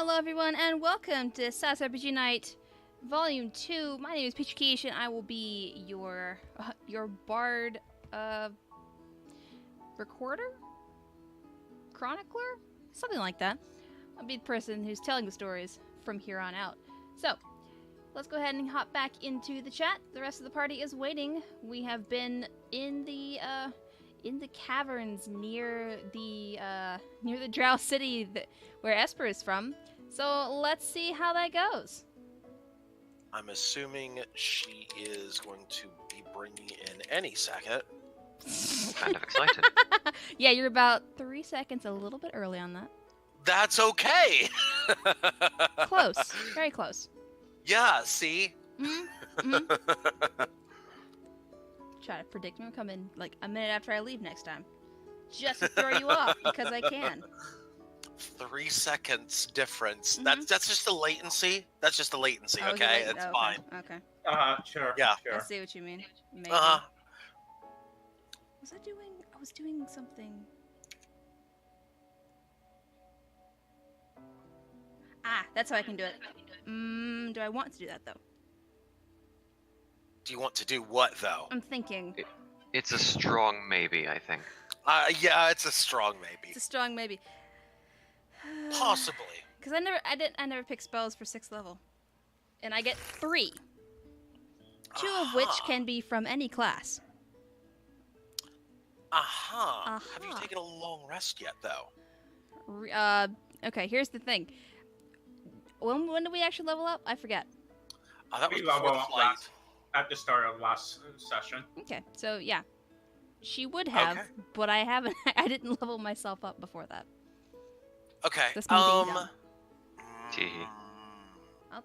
Hello everyone and welcome to Sass RPG Night Vol.2. My name is Peach Quiche and I will be your bard recorder? Chronicler? Something like that. I'll be the person who's telling the stories from here on out. So, let's go ahead and hop back into the chat. The rest of the party is waiting. We have been in the caverns near the Drow City where Esper is from. So let's see how that goes. I'm assuming she is going to be bringing in any second. Kind of excited. Yeah, you're about 3 seconds a little bit early on that. That's okay! Close. Very close. Yeah, see? Try to predict me. I'll come in like a minute after I leave next time. Just to throw you off, because I can. 3 seconds difference. Mm-hmm. That's just the latency. That's just the latency, Oh, okay? is it It's okay. fine. Okay. Sure. Yeah. I Sure. see what you mean. Maybe. Uh-huh. I was doing something. Ah, that's how I can do it. Do I want to do that, though? Do you want to do what, though? I'm thinking. It's a strong maybe, I think. Yeah, it's a strong maybe. It's a strong maybe. Possibly. Because I never pick spells for 6th level. And I get 3. 2 of which can be from any class. Have you taken a long rest yet, though? Okay, here's the thing. When did we actually level up? I forget. That was We before the leveled up flight. at the start of last session. Okay, so yeah. She would have, Okay. but I haven't. I didn't level myself up before that. Okay. That's me being dumb. Tee.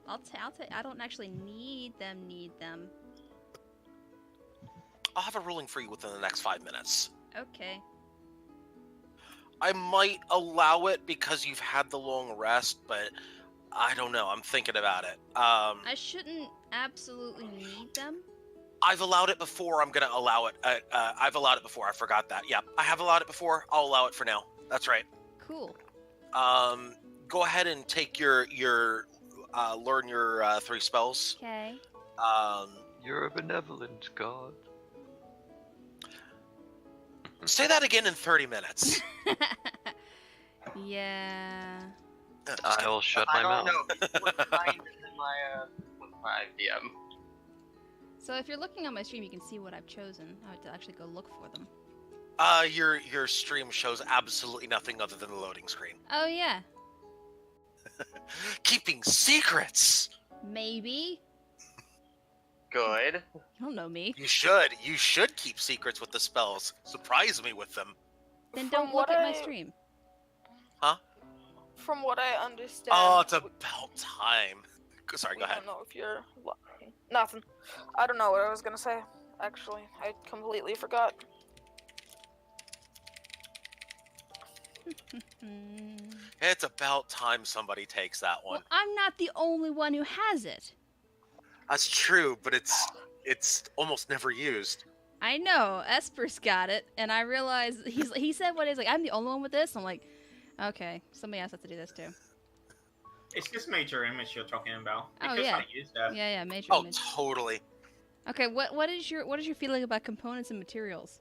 I'll take. I don't actually need them. I'll have a ruling for you within the next 5 minutes. Okay. I might allow it because you've had the long rest, but I don't know. I'm thinking about it. I shouldn't absolutely need them. I've allowed it before. I'm gonna allow it. I've allowed it before. I forgot that. Yeah, I have allowed it before. I'll allow it for now. That's right. Cool. Go ahead and take your learn your 3 spells. Okay. You're a benevolent god. Say that again in 30 minutes. Yeah. I'll shut my mouth. I don't know. What kind is in my DM? So if you're looking on my stream, you can see what I've chosen. I have to actually go look for them. Your stream shows absolutely nothing other than the loading screen. Oh yeah. Keeping secrets. Maybe. Good. You don't know me. You should keep secrets with the spells. Surprise me with them. Then From don't look what at my I- stream. From what I understand. Oh, it's about time. Sorry, we go ahead. don't know if you're nothing. I don't know what I was gonna say. Actually, I completely forgot. It's about time somebody takes that one. Well, I'm not the only one who has it. That's true, but it's almost never used. I know Esper's got it, and I realize he said what he's like. I'm the only one with this. I'm like, okay, somebody else has to do this too. It's this major image you're talking about. Oh, Because yeah. I use that. Yeah, major Oh, image. totally. Okay, what is your feeling about components and materials?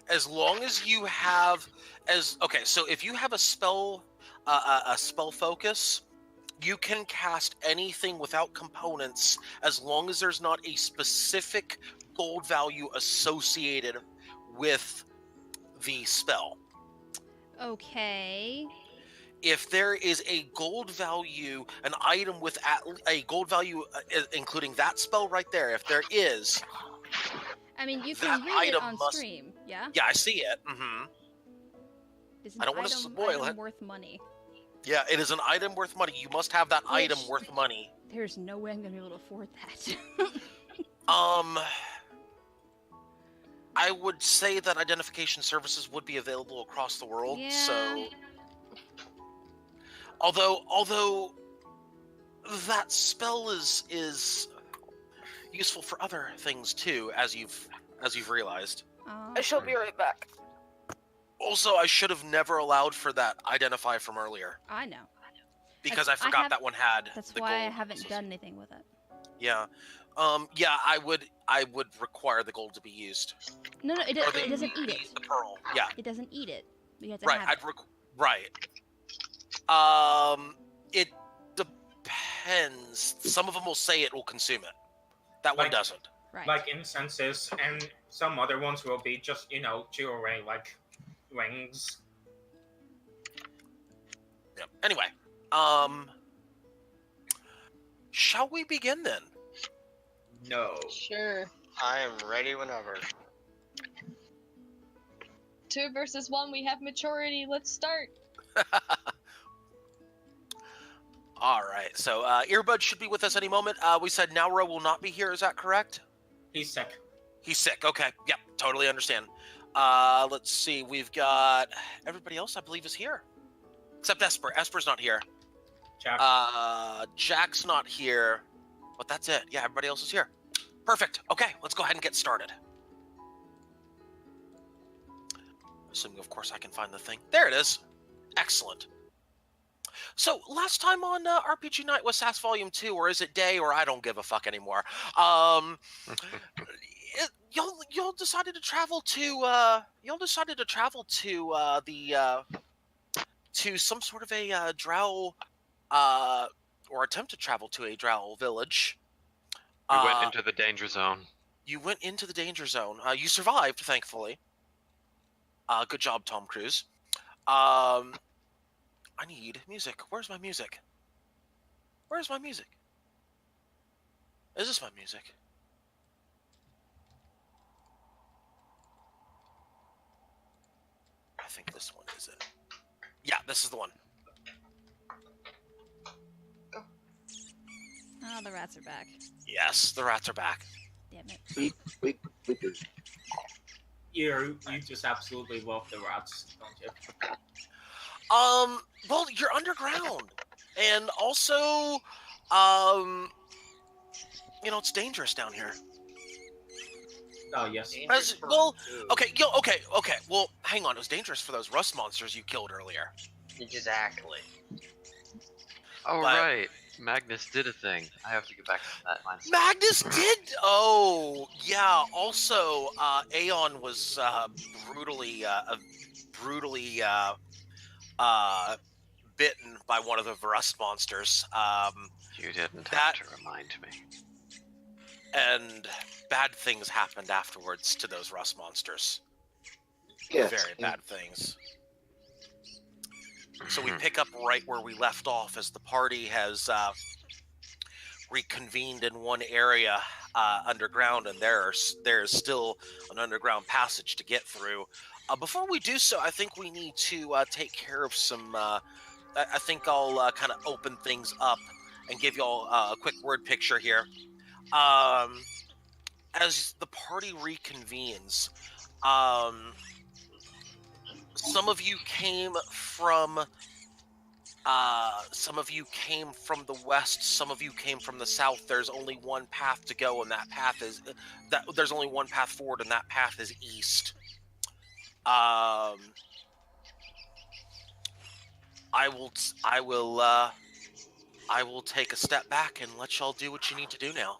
As long as you have so if you have a spell focus, you can cast anything without components as long as there's not a specific gold value associated with the spell. Okay. If there is a gold value, an item with a gold value, including that spell right there, if there is, I mean, you that can read it item on must- stream, yeah? yeah, I see it. Mm-hmm. Is an I don't wanna item, spoil item it. worth money. Yeah, it is an item worth money. You must have that item Which- worth money. There's no way I'm gonna be able to afford that. I would say that identification services would be available across the world. Yeah. So, although that spell is useful for other things too, as you've realized. I shall be right back. Also, I should have never allowed for that identify from earlier. I know. because I forgot that one had That's the why I gold haven't associated. done anything with it. Yeah. Yeah, I would require the gold to be used. No, it Or doesn't eat it. The pearl. Yeah. It doesn't eat it. You have to Right. have it. Right. It depends. Some of them will say it will consume it. That one Like- doesn't. Right. Like incenses, and some other ones will be just, jewelry, like rings. Yeah. Anyway, shall we begin then? No. Sure. I am ready whenever. 2 versus 1, we have maturity. Let's start. All right. So, Earbud should be with us any moment. We said Nauro will not be here. Is that correct? He's sick. He's sick. Okay. Yep. Totally understand. Let's see. We've got everybody else. I believe is here, except Esper. Esper's not here. Jack. Jack's not here. But that's it. Yeah. Everybody else is here. Perfect. Okay. Let's go ahead and get started. Assuming, of course, I can find the thing. There it is. Excellent. So, last time on RPG Night was Sass Volume 2, or is it Day, or I don't give a fuck anymore. Y'all decided to travel to to some sort of a drow, or attempt to travel to a drow village. We went into the danger zone. You went into the danger zone. You survived, thankfully. Good job, Tom Cruise. I need music. Where's my music? Where's my music? Is this my music? I think this one is it. Yeah, this is the one. Oh, the rats are back. Yes, the rats are back. Damn it. Wait. You just absolutely love the rats, don't you? Well, you're underground, and also, it's dangerous down here. Oh, yes. Okay. Well, hang on. It was dangerous for those rust monsters you killed earlier. Exactly. Oh, But- right. Magnus did a thing. I have to get back to that mindset. Magnus did. Oh, yeah. Also, Aeon was brutally bitten by one of the rust monsters. You didn't that- have to remind me. And bad things happened afterwards to those rust monsters. Yes. Very bad things. So we pick up right where we left off as the party has reconvened in one area underground, and there's still an underground passage to get through. Before we do so, I think we need to take care of some... I think I'll kind of open things up and give y'all a quick word picture here. As the party reconvenes, some of you came from the west, some of you came from the south. There's only one path to go, and that path is there's only one path forward, and that path is east. I will take a step back and let y'all do what you need to do now.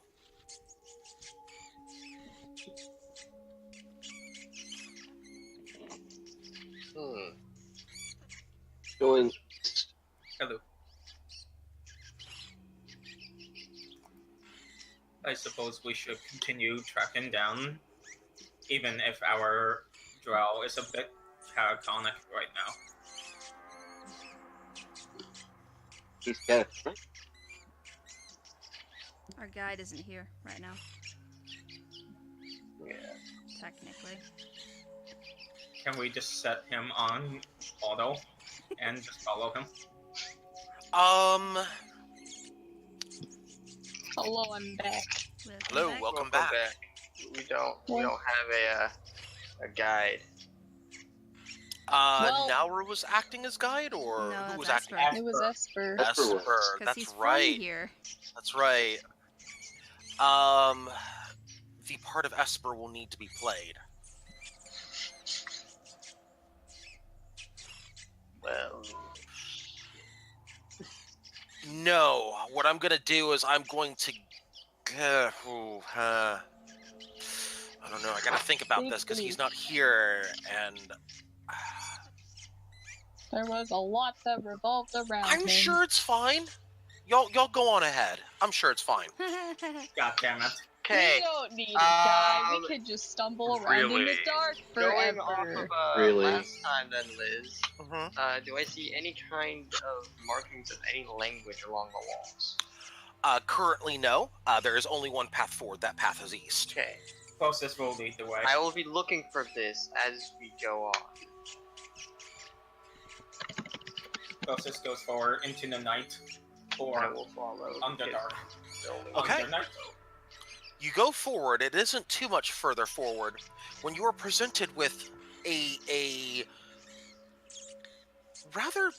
Going. Hello. I suppose we should continue tracking down, even if our drow is a bit catatonic right now. He's got it. Our guide isn't here right now, Yeah. technically. Can we just set him on auto and just follow him? Hello, I'm back. Hello, welcome back. We don't have a guide. Well- Nauru was acting as guide, or No, who was that's acting? Esper. It was Esper. Esper. Because That's he's right. from here. That's right. The part of Esper will need to be played. Well, No. What I'm gonna do is I'm going to. I don't know. I gotta think about this because he's not here, and There was a lot that revolved around I'm him. sure it's fine. Y'all go on ahead. I'm sure it's fine. God damn it. Okay. We don't need it, guy. We um, could just stumble around in the really? dark Going off forever. of Really? last time then, Liz, Mm-hmm. do I see any kind of markings of any language along the walls? Currently, no. There is only one path forward. That path is east. Okay. Closest will lead the way. I will be looking for this as we go on. Closest goes forward into the night, I or will follow. Underdark. Okay. Undernight. You go forward. It isn't too much further forward when you are presented with a rather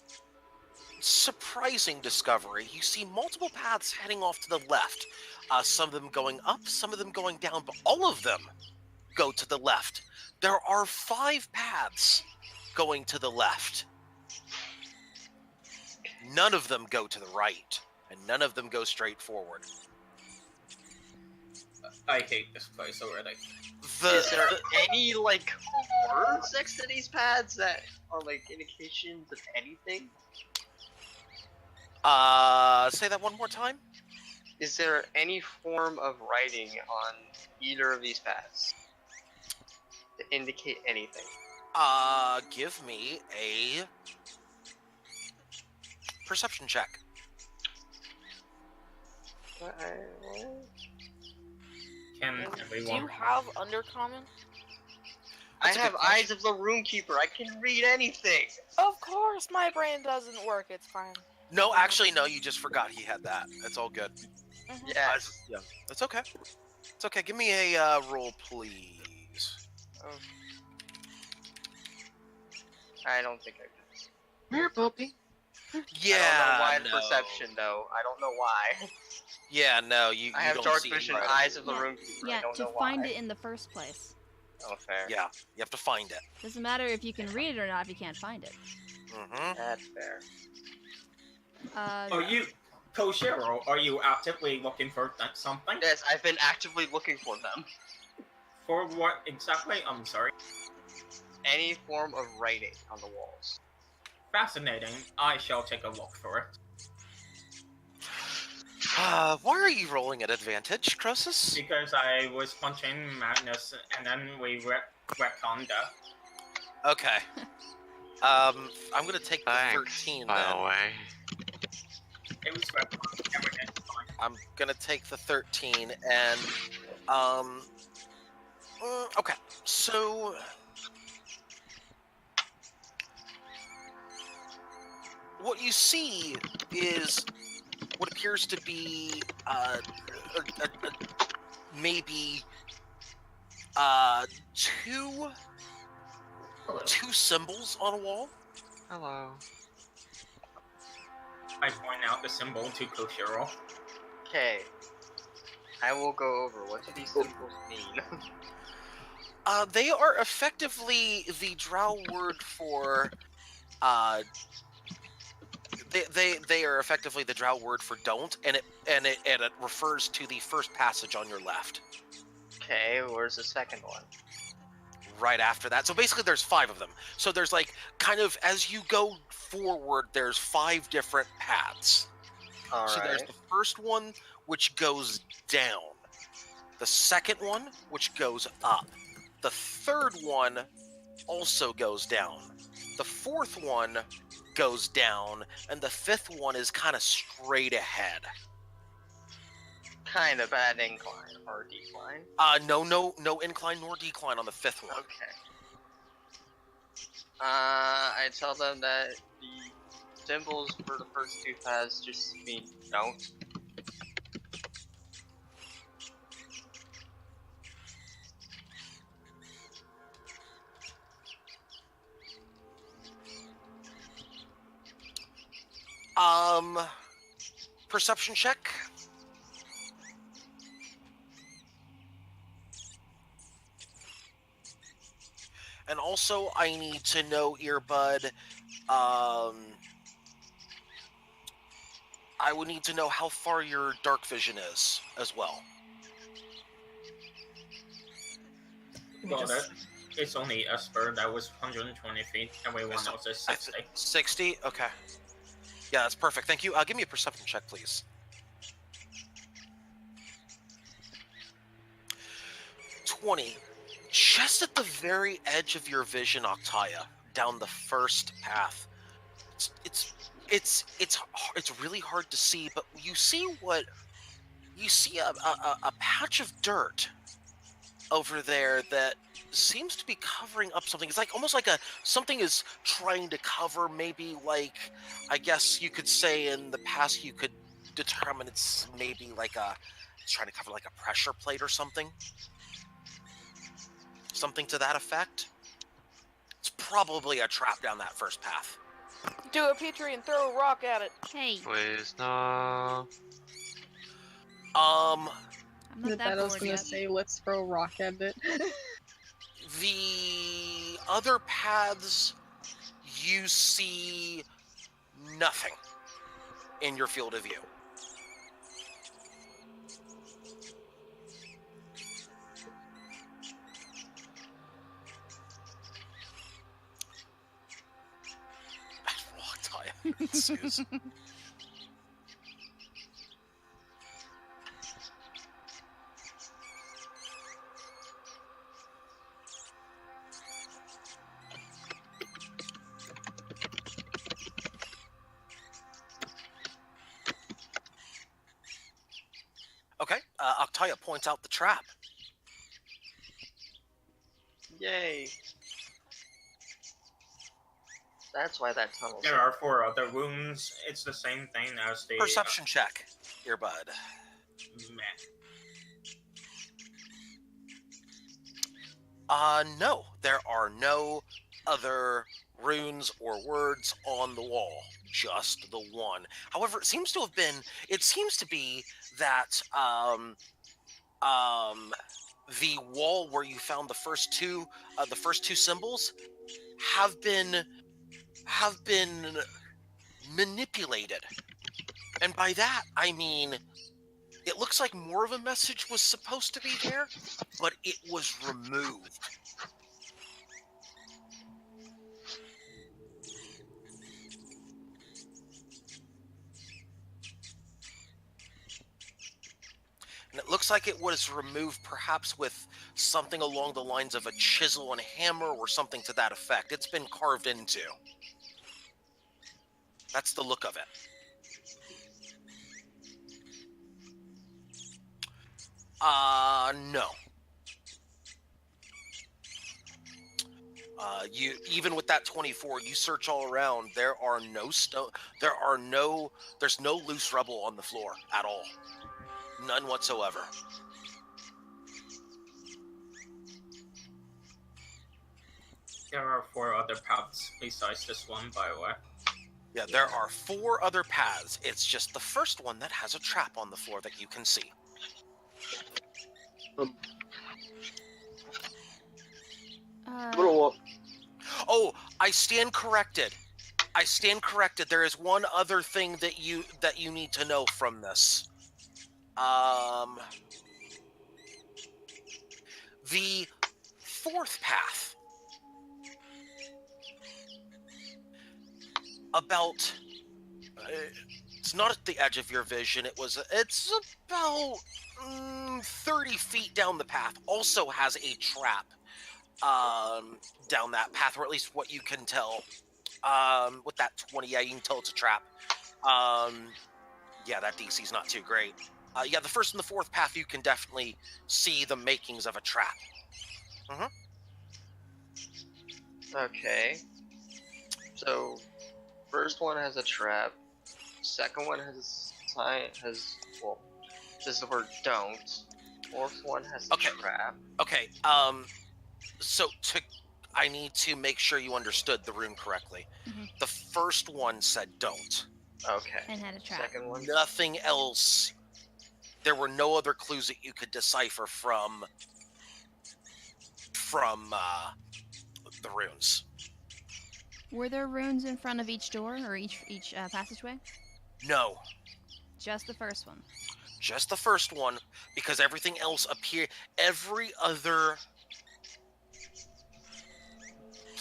surprising discovery. You see multiple paths heading off to the left. Some of them going up, some of them going down, but all of them go to the left. There are 5 paths going to the left. None of them go to the right, and none of them go straight forward. I hate this place already. Is there any like words next to these pads that are like indications of anything? Say that one more time? Is there any form of writing on either of these pads to indicate anything? Give me a perception check. Can Do you everyone? have Undercommon? I That's a have good eyes of the Runekeeper. I can read anything. Of course, my brain doesn't work. It's fine. No, actually, no, you just forgot he had that. It's all good. Yes. Yeah, it's okay. It's okay. Give me a roll, please. I don't think I can. Here, puppy. Yeah, I don't know why no. perception though. I don't know why. Yeah, no, you I have don't dark see vision, right. eyes of the Yeah. Runekeeper. Yeah, I don't to know find why. it in the first place. Oh, fair. Yeah, you have to find it. Doesn't matter if you can read it or not if you can't find it. Mm-hmm. That's fair. Are you, Koshiro? Are you actively looking for something? Yes, I've been actively looking for them. For what exactly? I'm sorry. Any form of writing on the walls. Fascinating. I shall take a look for it. Why are you rolling at advantage, Croesus? Because I was punching Magnus, and then we retconned that. Okay. I'm gonna take the Thanks, 13 by then. the way. It was retconned. Everything's fine. I'm gonna take the 13 and okay. So what you see is what appears to be maybe two symbols on a wall. Hello. I point out the symbol to Koshiro. Okay. I will go over. What do these symbols mean? They are effectively the Drow word for they are effectively the Drow word for don't, and it refers to the first passage on your left. Okay, where's the second one? Right after that. So basically there's 5 of them. So there's like kind of as you go forward, there's 5 different paths. So there's Alright. the first one which goes down. The second one which goes up. The third one also goes down. The fourth one goes down, and the fifth one is kind of straight ahead. Kind of at incline or decline. No incline nor decline on the fifth one. Okay. I tell them that the symbols for the first 2 paths just mean don't. Perception check. And also, I need to know, Earbud, I would need to know how far your dark vision is as well. Well, it's only Esper that was 120 feet. Everyone So, else is 60. 60? Okay. Yeah, that's perfect. Thank you. Give me a perception check, please. 20. Just at the very edge of your vision, Octaya, down the first path. It's really hard to see, but you see a patch of dirt over there that seems to be covering up something. It's like almost like something is trying to cover, maybe like, I guess you could say in the past you could determine it's maybe like it's trying to cover like a pressure plate or something. Something to that effect. It's probably a trap down that first path. Do a Petrie and throw a rock at it. Hey, Please, no. I'm not That that I was bored gonna yet. say, let's throw a rock at it. The other paths, you see nothing in your field of view. Ensues. Okay, Octaya points out the trap. Yay. That's why that tunnel's There are 4 other rooms. It's the same thing as the Perception check, earbud. meh. No, there are no other runes or words on the wall, just the one. However, it seems to be that the wall where you found the first two symbols have been manipulated. And by that, I mean, it looks like more of a message was supposed to be there, but it was removed. And it looks like it was removed perhaps with something along the lines of a chisel and hammer or something to that effect. It's been carved into. That's the look of it. No. You even with that 24, you search all around. There are no stone. There's no loose rubble on the floor at all. None whatsoever. There are 4 other paths besides this one, by the way. Yeah, there are 4 other paths. It's just the first one that has a trap on the floor that you can see. Little Oh, I stand corrected. There is one other thing that you need to know from this. The 4th path. About it's not at the edge of your vision. It's about 30 feet down the path. Also has a trap down that path, or at least what you can tell. With that 20, yeah, you can tell it's a trap. Yeah, that DC's not too great. Yeah, the 1st and the 4th path, you can definitely see the makings of a trap. Okay. So, first one has a trap. Second one has well, this is the word don't. Fourth one has a Okay. trap. Okay, so I need to make sure you understood the rune correctly. Mhm. The first one said don't. Okay. And had a trap. Second one. Nothing else. There were no other clues that you could decipher from the runes. Were there runes in front of each door or each passageway? No. just the first one. Just the first one, because everything else every other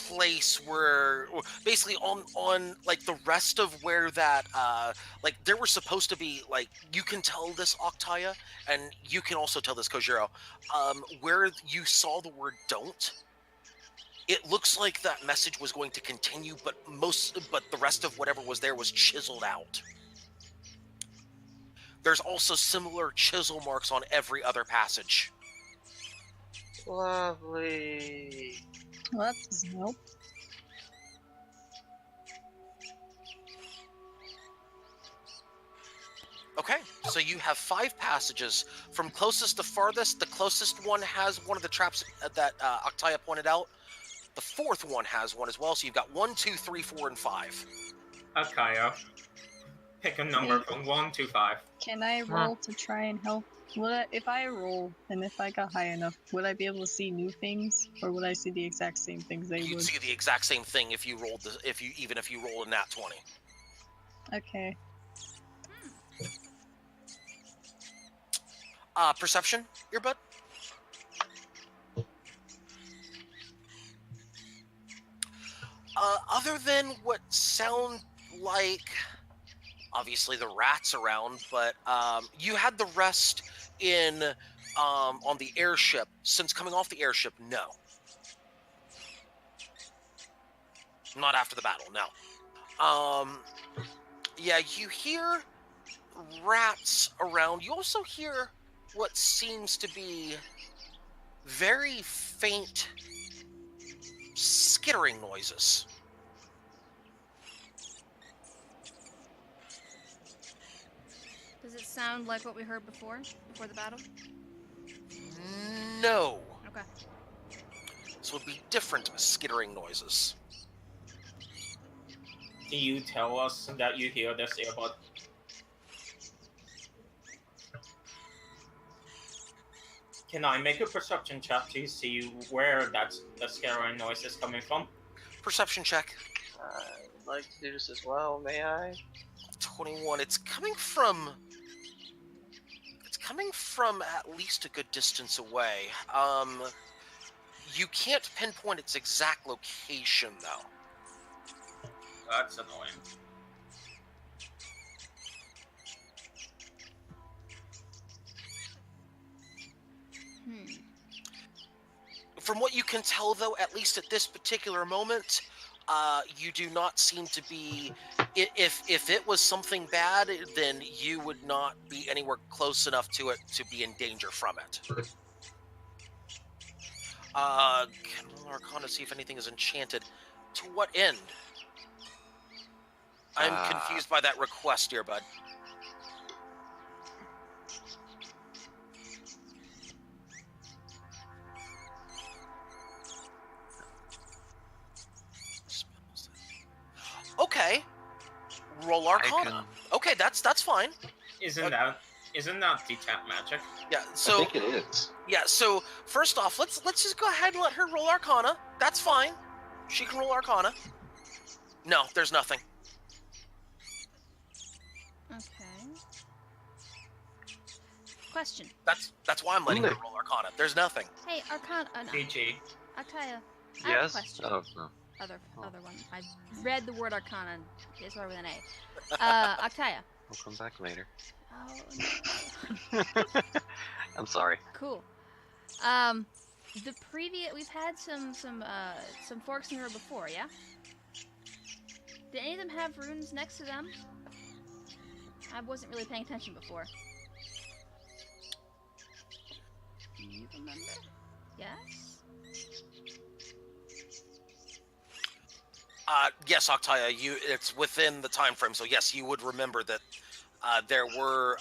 place where, basically on like the rest of where that, like there were supposed to be, like, you can tell this, Octaya, and you can also tell this, Kojiro, where you saw the word don't, it looks like that message was going to continue, but the rest of whatever was there was chiseled out. There's also similar chisel marks on every other passage. Lovely. Well, that doesn't help. Okay, so you have 5 passages. From closest to farthest, the closest one has one of the traps that Octaya pointed out. The 4th one has one as well, so you've got 1, 2, 3, 4, and 5. Akaya, pick a number Hey. from 1 to 5. Can I roll to try and help? If I roll, and if I got high enough, would I be able to see new things, or would I see the exact same things they You'd would? see the exact same thing if you rolled even if you rolled a nat 20. Okay. Perception, earbud? Other than what sound like, obviously the rats around, but you had the rest in on the airship. Since coming off the airship, no. Not after the battle, no. Yeah, you hear rats around. You also hear what seems to be very faint skittering noises. Does it sound like what we heard before the battle? No. Okay. This would be different skittering noises. Do you tell us that you hear this earbud? Can I make a perception check to see where the scaring noise is coming from? Perception check. I'd like to do this as well, may I? 21. It's coming from at least a good distance away. You can't pinpoint its exact location though. That's annoying. From what you can tell, though, at least at this particular moment, you do not seem to be. If it was something bad, then you would not be anywhere close enough to it to be in danger from it. Can roll Arcana see if anything is enchanted. To what end? I'm confused by that request, dear bud. Okay. Roll Arcana. Okay, that's fine. Isn't that detect magic? Yeah. I So think it is. yeah. So first off, let's just go ahead and let her roll Arcana. That's fine. She can roll Arcana. No, there's nothing. Okay. Question. That's why I'm letting her roll Arcana. There's nothing. Hey, Arcana. No. GG. Akaya. I have a Yes? question. Oh, no. Other one. I read the word Arcana. It started with an A. Octaya. I'll come back later. Oh, no. I'm sorry. Cool. We've had some forks in the road before, yeah? Did any of them have runes next to them? I wasn't really paying attention before. Do you remember? Yes? Yes, Octaya, it's within the time frame, so yes, you would remember that there were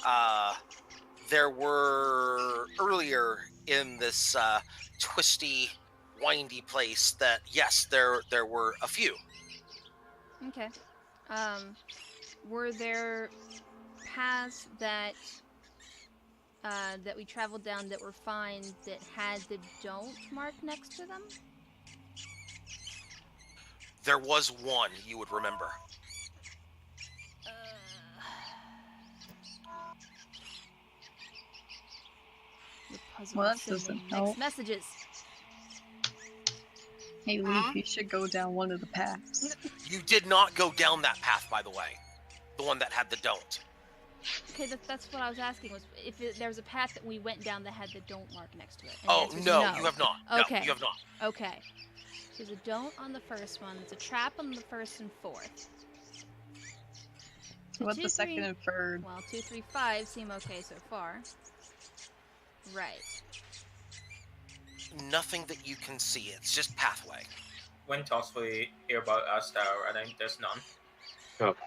earlier in this twisty, windy place that yes, there were a few. Okay. Were there paths that we traveled down that were fine that had the don't mark next to them? There was one you would remember. 'cause Well, we're that doesn't sending help. mixed messages. Hey, Leaf, you should go down one of the paths. You did not go down that path, by the way. The one that had the don't. Okay, that's what I was asking, was if there's a path that we went down that had the don't mark next to it. And the Oh, answer is no, you have not. Okay. No, you have not. Okay. There's a don't on the first one. There's a trap on the first and fourth. So What 2, the second 3 and third? Well, 2, 3, 5 seem okay so far. Right. Nothing that you can see. It's just pathway. When we hear about us, though, I think there's none. Okay.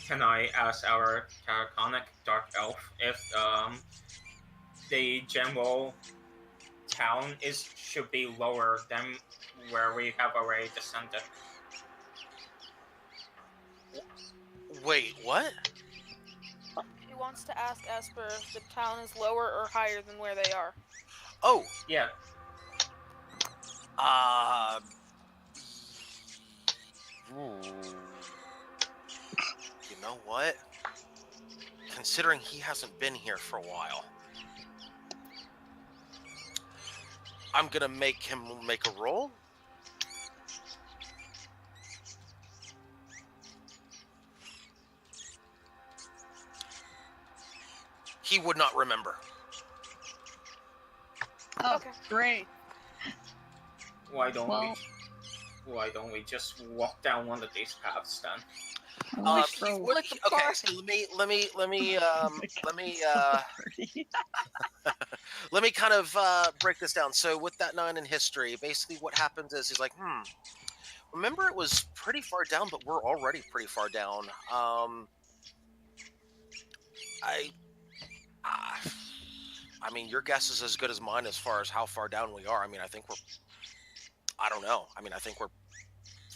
Can I ask our Draconic Dark Elf if the general town should be lower than where we have already descended? Wait, what? He wants to ask Esper if the town is lower or higher than where they are. Oh, Yeah. You know what? Considering he hasn't been here for a while, I'm gonna make him make a roll. He would not remember. Oh, Okay. great. Why don't Well- we just walk down one of these paths then? Holy He crow. would- Like the okay, party. so let me Party. let me kind of break this down. So with that 9 in history, basically what happens is he's like, remember it was pretty far down, but we're already pretty far down. I mean, your guess is as good as mine as far as how far down we are. I mean, I think I don't know. I mean, I think we're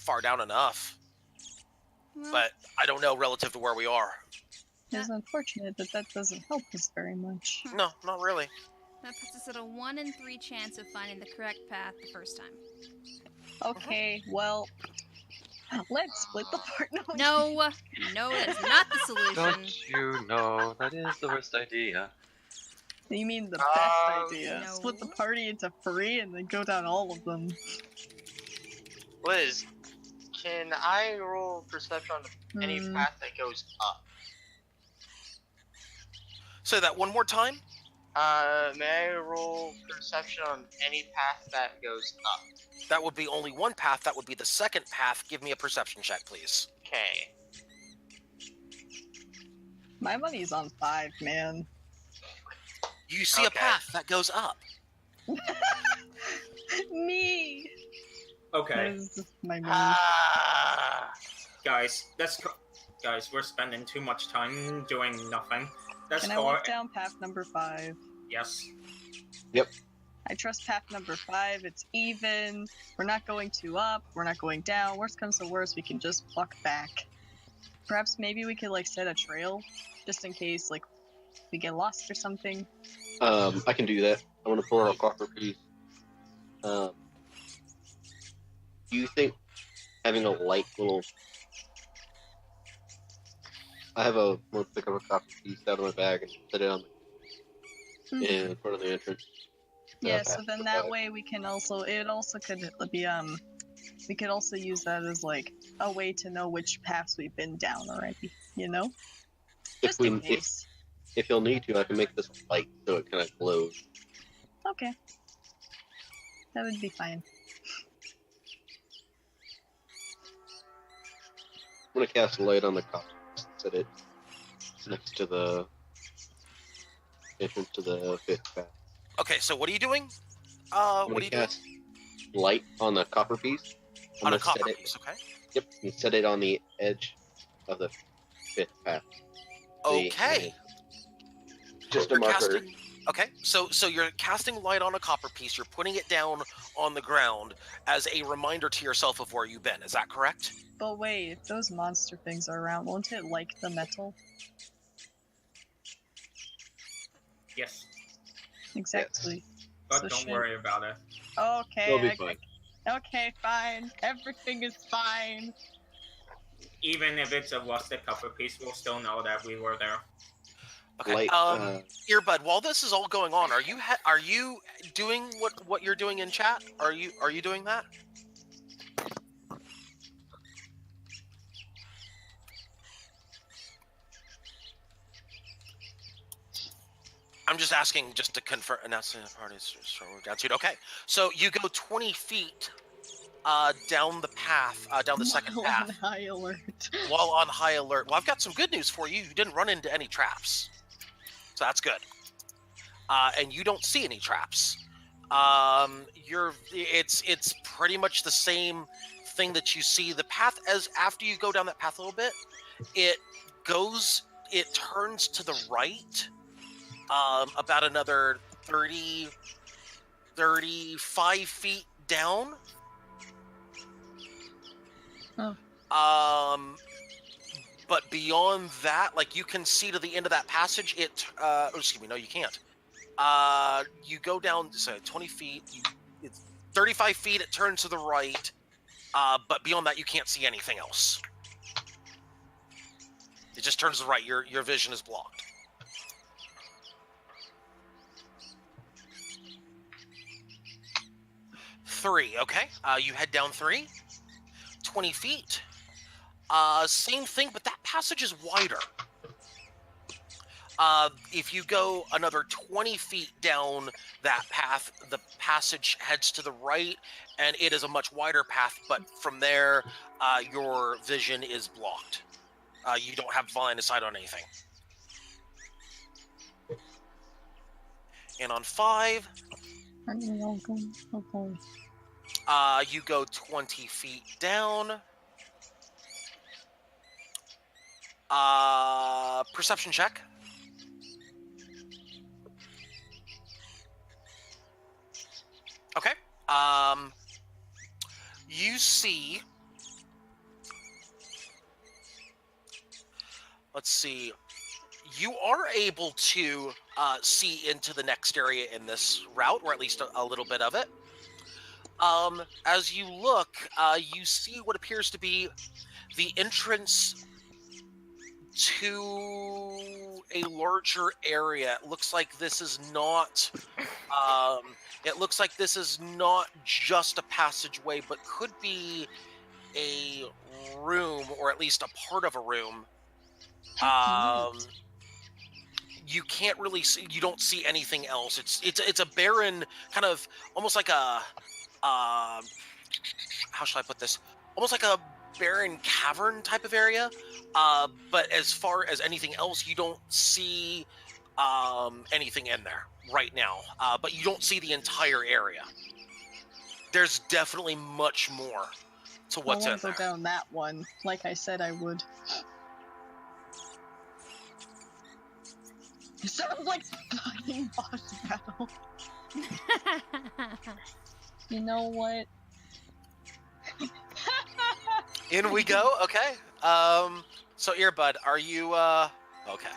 far down enough, Well, but I don't know relative to where we are. It's unfortunate that doesn't help us very much. No, not really. that puts us at a 1 in 3 chance of finding the correct path the first time. Okay, well, let's split the part. No, that is not the solution. Don't you know that is the worst idea? You mean the best Um, idea? no. Split the party into 3 and then go down all of them. Liz, can I roll perception on any Hmm. path that goes up? Say that one more time. May I roll perception on any path that goes up? That would be only one path. That would be the second path. Give me a perception check, please. Okay. My money's on 5, man. You see a Okay. path that goes up. Me! That Okay, is just my money. guys, guys, we're spending too much time doing nothing. Let's Can I call walk it. down path number 5? Yes. I trust path number 5. It's even. We're not going too up. We're not going down. Worst comes to worst, we can just walk back. Perhaps maybe we could like set a trail, just in case like we get lost or something. I can do that. I want to pull out a copper piece. Do you think having a light little... I'm gonna pick up a copper piece out of my bag and put it on in front of the entrance. Yeah, Okay. so then that way we can also, it also could be, we could also use that as like a way to know which paths we've been down already, you know? Just in case. If you'll need to, I can make this light so it kind of glows. Okay. That would be fine. I'm gonna cast a light on the copper, set it next to the entrance to the 5th path. Okay, so what are you doing? I'm What are gonna you doing? cast light on the copper piece. I'm On a gonna set copper it- piece, okay? Yep, and set it on the edge of the 5th path. Okay. Just a You're marker. casting. Okay, so you're casting light on a copper piece. You're putting it down on the ground as a reminder to yourself of where you've been. Is that correct? But wait, if those monster things are around, won't it like the metal? Yes. Exactly. But So don't should- worry about it. Okay. It'll be fine. Okay, fine. Everything is fine. even if it's a rusted copper piece, we'll still know that we were there. Okay. Light, Earbud, while this is all going on, are you doing what you're doing in chat? Are you doing that? I'm just asking just to confirm. Announcing the party's down. Okay, so you go 20 feet down the path, down the second While path, on high alert. while on high alert. Well, I've got some good news for you. You didn't run into any traps, so that's good. And you don't see any traps. It's pretty much the same thing that you see. The path, as after you go down that path a little bit, it turns to the right. About another 35 feet down. Oh. But beyond that, like, you can see to the end of that passage, excuse me, no, you can't. You go down, so 20 feet, it's 35 feet, it turns to the right, but beyond that, you can't see anything else. It just turns to the right, your vision is blocked. Three, okay. You head down 20 feet. Same thing, but that passage is wider. If you go another 20 feet down that path, the passage heads to the right, and it is a much wider path, but from there, your vision is blocked. You don't have line of sight on anything. And on 5... you go 20 feet down. Perception check. Okay. You see... Let's see. You are able to see into the next area in this route, or at least a little bit of it. As you look, you see what appears to be the entrance to a larger area. It looks like this is not. It looks like this is not just a passageway, but could be a room, or at least a part of a room. You can't really see. You don't see anything else. It's a barren, kind of almost like a. How should I put this? Almost like a barren cavern type of area. But as far as anything else, you don't see anything in there right now. But you don't see the entire area. There's definitely much more to what's in I want to there. go down that one, like I said I would. It sounds like fucking boss battle. You know what? In we go. Okay. So Earbud, are you okay?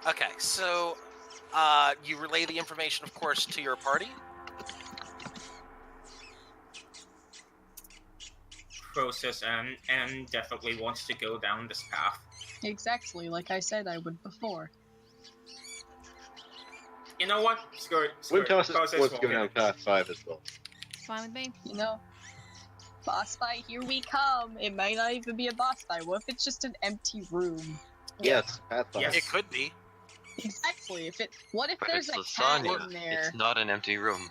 Okay. So you relay the information, of course, to your party. Process and definitely wants to go down this path. Exactly, like I said I would before. You know what? Screw it. Wintoss Process wants to go won't down get it. path 5 as well. Fine with me. You know? Boss fight, here we come! It might not even be a boss fight. What if it's just an empty room? Yes, path 5. Yes. It could be. Exactly. What if But there's it's a cat lasagna. in there? It's not an empty room.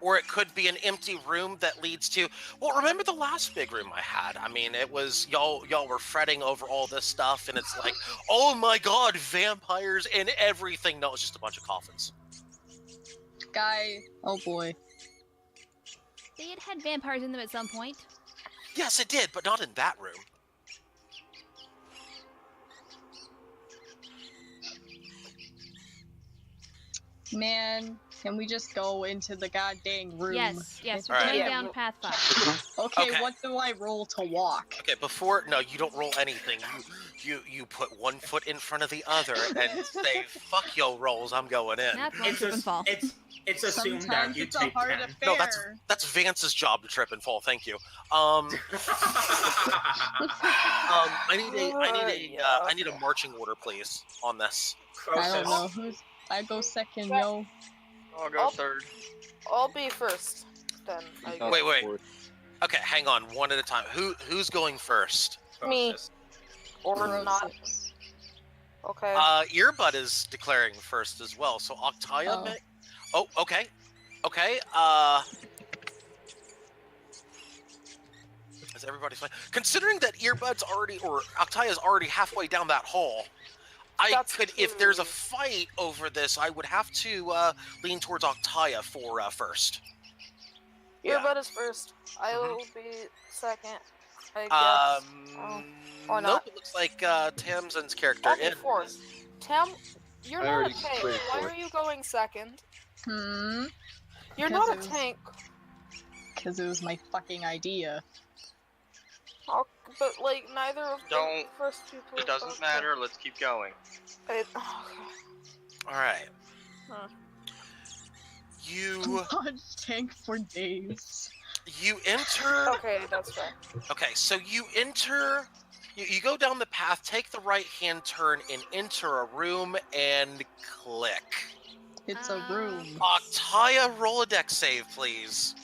Or it could be an empty room that leads to. Well, remember the last big room I had? I mean, it was y'all were fretting over all this stuff, and it's like, oh my god, vampires and everything. No, it's just a bunch of coffins. Guy, oh boy. They had vampires in them at some point. Yes, it did, but not in that room. Man, can we just go into the goddamn room? Yes, we're Alright. going Yeah, down well- path 5. Okay, Okay. what do I roll to walk? Okay, before no, you don't roll anything. You put one foot in front of the other and say, "Fuck yo rolls, I'm going in." That's one It's trip and fall. it's assumed Sometimes that you it's a take hard 10. affair. No, that's Vance's job to trip and fall. Thank you. I need a marching order, please, on this. I don't Process. know who's. I go second, yo. I'll go I'll- third. I'll be first. Then I Got guess. Wait. fourth. Okay, hang on, one at a time. Who's going first? Me. Process. Or not. Six. Okay. Earbud is declaring first as well. So Octaya Oh. may. Oh, okay. Okay. Is everybody fine? Considering that Earbud's already, or Octaya's already halfway down that hall, That's if there's a true. fight over this, I would have to lean towards Octaya for first. Your Yeah. butt is first. I will be second. I guess. Or Nope. not. It looks like Tamsin's character. I'll be fourth. Tam, you're I not a already tank. played Why fourth. are you going second? Hmm. You're Because not a it was- tank. Because it was my fucking idea. But like neither of the Don't- first people. It doesn't matter. Let's keep going. Okay. All right. Huh. You Tank for days. enter. Okay, that's fair. Okay, so you enter. You go down the path, take the right-hand turn, and enter a room, and click. It's a room. Octaya, roll a dex save, please.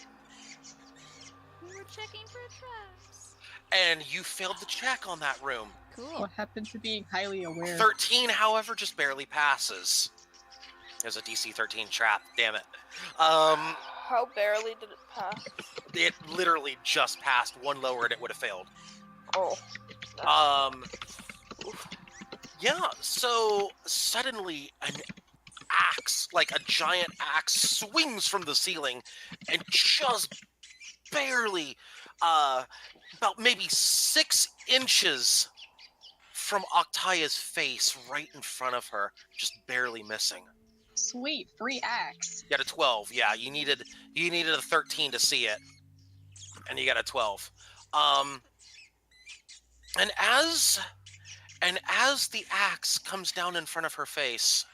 We were checking for traps. And you failed the check on that room. Cool. What happened to being highly aware? 13, however, just barely passes. There's a DC 13 trap. Damn it. How barely did it pass? It literally just passed one lower, and it would have failed. Oh. Yeah, so suddenly an axe, like a giant axe, swings from the ceiling and just barely, about maybe 6 inches from Octaya's face right in front of her, just barely missing. Sweet, free axe. You got a 12, yeah, you needed a 13 to see it. And you got a 12. And as the axe comes down in front of her face,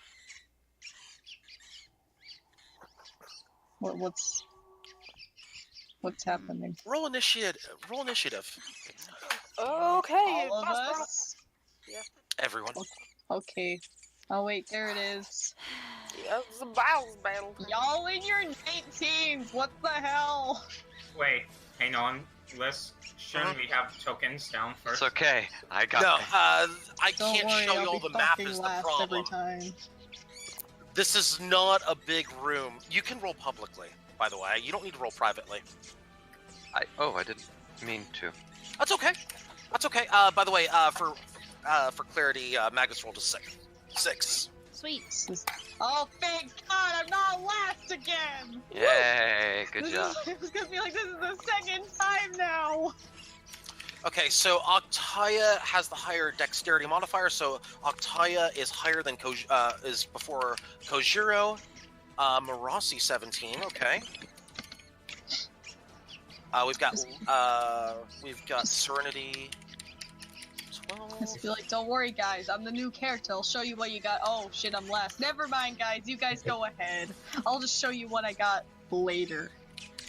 What's happening? roll initiative. Okay. All of pass, us? Everyone. Okay. Oh wait, there it is. Yeah, it's a battles battle. Y'all in your 19s, what the hell? Wait, hang on. Listen, Uh-huh. we have tokens down It's first. okay. I got No, them. I Don't can't worry, show I'll you all be the map fucking is the last problem. every time. This is not a big room. You can roll publicly, by the way. You don't need to roll privately. I didn't mean to. That's okay. That's okay. By the way, for clarity, Magus rolled a 6. Sweet. Oh, thank God, I'm not last again! Yay! Good This job. is gonna be like this is the second time now! Okay, so Octaya has the higher dexterity modifier, so Octaya is higher than is before Kojiro. Marasi 17. Okay. We've got Serenity 12. I just feel like, don't worry guys, I'm the new character, I'll show you what you got. Oh shit, I'm last. Never mind guys, you guys go ahead. I'll just show you what I got later.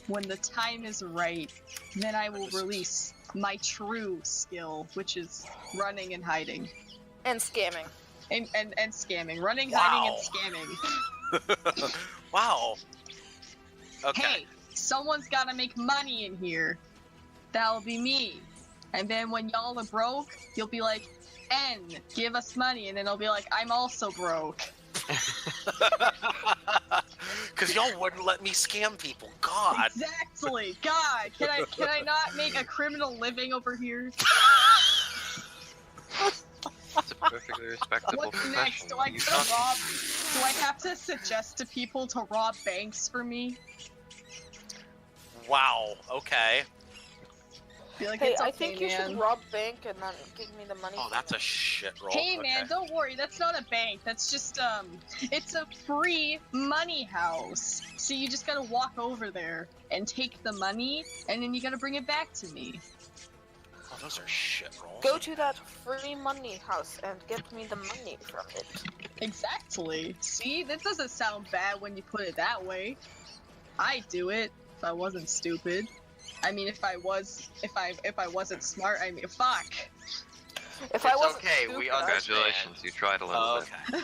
When the time is right, then I will release my true skill, which is running and hiding. And scamming. And scamming. Running, Wow. hiding, and scamming. Wow. Okay. Hey, someone's gotta make money in here. That'll be me. And then when y'all are broke, you'll be like, N, give us money. And then I'll be like, I'm also broke. Because y'all wouldn't let me scam people. God. Exactly. God, can I not make a criminal living over here? It's a perfectly respectable What's profession. next? Do I You gotta don't- rob? Do I have to suggest to people to rob banks for me? Wow. Okay. Be like, Hey, it's okay, I think you man. should rob bank and then give me the money. Oh, that's a shit roll. Hey Okay. man, don't worry, that's not a bank. That's just it's a free money house. So you just gotta walk over there and take the money, and then you gotta bring it back to me. Oh, Those are shit rolls. Go to that free money house and get me the money from it. Exactly. See, that doesn't sound bad when you put it that way. I'd do it if I wasn't stupid. I mean, if I wasn't smart, I mean, fuck. If I It's wasn't okay, stupid, we I'd- congratulations, you tried a little Oh, bit. okay.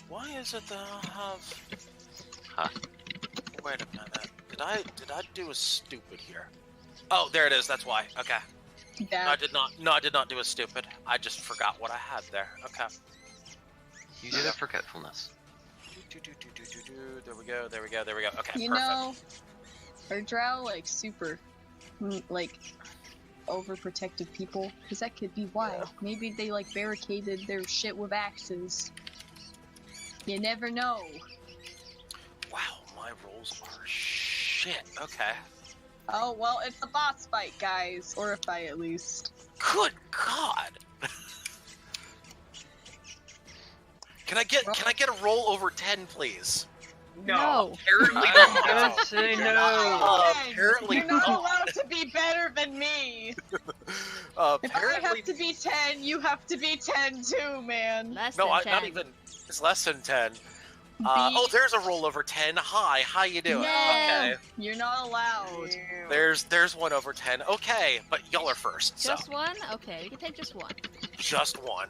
Why is it that I have? Huh. Wait a minute. Did I do a stupid here? Oh, there it is. That's why. Okay. Yeah. No, I did not. No, I did not do a stupid. I just forgot what I had there. Okay. You did a forgetfulness. There we go. There we go. There we go. Okay. You perfect. know, are drow like super, like, overprotective people? Because that could be why. Yeah. Maybe they like barricaded their shit with axes. You never know. Wow, my rolls are shit. Okay. Oh well, it's a boss fight, guys, or a fight at least. Good God. Can I get a roll over 10, please? No. Apparently I'm not. gonna say You're no. not apparently You're not not. allowed to be better than me. If I Apparently. have to be 10, you have to be 10 too, man. Less No, than 10. not even. It's less than 10. Oh, there's a roll over 10. Hi, how you doing? No. Okay. You're not allowed. There's one over 10. Okay, but y'all are first, so Just one? Okay, we can take just one. just one.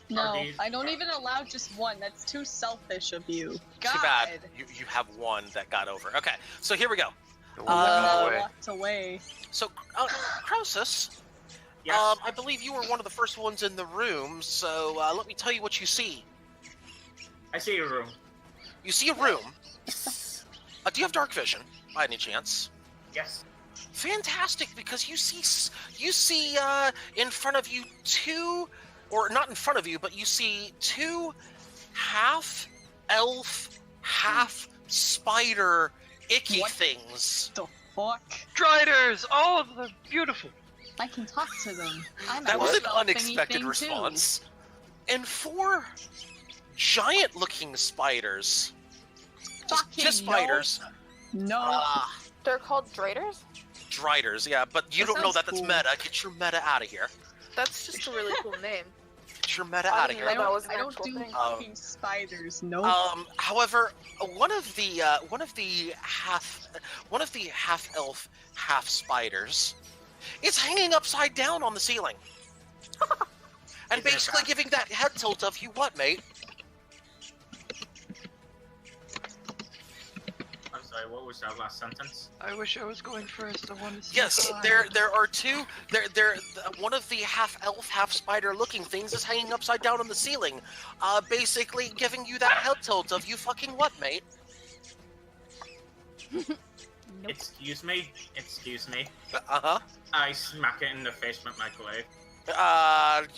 No, these- I don't even allow just one. That's too selfish of you. God. Too bad. You have one that got over. Okay, so here we go. The I'm one that not went away. walked away. So, Croesus, Yes. I believe you were one of the first ones in the room, so let me tell you what you see. I see your room. You see a room. Do you have dark vision, by any chance? Yes. Fantastic, because you see in front of you two, or not in front of you, but you see two half elf, half spider icky What? things. The fuck? Striders! Oh, they're beautiful. I can talk to them. I'm That a was an stealth thingy unexpected thing, response. And four giant-looking spiders. Fucking Just spiders. Too. No. Ah, They're called draters? driders, yeah, but you That don't know sounds that that's cool. meta. Get your meta out of here. That's just a really cool name. Get your meta I out of didn't here. know that was an I don't actual do thing. fucking spiders. Nope. However, one of the half elf, half spiders is hanging upside down on the ceiling, and Is it basically bad? giving that head tilt of you what, mate? I'm sorry, what was that last sentence? I wish I was going first. I wanted to see Yes, the there are two. One of the half elf, half spider looking things is hanging upside down on the ceiling, basically giving you that head tilt of you fucking what, mate? Nope. Excuse me? Excuse me. Uh-huh. I smack it in the face with my glaive.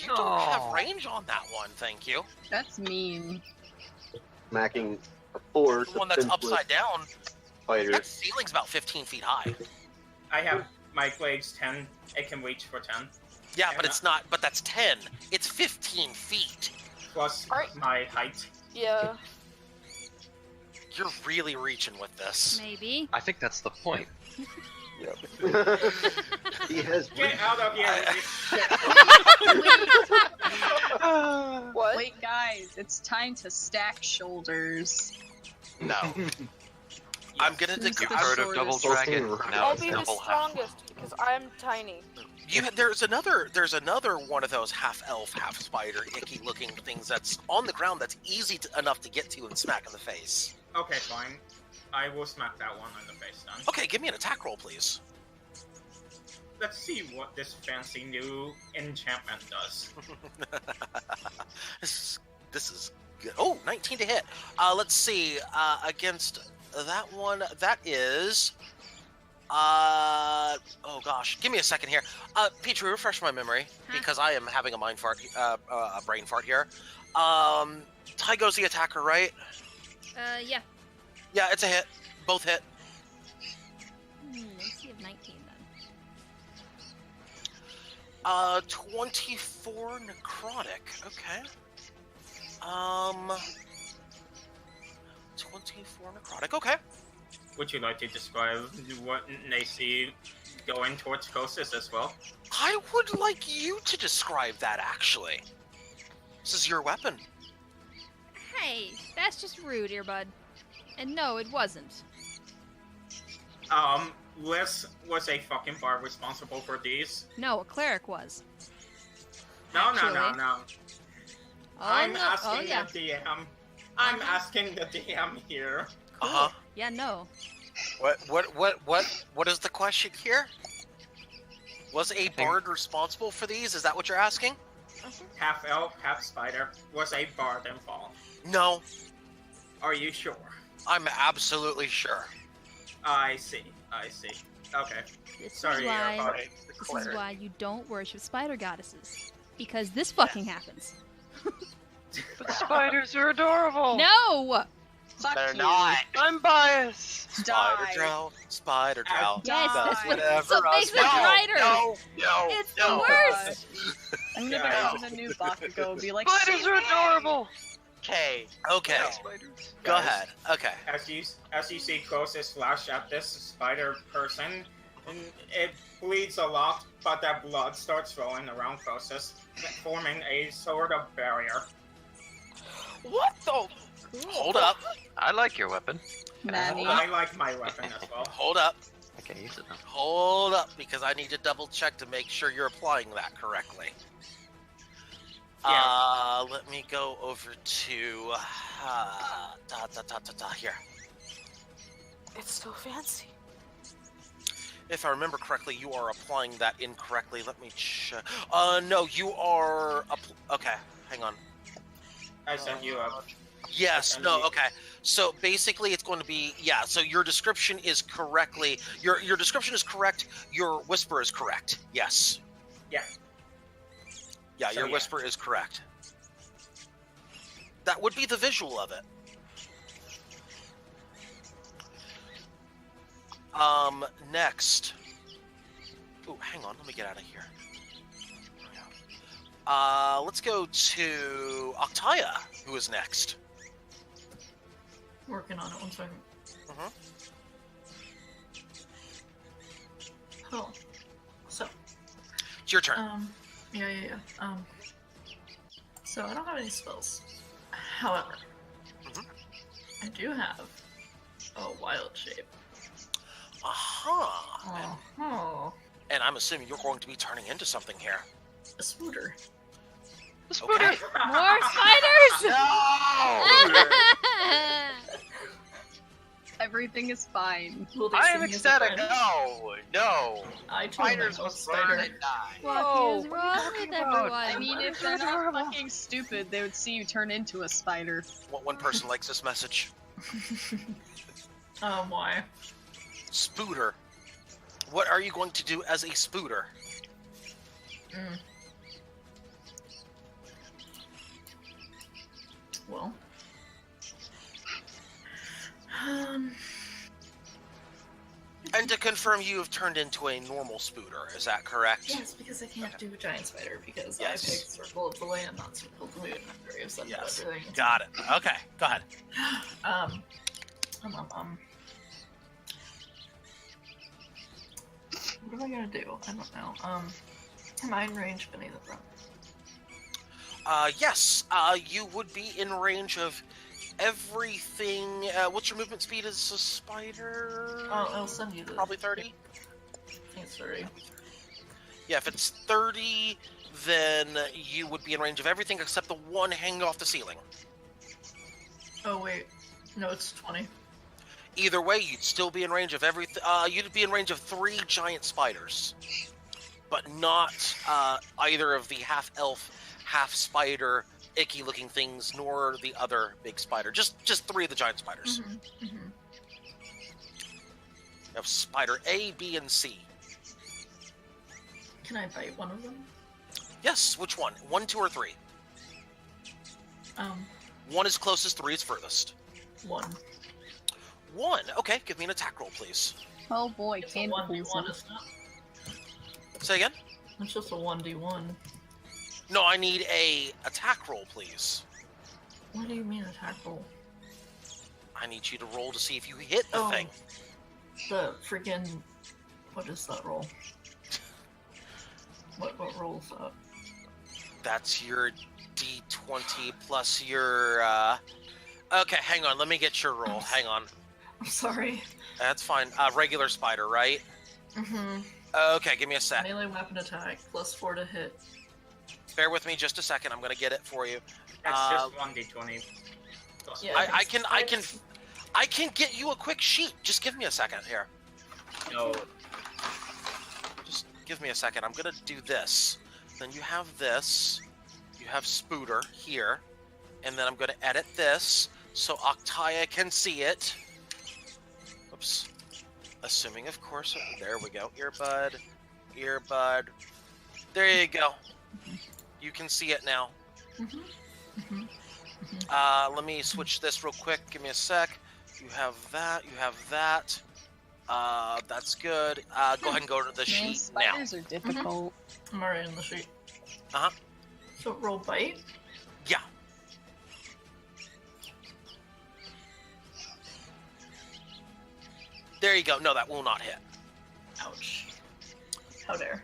You don't have Aw. range on that one, thank you. That's mean. Smacking a four The one that's upside down, spider. that ceiling's about 15 feet high. I have my glaive's 10. It can reach for 10. Yeah, but it's not, but that's 10. It's 15 feet. Plus Alright. my height. Yeah. You're really reaching with this. Maybe. I think that's the point. Yep. He has. Get out of here! you shit. What? Wait, guys, it's time to stack shoulders. No. I'm gonna Who's dig the You've heard of shortest? Double Dragon? Now I'll it's be the Double Half. strongest because I'm tiny. There's another one of those half elf, half spider, icky looking things that's on the ground that's easy enough to get to and smack in the face. Okay, fine. I will smack that one in the face then. Okay, give me an attack roll, please. Let's see what this fancy new enchantment does. This is good. Oh, 19 to hit. Let's see. Against that one, that is. Oh gosh, give me a second here. Petrie, refresh my memory because I am having a mind fart, a brain fart here. Tygo's the attacker, right? Yeah. Yeah, it's a hit. Both hit. AC of 19 then. 24 necrotic. Okay. 24 necrotic. Okay. Would you like to describe what an AC going towards Kosis as well. I would like you to describe that, actually. This is your weapon. Hey, that's just rude, earbud. And no, it wasn't. Liz was a fucking bard responsible for these. No, a cleric was. No. Oh, I'm no. asking yeah. the DM. I'm asking the DM here. Cool. Uh-huh. Yeah, no. What is the question here? Was a bard responsible for these? Is that what you're asking? Half elf, half spider. Was a bard involved? No, Are you sure? I'm absolutely sure. I see. Okay. This Sorry, is why. Earbud. This is why you don't worship spider goddesses. Because this fucking happens. But spiders are adorable. No. Fuck They're you. not. I'm biased. Spider Die. drow, spider drow. Yes, Die. that's what Whatever makes it us- brighter. No, It's the no. worst. I'm gonna Yeah. open a new Bakugo and be like, Spiders are adorable. Okay. Okay, Spiders. go Guys, ahead. Okay. As you see Kosis flash at this spider person, and it bleeds a lot, but that blood starts flowing around Kosis, forming a sort of barrier. What the? Hold up. I like your weapon. Nanny. I like my weapon as well. Hold up. I can't use it now. Hold up, because I need to double check to make sure you're applying that correctly. Yeah. Let me go over to here. It's so fancy. If I remember correctly, you are applying that incorrectly. Let me check. No, you are. Okay, hang on. I sent you a. Yes. No. Okay. So basically, it's going to be So your description is correctly. Your description is correct. Your whisper is correct. Yes. Yeah. Yeah. So, Your yeah. whisper is correct. That would be the visual of it. Next. Ooh, hang on. Let me get out of here. Let's go to Octaya, who is next. Working on it, 1 second. Mhm. Oh. So, It's your turn. yeah. So I don't have any spells. However, Mhm. I do have a wild shape. Aha. Oh, And I'm assuming you're going to be turning into something here. a spooter. Okay. More spiders. No! Everything is fine. Will they I see am me as a ecstatic. friend? No. I told Spiders them will about burn spider. and die. What is No, wrong what are you with talking about? everyone? I mean, if they're not fucking stupid, they would see you turn into a spider. One person likes this message. Why? Spooter. What are you going to do as a spooter? Well. And to confirm, you have turned into a normal spooter. Is that correct? Yes, because I can't do a giant spider because Yes. I picked Circle of the Land, not Circle of the Moon. I'm very upset Yes. about everything. Got it. Okay, go ahead. What am I gonna do? I don't know. Am I in range of any of them? Yes. You would be in range of everything. What's your movement speed as a spider? I'll send you the. Probably 30? I think it's 30. Yeah, if it's 30, then you would be in range of everything except the one hanging off the ceiling. Oh wait, no, it's 20. Either way, you'd still be in range of everything. You'd be in range of 3 giant spiders, but not either of the half-elf, half-spider, icky-looking things, nor the other big spider. Just 3 of the giant spiders. Mm-hmm. You have spider A, B, and C. Can I bite one of them? Yes, which one? 1, 2, or 3? 1 is closest, 3 is furthest. 1. 1. Okay, give me an attack roll, please. Oh boy, It's a candy 1d1, poison. isn't it? Say again? It's just a 1d1. No, I need a attack roll, please. What do you mean attack roll? I need you to roll to see if you hit the thing. The freaking What is that roll? What roll is that? That's your D20 plus your. Okay, hang on. Let me get your roll. Hang on. I'm sorry. That's fine. Regular spider, right? Mm-hmm. Okay, give me a sec. Melee weapon attack, +4 to hit. Bear with me just a second. I'm gonna get it for you. That's just 1d20. Yeah, I can get you a quick sheet. Just give me a second here. No. Just give me a second. I'm gonna do this. Then you have this. You have Spooter here, and then I'm gonna edit this so Octaya can see it. Oops. Assuming, of course. There we go. Earbud. Earbud. There you go. You can see it now. Let me switch this real quick. Give me a sec. You have that. You have that. That's good. Go ahead and go to the sheet now. Spiders are difficult. I'm already in the sheet. Uh-huh. So roll bite? Yeah. There you go. No, that will not hit. Ouch. How dare.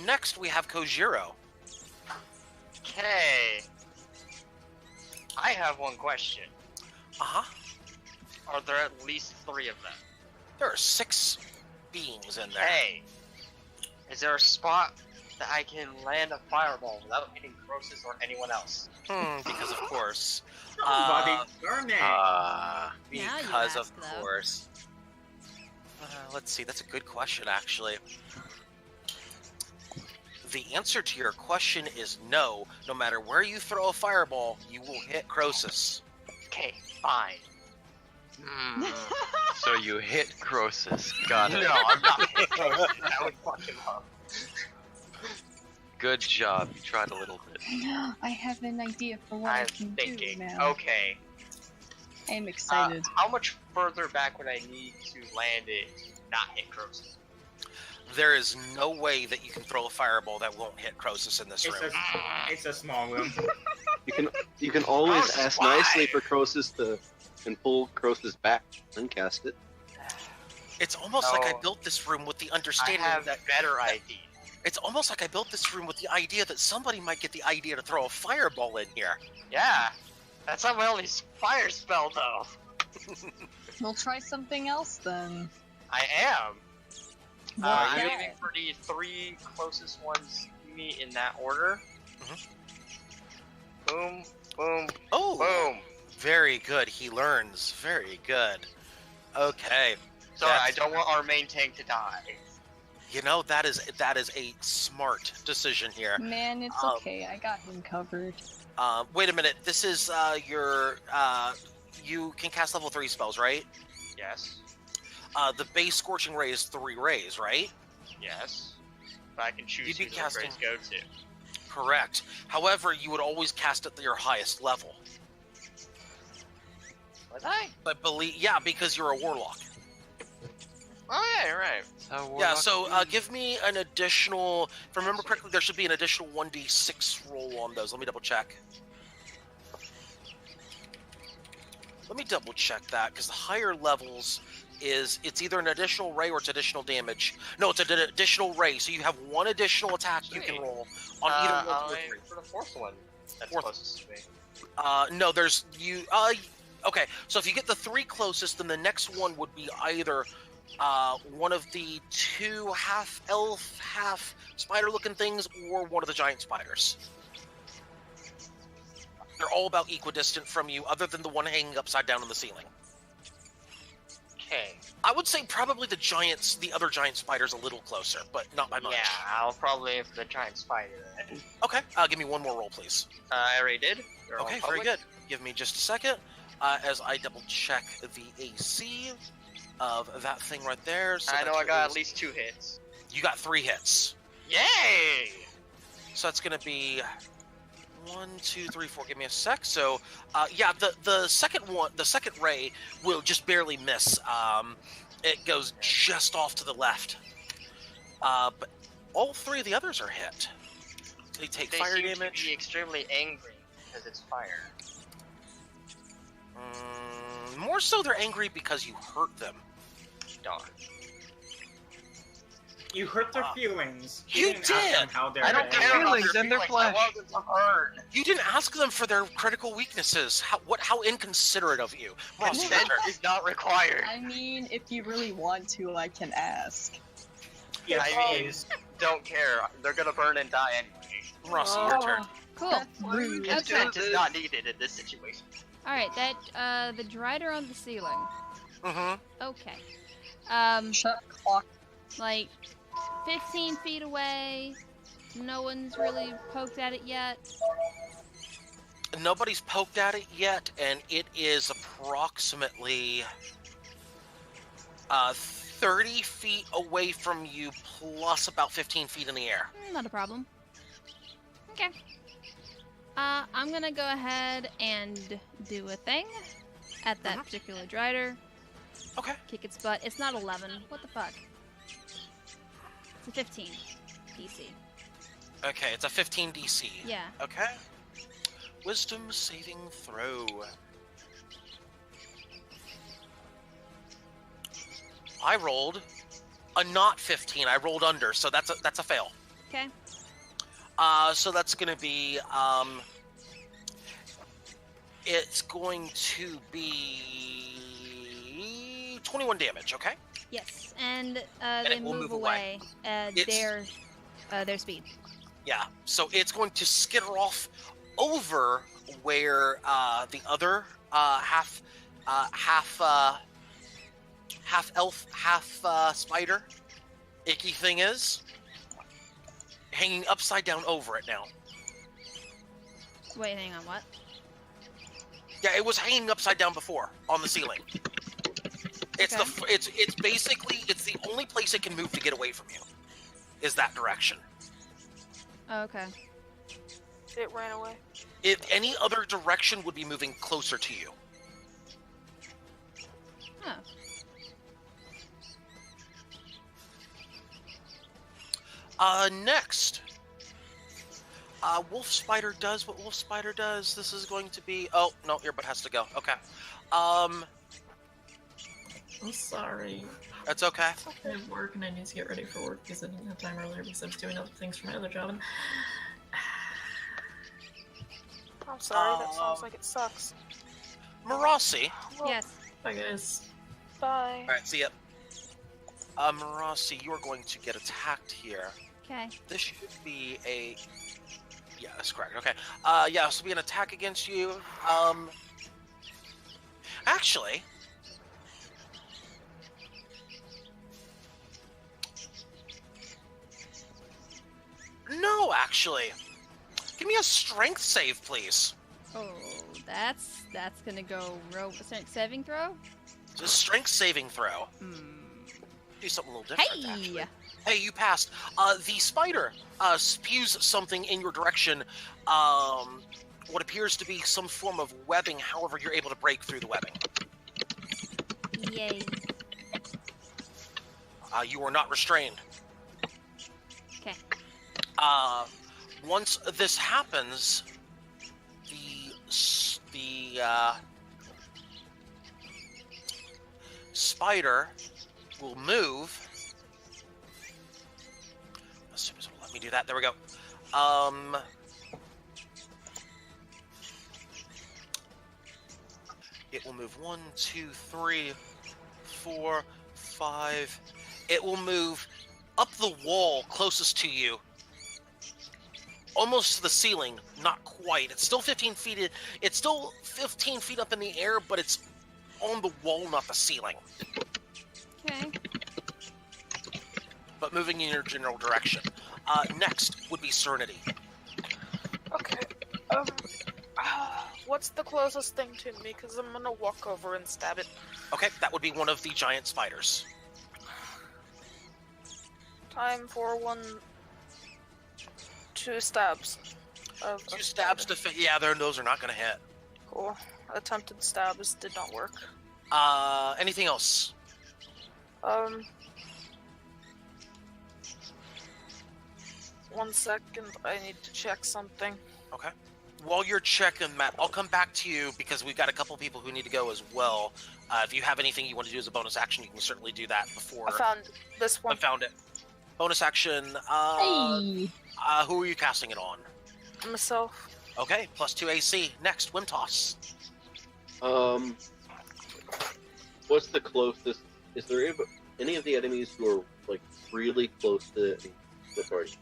Next we have Kojiro. Okay. I have one question. Uh-huh. Are there at least 3 of them? There are 6 beings in there. Hey, is there a spot that I can land a fireball without hitting Croesus or anyone else? Because of course. Somebody's burning. Now you Because of ask, though. course. Let's see, that's a good question, actually. The answer to your question is no. No matter where you throw a fireball, you will hit Croesus. Okay, fine. So you hit Croesus. Got it. No, I'm not hitting Croesus. That would fuck him up. Good job. You tried a little bit. I have an idea for what I I'm can thinking. do now. Okay. I am excited. How much further back would I need to land it to not hit Croesus? There is no way that you can throw a fireball that won't hit Croesus in this room. It's a small room. You can always Croesus, ask why? nicely for Croesus to and pull Croesus back and cast it. It's almost like I No. built this room with the I understanding have that better idea. it's almost like I built this room with the idea that somebody might get the idea to throw a fireball in here. Yeah, that's not my only fire spell though. We'll try something else then. I am. What I'm that? aiming for the 3 closest ones to me in that order. Boom, boom, Oh, boom. very good. He learns. Very good. Okay. Sorry, I That's- don't want our main tank to die. You know, that is a smart decision here. Man, it's Um, okay. I got him covered. Wait a minute. This is your you can cast level 3 spells, right? Yes, The base Scorching Ray is 3 rays, right? yes. But I can choose You'd be who those casting- rays go to. Correct. However, you would always cast at your highest level. Was I? I believe, yeah, because you're a warlock. Oh yeah, you're right. Yeah, so give me an additional. If I remember correctly, there should be an additional 1d6 roll on those. Let me double check. Let me double check that because the higher levels it's either an additional ray or it's additional damage. No, it's an additional ray, so you have 1 additional attack you can Sweet. roll on either one. I'll or aim 3. for the 4th one. That's Fourth. closest to me. No, there's you. Okay, so if you get the 3 closest, then the next one would be either one of the 2 half elf, half spider-looking things, or one of the giant spiders. They're all about equidistant from you, other than the one hanging upside down in the ceiling. Okay. I would say probably the other giant spider's a little closer, but not by much. Yeah, I'll probably aim for the giant spider then. Okay, give me one more roll, please. I already did. They're all Okay, very public. good. Give me just a second as I double check the AC of that thing right there. So I know that I got is- at least 2 hits. You got 3 hits. Yay! So that's gonna be 1, 2, 3, 4. Give me a sec. So, yeah, the second one, the second ray will just barely miss. It goes just off to the left. But all 3 of the others are hit. They take They fire seem damage. to be extremely angry because it's fire. More so, they're angry because you hurt them. Darn. You hurt their feelings. You didn't ask them did! how they're I don't doing. care about Feelings their and their feelings. I flesh. want them to hurt. You didn't ask them for their critical weaknesses. How inconsiderate of you. Mossy, your Consent turn. is not required. I mean, if you really want to, I can ask. Yes, I mean, please. don't care. They're gonna burn and die anyway. Mossy, your turn. Cool. That's rude. Okay. Consent is not needed in this situation. Alright, that, the drider on the ceiling. Mm-hmm. Okay. Shut the clock. Like, 15 feet away. No one's really poked at it yet. Nobody's poked at it yet, and it is approximately 30 feet away from you, plus about 15 feet in the air. Not a problem. Okay. I'm gonna go ahead and do a thing at that particular drider. Okay. Kick its butt. It's not 11. What the fuck? It's a 15 DC. Okay, it's a 15 DC. Yeah. Okay. Wisdom saving throw. I rolled a not 15. I rolled under, so that's a fail. Okay. So that's gonna be it's going to be 21 damage. Okay. Yes, and it they will move move away. away. Their speed. Yeah. So it's going to skitter off over where the other half elf, half spider, icky thing is, hanging upside down over it now. Wait, hang on. What? Yeah, it was hanging upside down before on the ceiling. It's Okay. it's basically it's the only place it can move to get away from you. Is that direction? Oh, okay. It ran away. If any other direction would be moving closer to you. Huh. Next. Wolf Spider does what Wolf Spider does. This is going to be... Oh, no, Earbud has to go. Okay. I'm sorry. That's okay. I have work and I need to get ready for work because I didn't have time earlier because I was doing other things for my other job. And I'm sorry, that sounds like it sucks. Marasi. Well, Yes. bye, guys. Bye. Alright, see ya. Marasi, you are going to get attacked here. Okay. This should be a... Yeah, that's correct. Okay. Yeah, this will be an attack against you. Actually... No, actually. Give me a strength save, please. Oh, that's gonna go strength saving throw. It's a strength saving throw. Hmm. Do something a little different, Hey. actually. Hey, you passed. The spider spews something in your direction. What appears to be some form of webbing. However, you're able to break through the webbing. Yay. You are not restrained. Okay. Once this happens, the spider will move. As soon as it'll let me do that, there we go. It will move 1, 2, 3, 4, 5. It will move up the wall closest to you. Almost to the ceiling, not quite. It's still 15 feet. It's still 15 feet up in the air, but it's on the wall, not the ceiling. Okay. But moving in your general direction. Next would be Serenity. Okay. What's the closest thing to me? Because I'm gonna walk over and stab it. Okay, that would be one of the giant spiders. Time for 2 stabs. Two stabs to fit. Yeah, those are not going to hit. Cool. Attempted stabs did not work. Anything else? 1 second. I need to check something. Okay. While you're checking, Matt, I'll come back to you because we've got a couple people who need to go as well. If you have anything you want to do as a bonus action, you can certainly do that before. I found this one. I found it. Bonus action. Hey. Who are you casting it on? Myself. Okay, +2 AC. Next, Wimtoss. What's the closest? Is there any of the enemies who are like really close to the party?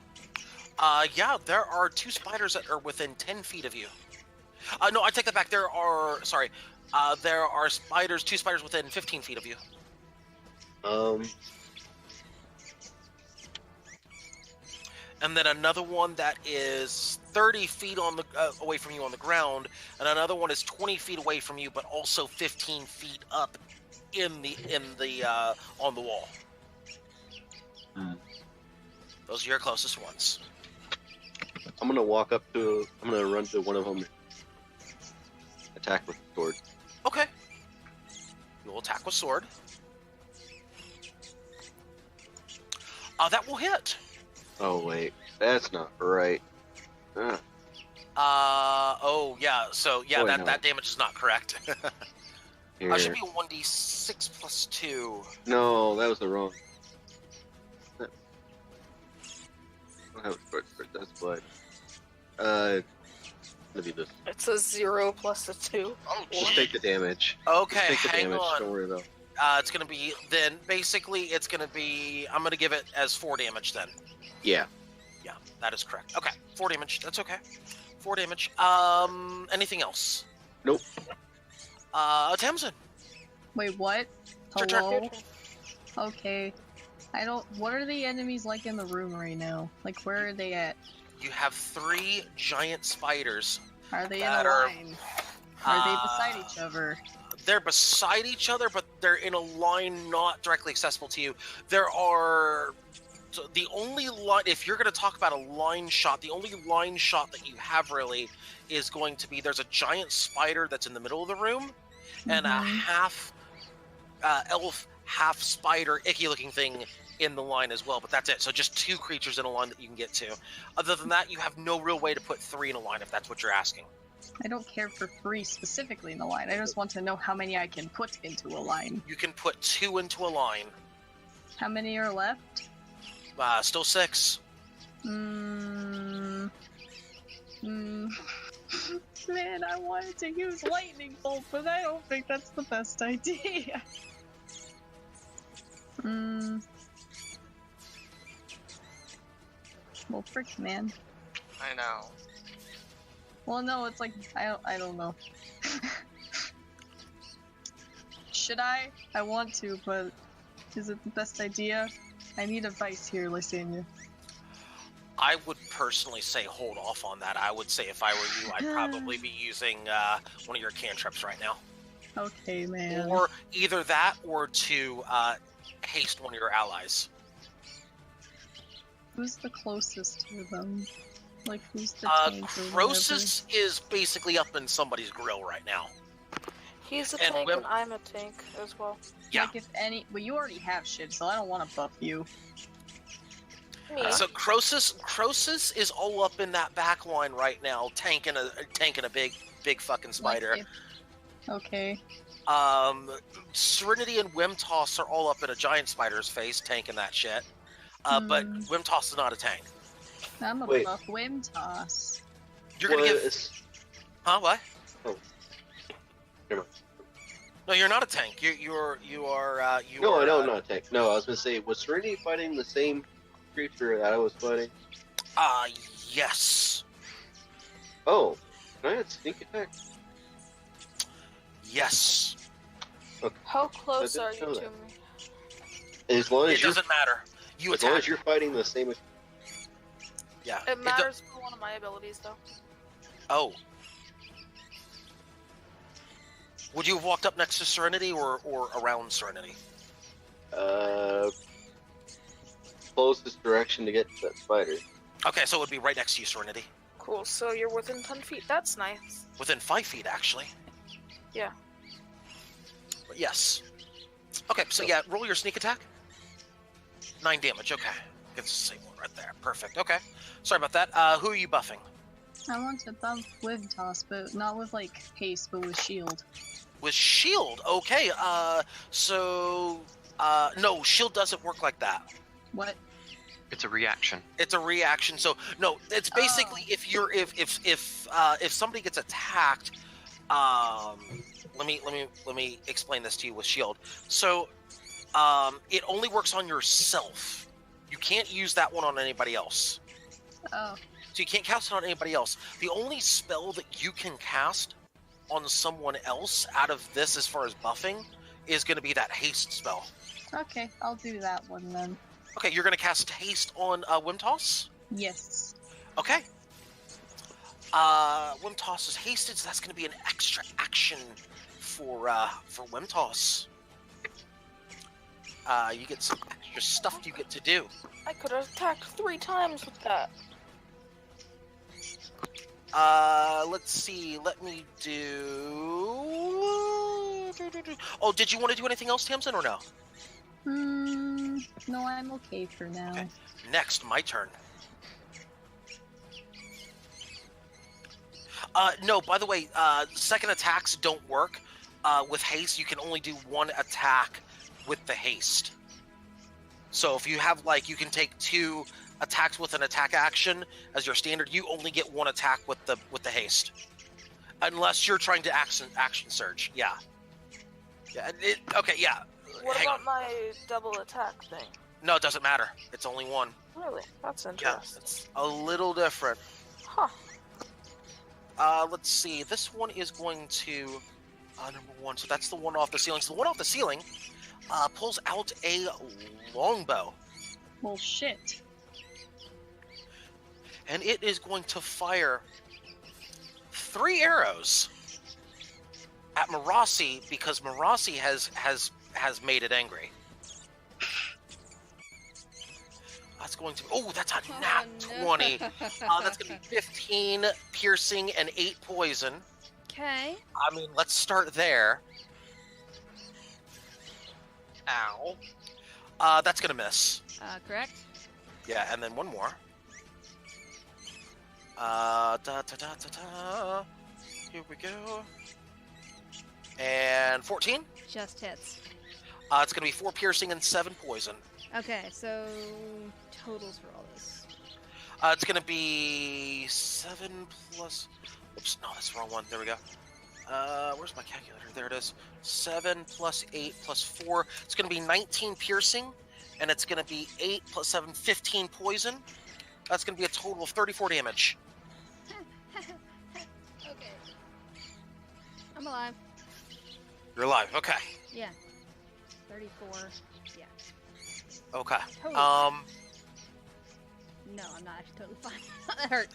Yeah, there are 2 spiders that are within 10 feet of you. No, I take that back. There are 2 spiders within 15 feet of you. And then another one that is 30 feet on the away from you on the ground, and another one is 20 feet away from you, but also 15 feet up in the on the wall. Those are your closest ones. I'm gonna run to one of them. Attack with the sword. Okay. You will attack with sword. That will hit. Oh wait, that's not right. Oh yeah. So yeah, Boy, no. that damage is not correct. Here. Should be 1d6 plus 2. No, that was the wrong. That's what. Gonna be this. It's a 0 plus a 2. Oh, Just take the damage. Okay, Just take the hang damage. on. Don't worry about it. It's gonna be then. Basically, it's gonna be. I'm gonna give it as 4 damage then. Yeah. Yeah, that is correct. Okay, 4 damage. That's okay. 4 damage. Anything else? Nope. Tamsin. Wait, what? It's your Hello? Okay. What are the enemies like in the room right now? Like, where are they at? You have 3 giant spiders. Are they in that a are- line? Are they beside each other? They're beside each other, but they're in a line not directly accessible to you. There are. So the only line, if you're going to talk about a line shot, the only line shot that you have really is going to be there's a giant spider that's in the middle of the room, and a half elf, half spider, icky looking thing in the line as well. But that's it. So just 2 creatures in a line that you can get to. Other than that, you have no real way to put 3 in a line if that's what you're asking. I don't care for 3 specifically in the line. I just want to know how many I can put into a line. You can put 2 into a line. How many are left? Still 6. Man, I wanted to use lightning bolt, but I don't think that's the best idea. Well, frick, man. I know. Well, no, it's like, I don't know. Should I? I want to, but is it the best idea? I need advice here, Lysania. I would personally say hold off on that. I would say if I were you, I'd probably be using one of your cantrips right now. Okay, man. Or either that or to haste one of your allies. Who's the closest to them? Like, who's the tank or Croesus is basically up in somebody's grill right now. He's a And tank Wim- and I'm a tank as well. Yeah. Like, if any... Well, you already have shit, so I don't want to buff you. Me. So Croesus is all up in that back line right now, tanking a big fucking spider. Like, okay. Serenity and Wimtoss are all up in a giant spider's face, tanking that shit. But Wimtoss is not a tank. I'm gonna Wait. buff Wimtoss. You're gonna give. It's- Huh? What? Oh. Never mind. No, you're not a tank. You are. No, I know I'm not a tank. No, I was gonna say, was Serenity fighting the same creature that I was fighting? Yes. Oh, can I have sneak attack? Yes. How close I are didn't you know to that. me? As long as It you're, doesn't matter. You as long attack. as you're fighting the same. Yeah. It matters for one of my abilities, though. Oh. Would you have walked up next to Serenity or around Serenity? Closest direction to get to that spider. Okay, so it would be right next to you, Serenity. Cool, so you're within 10 feet. That's nice. Within 5 feet, actually. Yeah. But yes. Okay, so yeah, roll your sneak attack. 9 damage, okay. It's the same one right there. Perfect, okay. Sorry about that. Who are you buffing? I want to buff Wimtoss, but not with, like, haste, but with shield. With shield, okay. No, shield doesn't work like that. What? It's a reaction. It's a reaction. So no, it's basically if somebody gets attacked. Let me explain this to you with shield. So, it only works on yourself. You can't use that one on anybody else. Oh. So you can't cast it on anybody else. The only spell that you can cast on someone else out of this, as far as buffing, is going to be that haste spell. Okay, I'll do that one then. Okay, you're going to cast haste on Wimtoss? Yes. Okay. Wimtoss is hasted, so that's going to be an extra action for Wimtoss. You get some extra stuff you get to do. I could have attacked 3 times with that. Let's see. Let me do. Oh, did you want to do anything else, Tamsin, or no? No, I'm okay for now. Okay. Next, my turn. No, by the way, second attacks don't work. With haste, you can only do 1 attack with the haste. So if you have, like, you can take 2 attacks with an attack action as your standard, you only get 1 attack with the haste. Unless you're trying to action surge. Yeah. Yeah. Okay, yeah. What Hang about on. my double attack thing? No, it doesn't matter. It's only 1. Really? That's Yeah, interesting. it's a little different. Huh. Let's see. This one is going to number 1. So that's the one off the ceiling. So the one off the ceiling pulls out a longbow, Well, shit. and it is going to fire 3 arrows at Marasi because Marasi has made it angry. That's going to. Oh, that's a nat 20. That's going to be 15 piercing and 8 poison. Okay. I mean, let's start there. Ow. That's gonna miss. Correct. Yeah, and then 1 more. Da da da da da. Here we go. And 14. Just hits. It's gonna be 4 piercing and 7 poison. Okay, so totals for all this. It's gonna be 7 plus. Oops, no, that's the wrong one. There we go. Where's my calculator? There it is. 7 plus 8 plus 4. It's gonna be 19 piercing, and it's gonna be 8 plus 7, 15 poison. That's gonna be a total of 34 damage. Okay. I'm alive. You're alive. Okay. Yeah. 34. Yeah. Okay. Totally. No, I'm not actually totally fine. That hurt.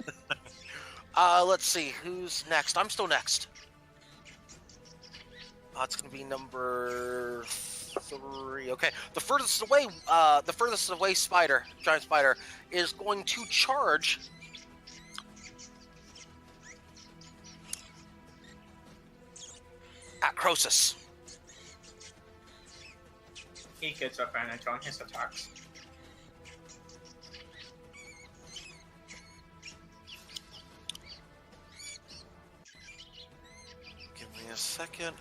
Let's see. Who's next? I'm still next. It's gonna be number 3. Okay. The furthest away spider, giant spider, is going to charge at Croesus. He gets advantage on his attacks. Give me a second.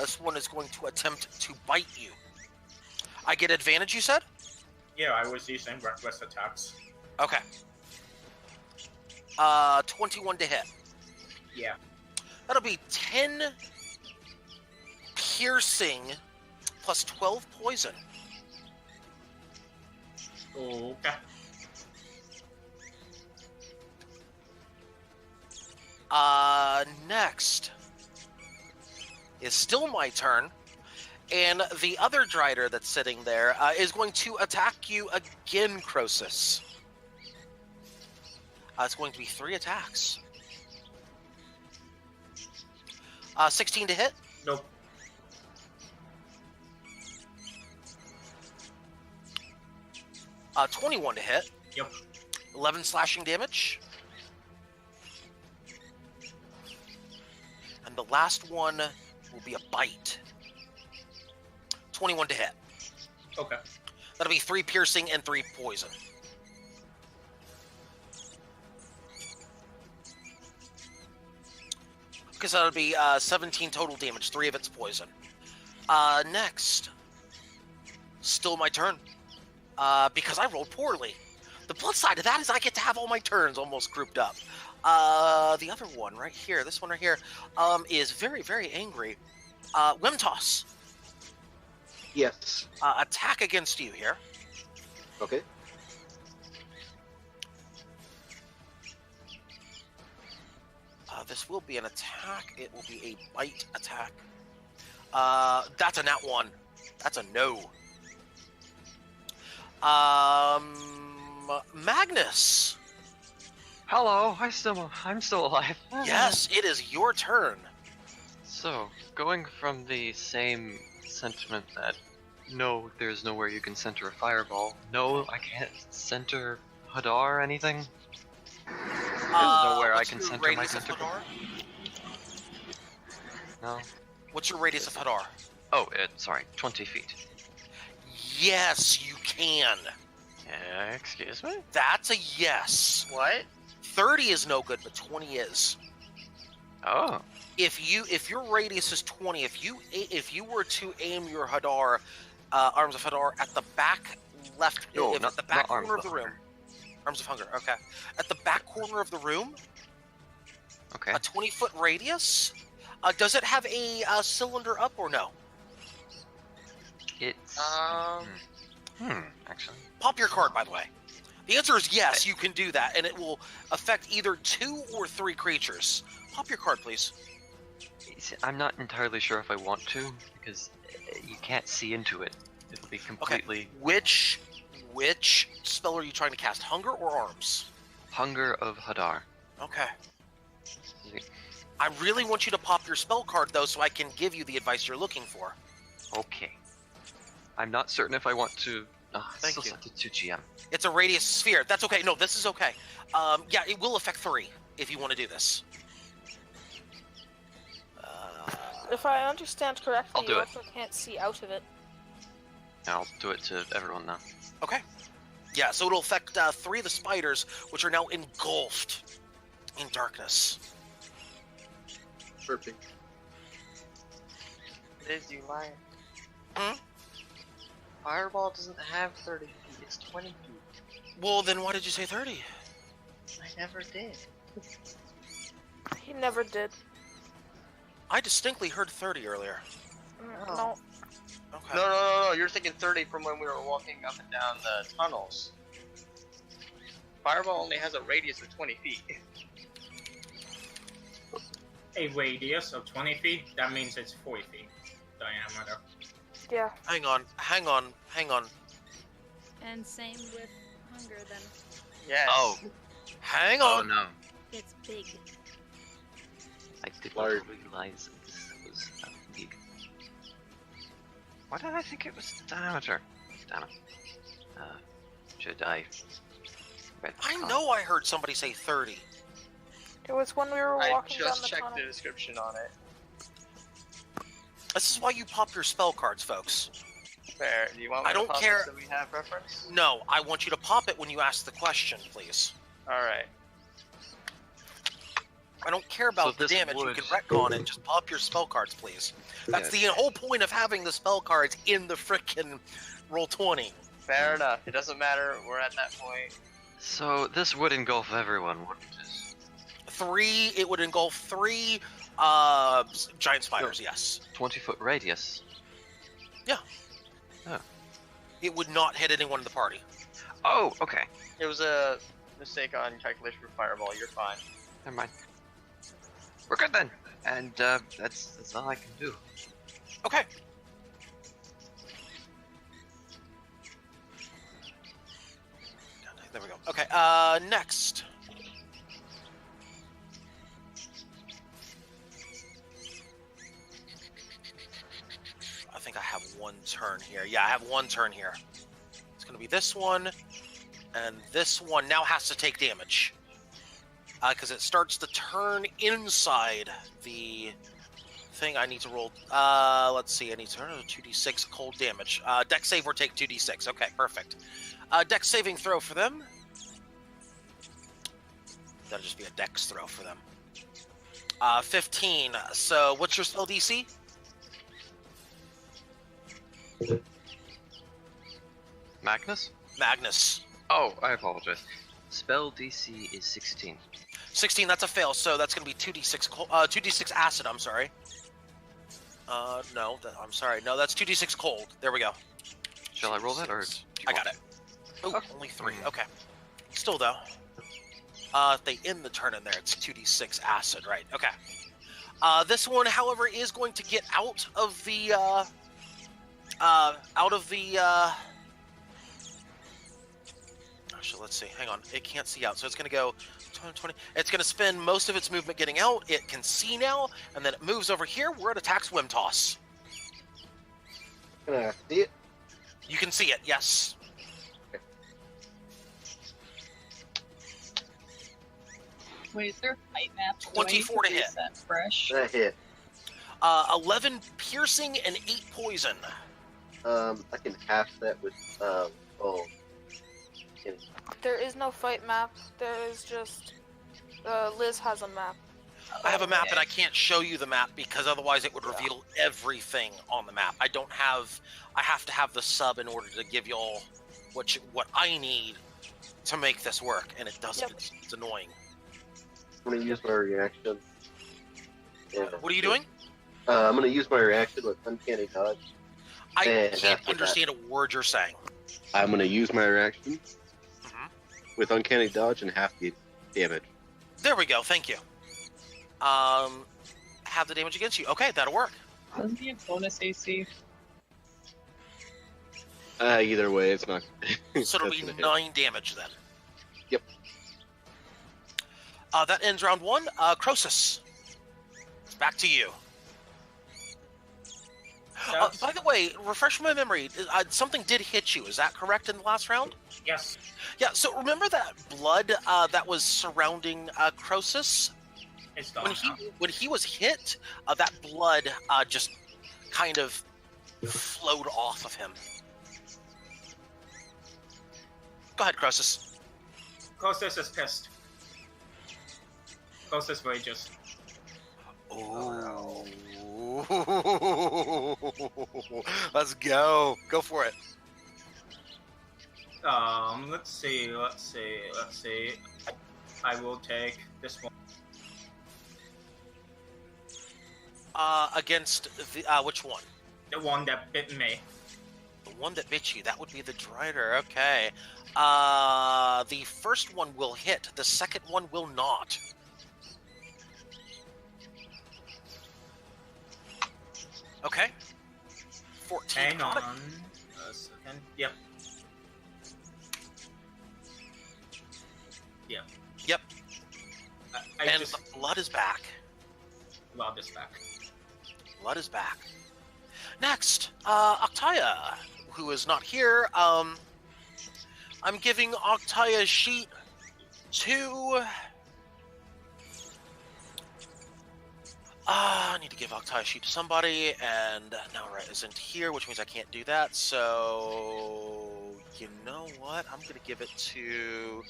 This one is going to attempt to bite you. I get advantage, you said? Yeah, I was using reckless attacks. Okay. 21 to hit. Yeah. That'll be 10 piercing plus 12 poison. Okay. Next is still my turn, and the other Drider that's sitting there is going to attack you again, Croesus. It's going to be 3 attacks. 16 to hit. Nope. 21 to hit. Yep. 11 slashing damage. And the last one will be a bite. 21 to hit. Okay. That'll be 3 piercing and 3 poison. Because that'll be 17 total damage. 3 of it's poison. Next. Still my turn. because I rolled poorly. The plus side of that is I get to have all my turns almost grouped up. The other one right here, this one right here, is very, very angry. Wimtoss, Yes. attack against you here. Okay. This will be an attack. It will be a bite attack. That's a nat 1. That's a no. Magnus. Hello, I'm still alive. Yes, it is your turn. So, going from the same sentiment that no, there's nowhere you can center a fireball. No, I can't center Hadar or anything. There's nowhere I What's can your center my radius of tentacle. Hadar? No. What's your radius of Hadar? Oh, sorry, 20 feet. Yes, you can. Excuse me? That's a yes. What? 30 is no good, but 20 is. Oh. If your radius is 20, if you were to aim your Hadar, Arms of Hadar at the back left, No, at the back corner of the room. Arms of Hunger, okay. At the back corner of the room, Okay. a 20-foot radius. Does it have a cylinder up or no? It's... actually. Pop your card, by the way. The answer is yes, you can do that, and it will affect either 2 or 3 creatures. Pop your card, please. I'm not entirely sure if I want to, because you can't see into it. It'll be completely... Which spell are you trying to cast? Hunger or Arms? Hunger of Hadar. Okay. I really want you to pop your spell card, though, so I can give you the advice you're looking for. Okay. I'm not certain if I want to... Thank still you. set it to GM. It's a radius sphere. That's okay. No, this is okay. Yeah, it will affect 3 if you want to do this. If I understand correctly, I'll do you it. also can't see out of it. I'll do it to everyone now. Okay. Yeah, so it'll affect 3 of the spiders, which are now engulfed in darkness. Perfect. Liz, you lying. Hmm? Fireball doesn't have 30 feet, it's 20 feet. Well, then why did you say 30? I never did. He never did. I distinctly heard 30 earlier. Oh. No. Okay. No, you're thinking 30 from when we were walking up and down the tunnels. Fireball only has a radius of 20 feet. A radius of 20 feet, that means it's 40 feet diameter. Yeah. Hang on. And same with hunger, then. Yes. Oh. Hang Oh on. no. It's big. I did Large. not realize that this was big. Why did I think it was diameter? Damn it. Should I... read the I card? know I heard somebody say 30. It was when we were I walking down just the checked tunnel. the description on it. This is why you pop your spell cards, folks. Fair. Do you want me I to don't pop care- it so we have reference? No, I want you to pop it when you ask the question, please. Alright. I don't care about So the this damage. would- You can retcon it. Just pop your spell cards, please. That's the whole point of having the spell cards in the frickin' Roll20. Fair enough. It doesn't matter. We're at that point. So this would engulf everyone, wouldn't it? 3, it would engulf 3 giant spiders, yes. 20-foot radius. It would not hit anyone in the party. Oh, okay. It was a mistake on calculation for fireball. You're fine. Never mind. We're good then. And that's all I can do. Okay. There we go. Okay, next. I think I have one turn here. Yeah, I have one turn here. It's going to be this one, and this one now has to take damage. Because it starts the turn inside the thing. I need to roll. Let's see. I need to roll 2d6 cold damage. Dex save or take 2d6. Okay, perfect. Dex saving throw for them. That'll just be a dex throw for them. 15. So what's your spell DC? Magnus? Magnus. Oh, I apologize. Spell DC is 16. 16, that's a fail, so that's going to be 2d6 acid, I'm sorry. No, I'm sorry. No, that's 2d6 cold. There we go. Shall I roll that, or do you I got want- it. Oh, only 3. Okay. Still, though. If they end the turn in there, it's 2d6 acid, right? Okay. This one, however, is going to get out of the, Actually, let's see. Hang on. It can't see out, so it's going to go 20. It's going to spend most of its movement getting out. It can see now, and then it moves over here where it attacks Whim Toss. Can I see it? You can see it, yes. Wait, is there a fight map? 24 to hit. That fresh. That hit. 11 piercing and 8 poison. I can half that with There is no fight map. There is just. Liz has a map. I have a map, and I can't show you the map because otherwise it would reveal everything on the map. I have to have the sub in order to give y'all what I need to make this work, and it doesn't. Yep. It's annoying. I'm gonna use my reaction. Yeah. What are you doing? I'm gonna use my reaction with Uncanny Dodge. I And can't after understand a word you're saying. I'm gonna use my reaction Mhm. with Uncanny Dodge and half the damage. There we go. Thank you. Have the damage against you. Okay, that'll work. Doesn't he have bonus AC? Either way, it's not. So it'll that's be gonna hit. 9 damage then. Yep. That ends round 1. Croesus, back to you. By the way, refresh my memory. Something did hit you. Is that correct in the last round? Yes. Yeah. So remember that blood that was surrounding Croesus It's gone now. when he was hit. That blood just kind of flowed off of him. Go ahead, Croesus. Costas is pissed. Costas rages. Oh. Let's go. Go for it. Let's see. I will take this one. Against the which one? The one that bit me. The one that bit you. That would be the Drider. Okay. The first one will hit. The second one will not. Okay. 14. Hang chronic. on a second. Yep. Yep. I And just the blood is back. love this back. Blood is back. Next, Octaya, who is not here. I'm giving Octaya's sheet to... I need to give Octaya's sheet to somebody, and Nora isn't here, which means I can't do that, so... You know what? I'm going to give it to...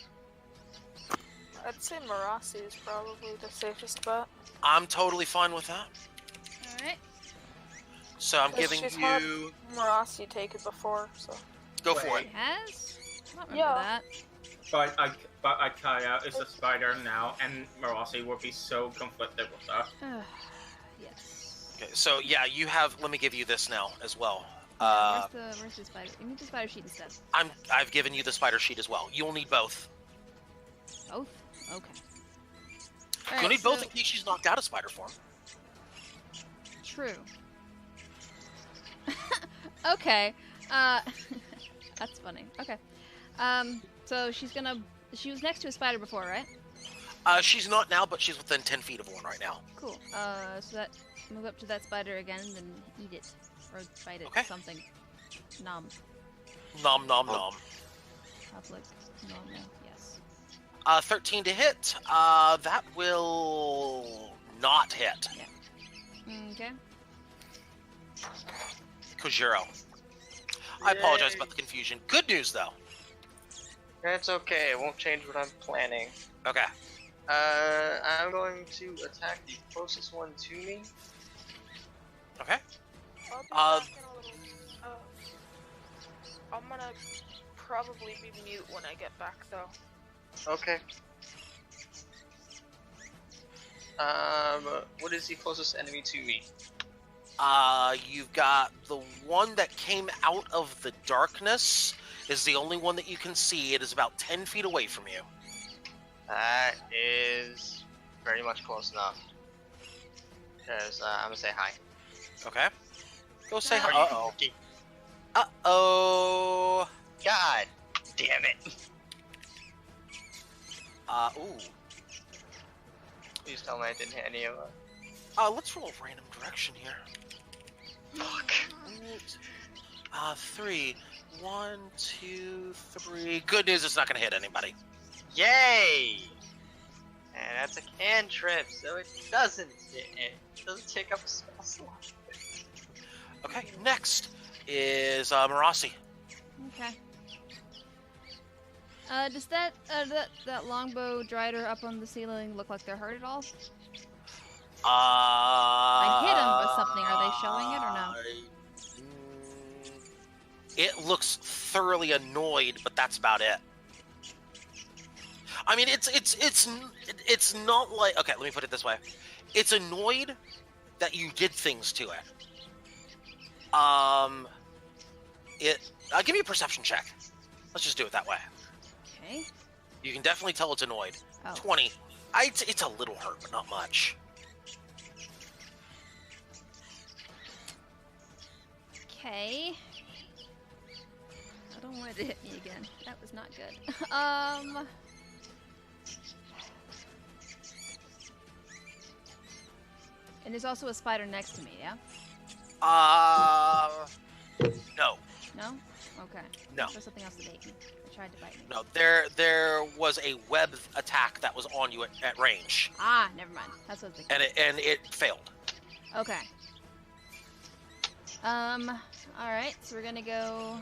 I'd say Marasi is probably the safest bet. I'm totally fine with that. Alright. So I'm But giving she's had you... Marasi take it before, so. Go for it. Wait. Has? I don't remember Yeah. that. But Akaya is a spider now, and Marasi will be so conflicted with that. Yes. Okay, so yeah, you have... Let me give you this now as well. Where's the spider? Give me the spider sheet instead. I've given you the spider sheet as well. You'll need both. Both? Okay. You'll Alright, need both so- in case she's knocked out of spider form. True. Okay. That's funny. Okay. So she was next to a spider before, right? She's not now, but she's within 10 feet of one right now. Cool. So that move up to that spider again and then eat it or bite it. Okay. Something. Nom. Nom nom nom. Public. Normal. Yes. 13 to hit. That will not hit. Okay. Kojiro. I apologize Yay. about the confusion. Good news though. That's okay. It won't change what I'm planning. Okay. I'm going to attack the closest one to me. Okay. I'll be Uh, back in a little. I'm gonna probably be mute when I get back, though. Okay. What is the closest enemy to me? You've got the one that came out of the darkness is the only one that you can see. It is about 10 feet away from you. That is very much close enough. Because I'm gonna say hi. Okay. Go say hi. Are you Uh-oh. cooking? Uh-oh. God damn it. Ooh. Please tell me I didn't hit any of them. Let's roll a random direction here. Fuck. 3. 1, 2, 3. Good news, it's not gonna hit anybody. Yay! And that's a cantrip, so it doesn't hit it. It doesn't take up a spell slot. Okay, next is Marasi. Okay. Does that longbow drider up on the ceiling look like they're hurt at all? I hit them with something. Are they showing it or no? It looks thoroughly annoyed, but that's about it. I mean, it's not like, okay, let me put it this way. It's annoyed that you did things to it. Give me a perception check. Let's just do it that way. Okay. You can definitely tell it's annoyed. Oh. 20. It's a little hurt, but not much. Okay. I don't want it to hit me again. That was not good. And there's also a spider next to me, yeah? No. No? Okay. No. There's something else that ate me. It tried to bite me. No, there was a web attack that was on you at range. Ah, never mind. That's what I was thinking. And it failed. Okay. Alright, so we're gonna go...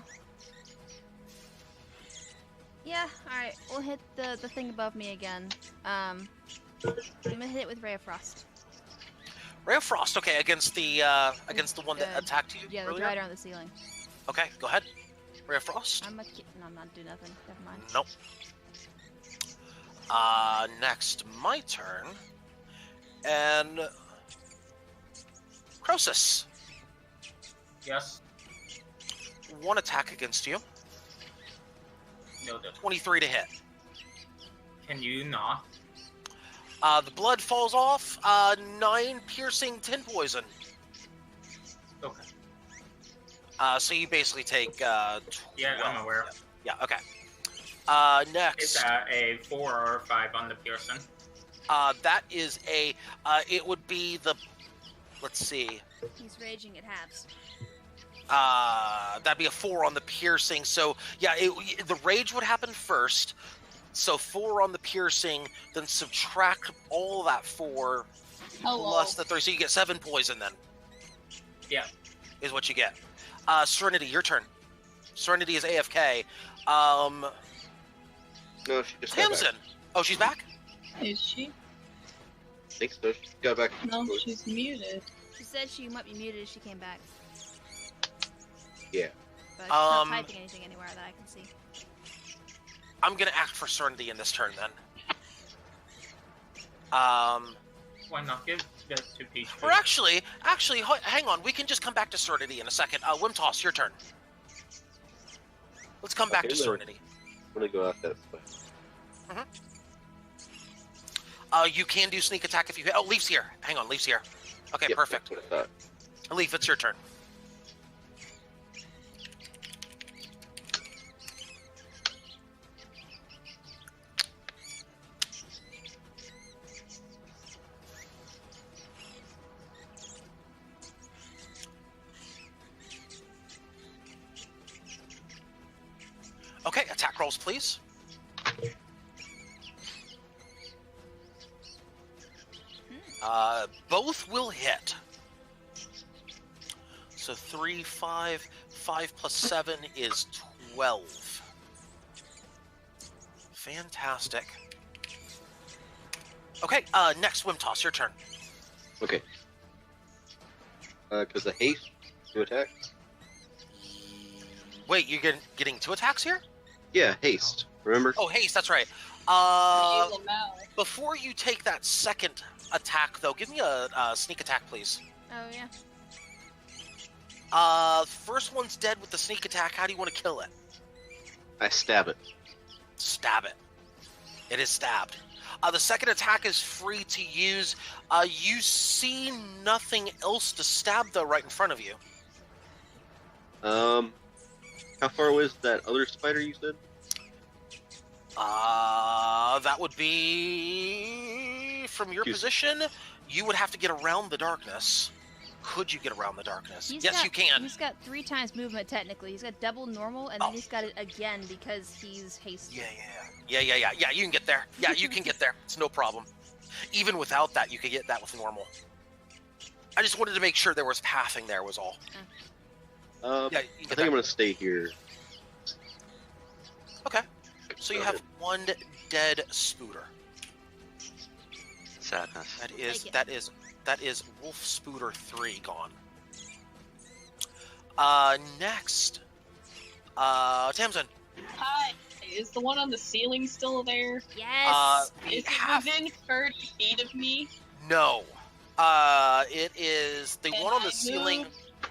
Yeah, alright, we'll hit the thing above me again. I'm gonna hit it with Ray of Frost. Ray of Frost, okay, against the one that attacked you Yeah, the earlier? drider on the ceiling. Okay, go ahead. Ray of Frost? No, I'm not doing nothing. Never mind. Nope. Next, my turn. And... Croesus. Yes. One attack against you. Noted. 23 to hit. Can you not? The blood falls off. 9 piercing, 10 poison. Okay. So you basically take, 12. Yeah, I'm aware. Yeah, okay. Next. Is that a 4 or 5 on the Pearson? That is a, it would be the, let's see. He's raging at halves. That'd be a 4 on the piercing. So, yeah, the rage would happen first. So 4 on the piercing, then subtract all that 4 plus the 3. So you get 7 poison then. Yeah. Is what you get. Serenity, your turn. Serenity is AFK. No, she just got back. Tamsin. Oh, she's back? Is she? I think so. She got back. No, she's muted. She said she might be muted if she came back. Yeah. But she's not typing anything anywhere that I can see. I'm gonna act for Serenity in this turn then. Why not give this to Peach? Or actually, hang on. We can just come back to Serenity in a second. Wimtoss, your turn. Let's come back Okay, to no. Serenity. I'm gonna go out that way. You can do sneak attack if you hit. Oh, Leaf's here. Hang on, Leaf's here. Okay, Yep, perfect. that's what I thought. Leaf, it's your turn. Okay, attack rolls, please. Both will hit. So 3, 5, 5 plus 7 is 12. Fantastic. Okay, next Wimtoss, your turn. Okay. Because of haste to attack. Wait, you're getting 2 attacks here? Yeah, haste. Remember? Oh, haste, that's right. Use 'em now. Before you take that second attack, though, give me a sneak attack, please. Oh, yeah. First one's dead with the sneak attack. How do you want to kill it? I stab it. Stab it. It is stabbed. The second attack is free to use. You see nothing else to stab, though, right in front of you. How far was that other spider you said? That would be from your position. You would have to get around the darkness. Could you get around the darkness? Yes, you can. He's got 3 times movement, technically. He's got double normal, and then he's got it again because he's hasted. Yeah, you can get there. Yeah, you can get there. It's no problem. Even without that, you could get that with normal. I just wanted to make sure there was pathing there, was all. I think I'm going to stay here. Okay. So you have 1 dead spooter. Sadness. That is Wolf Spooter 3 gone. Next. Tamsin. Hi. Is the one on the ceiling still there? Yes. Is it within 30 feet of me? No. It is the one on the ceiling.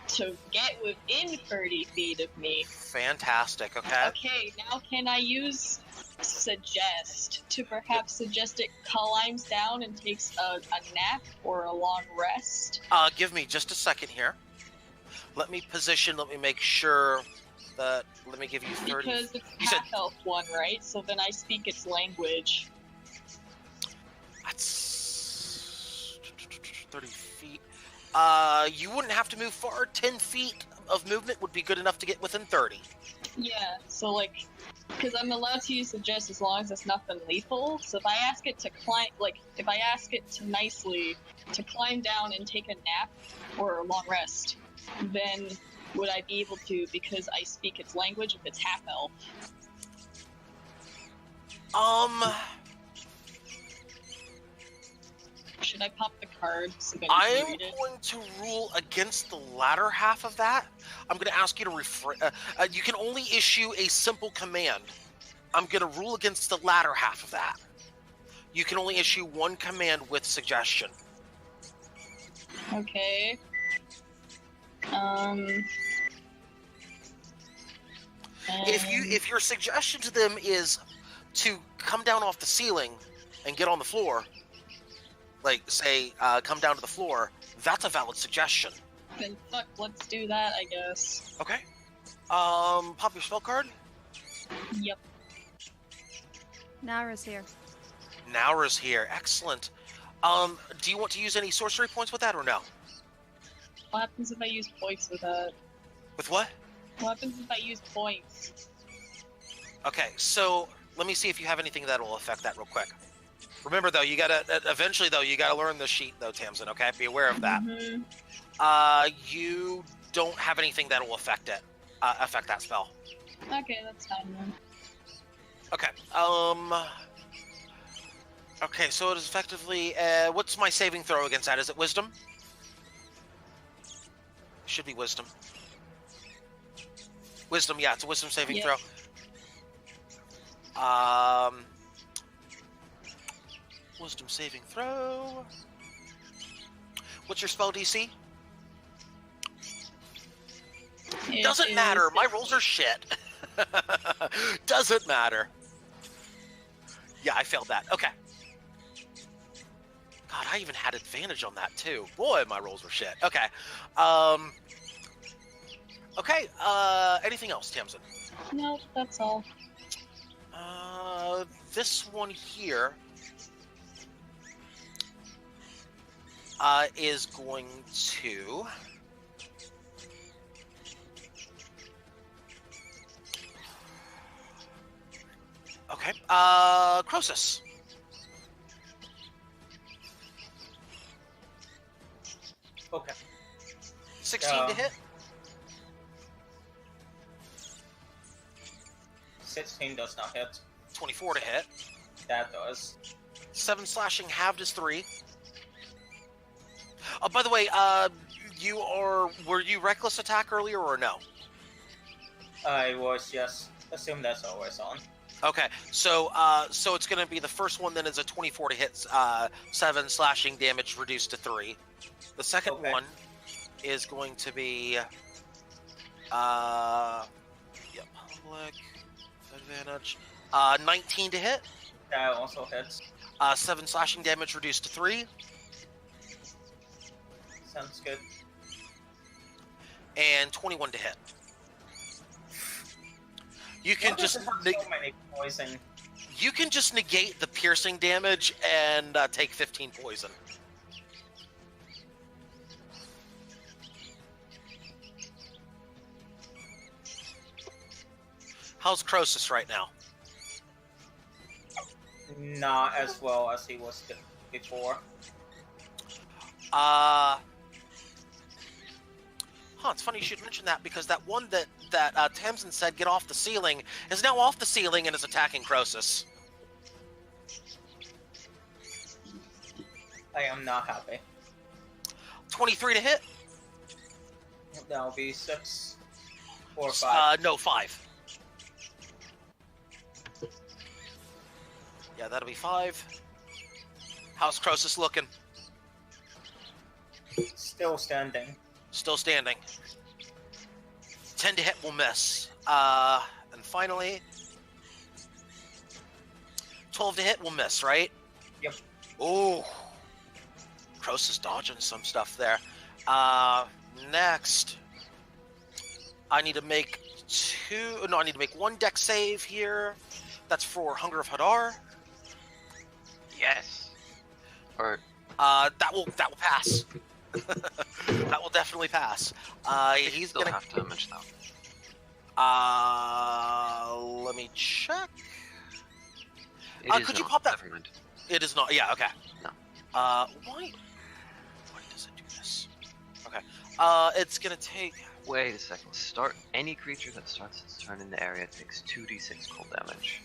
To get within 30 feet of me. Fantastic, okay. Okay, now can I use suggest to perhaps suggest it climbs down and takes a nap or a long rest? Give me just a second here. Let me position, let me make sure that, let me give you 30. Because it's half-elf one, right? So then I speak its language. That's 30 feet. You wouldn't have to move far. 10 feet of movement would be good enough to get within 30. Yeah, so like, because I'm allowed to use suggest as long as it's nothing lethal. So if I ask it to climb, like, if I ask it to nicely to climb down and take a nap or a long rest, then would I be able to because I speak its language if it's half-elf? Should I pop the card so that I you am can read it? going to rule against the latter half of that. I'm going to ask you to you can only issue a simple command. I'm going to rule against the latter half of that. You can only issue 1 command with suggestion. Okay. If your suggestion to them is to come down off the ceiling and get on the floor, like say come down to the floor, that's a valid suggestion. Then fuck, let's do that, I guess. Okay. Pop your spell card. Yep. Naura's here. Naura's here. Excellent. Do you want to use any sorcery points with that or no? What happens if I use points with that? With what? What happens if I use points? Okay, so let me see if you have anything that will affect that real quick. Remember though, you gotta eventually though you gotta learn the sheet though, Tamsin. Okay, be aware of that. Mm-hmm. You don't have anything that will affect it. Affect that spell. Okay, that's fine then. Okay. Okay, so it is effectively. What's my saving throw against that? Is it Wisdom? Should be Wisdom. Wisdom, yeah, it's a Wisdom saving throw. Wisdom saving throw. What's your spell DC? Doesn't matter. My rolls are shit. Doesn't matter. Yeah, I failed that. Okay. God, I even had advantage on that too. Boy, my rolls were shit. Okay. Okay. Anything else, Tamsin? No, that's all. This one here is going to. Okay. Croesus. Okay. 16 to hit. 16 does not hit. 24 to hit. That does. 7 slashing halved is 3. Oh, by the way, were you reckless attack earlier or no? I was, yes. Assume that's always on. Okay, so so it's gonna be the first one. Then is a 24 to hit, 7 slashing damage reduced to 3. The second Okay. one is going to be, yeah, public advantage, 19 to hit, That also hits. 7 slashing damage reduced to 3, Sounds good. and 21 to hit. You can Why does just it have so many poison? you can just negate the piercing damage and take 15 poison. How's Croesus right now? Not as well as he was before. It's funny you should mention that, because that one that Tamsin said get off the ceiling is now off the ceiling and is attacking Croesus. I am not happy. 23 to hit? That'll be 6 or 5. No, 5. Yeah, that'll be 5. How's Croesus looking? Still standing. Still standing. 10 to hit will miss. And finally, 12 to hit will miss, right? Yep. Oh, Croesus dodging some stuff there. Next, I need to make I need to make 1 dex save here. That's for Hunger of Hadar. Yes. Or that will pass. That will definitely pass. He's still gonna have damage though. Let me check. It is could you not. pop that? Never mind. It is not. Yeah. Okay. No. Why does it do this? Okay. It's gonna take. Wait a second. Start any creature that starts its turn in the area takes 2d6 cold damage.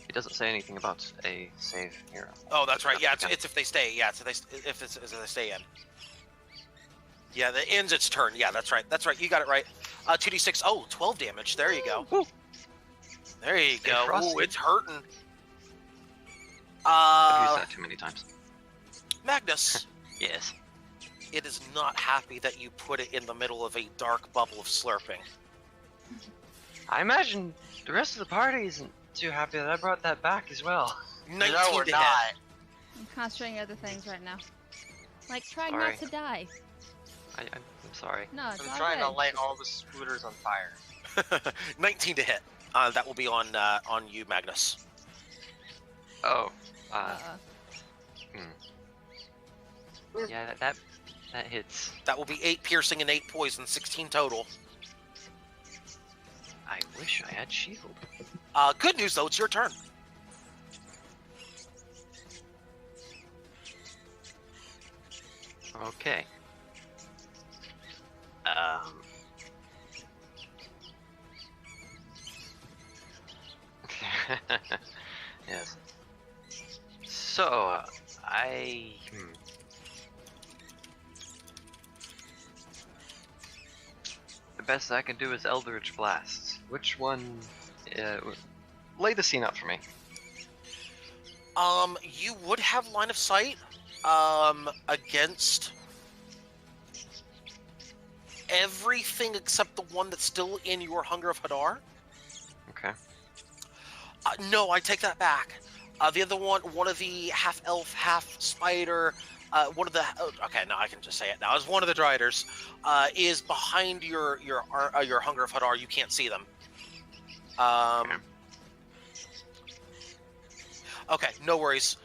It doesn't say anything about a save here. Oh, that's right. Yeah, it's if they stay. Yeah, if they stay in. Yeah, that ends its turn. Yeah, that's right. That's right. You got it right. 2d6. Oh, 12 damage. There you go. Woo. There you Stay go. frosty. Ooh, it's hurting. I've used that too many times. Magnus, Yes. it is not happy that you put it in the middle of a dark bubble of slurping. I imagine the rest of the party isn't too happy that I brought that back as well. 19 No, we're to not. hit. I'm concentrating on other things right now. Like trying Sorry. not to die. I'm sorry. No, it's I'm all trying to good. light all the scooters on fire. 19 to hit. That will be on you, Magnus. Oh. Uh-uh. Yeah, that hits. That will be 8 piercing and 8 poison, 16 total. I wish I had shield. Good news though, it's your turn. Okay. Yes. So, the best I can do is Eldritch Blasts. Which one? Lay the scene out for me. You would have line of sight, against everything except the one that's still in your Hunger of Hadar. Okay. No, I take that back. The other one of the half elf, half spider, one of the. Okay, no, I can just say it now. It's one of the Driders, is behind your Hunger of Hadar. You can't see them. Okay, no worries.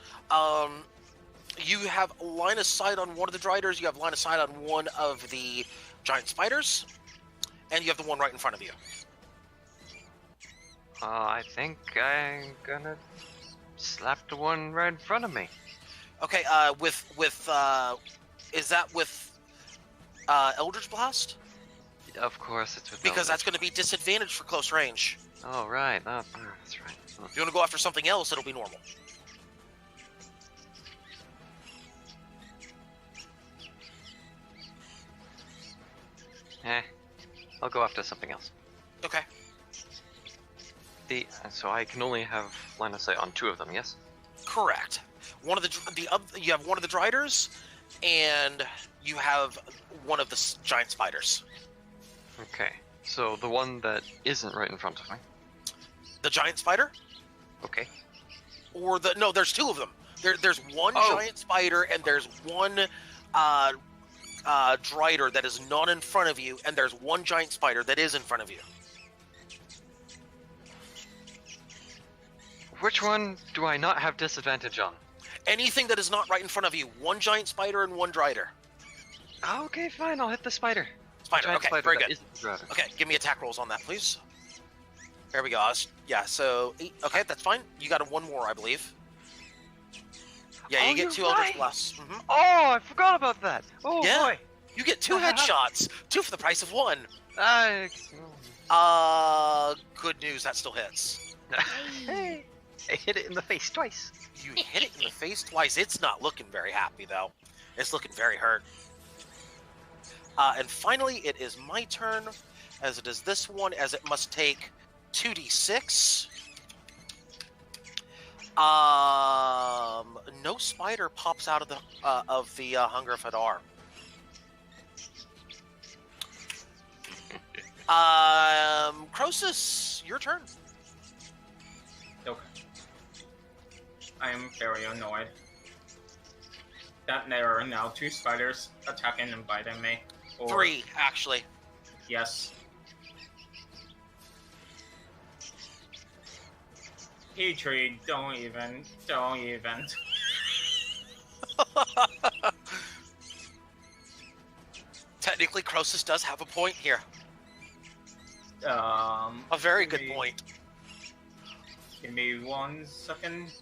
You have line of sight on one of the Driders. You have line of sight on one of the giant spiders, and you have the one right in front of you. I think I'm gonna slap the one right in front of me. Okay, is that with Eldritch Blast? Of course, it's with Because that's going to be disadvantage for close range. Oh right, that's right. If you want to go after something else, it'll be normal. I'll go after something else. Okay. So I can only have line of sight on 2 of them, yes? Correct. One of you have one of the Driders, and you have one of the giant spiders. Okay. So the one that isn't right in front of me. The giant spider? Okay. Or no, there's 2 of them. There's one giant spider, and there's one Drider that is not in front of you, and there's one giant spider that is in front of you. Which one do I not have disadvantage on? Anything that is not right in front of you. One giant spider and one Drider. Okay, fine. I'll hit the spider. Spider. Giant Okay, spider very that good. isn't the Drider. Okay, give me attack rolls on that, please. There we go. Yeah, so 8. Okay, that's fine. You got one more, I believe. Yeah, you get 2 Eldritch Blasts. Mm-hmm. Oh, I forgot about that. Oh Yeah. boy. You get 2 headshots. 2 for the price of 1. Good news. That still hits. Hey, I hit it in the face twice. You hit it in the face twice. It's not looking very happy, though. It's looking very hurt. And finally, it is my turn, as it is this one, as it must take 2d6. No spider pops out of the Hunger of Hadar. Croesus, your turn. Okay. I am very annoyed that there are now 2 spiders attacking and biting me. Or, 3, actually. Yes. Petrie, don't even. Technically, Croesus does have a point here. A A very good point. Give me 1 second.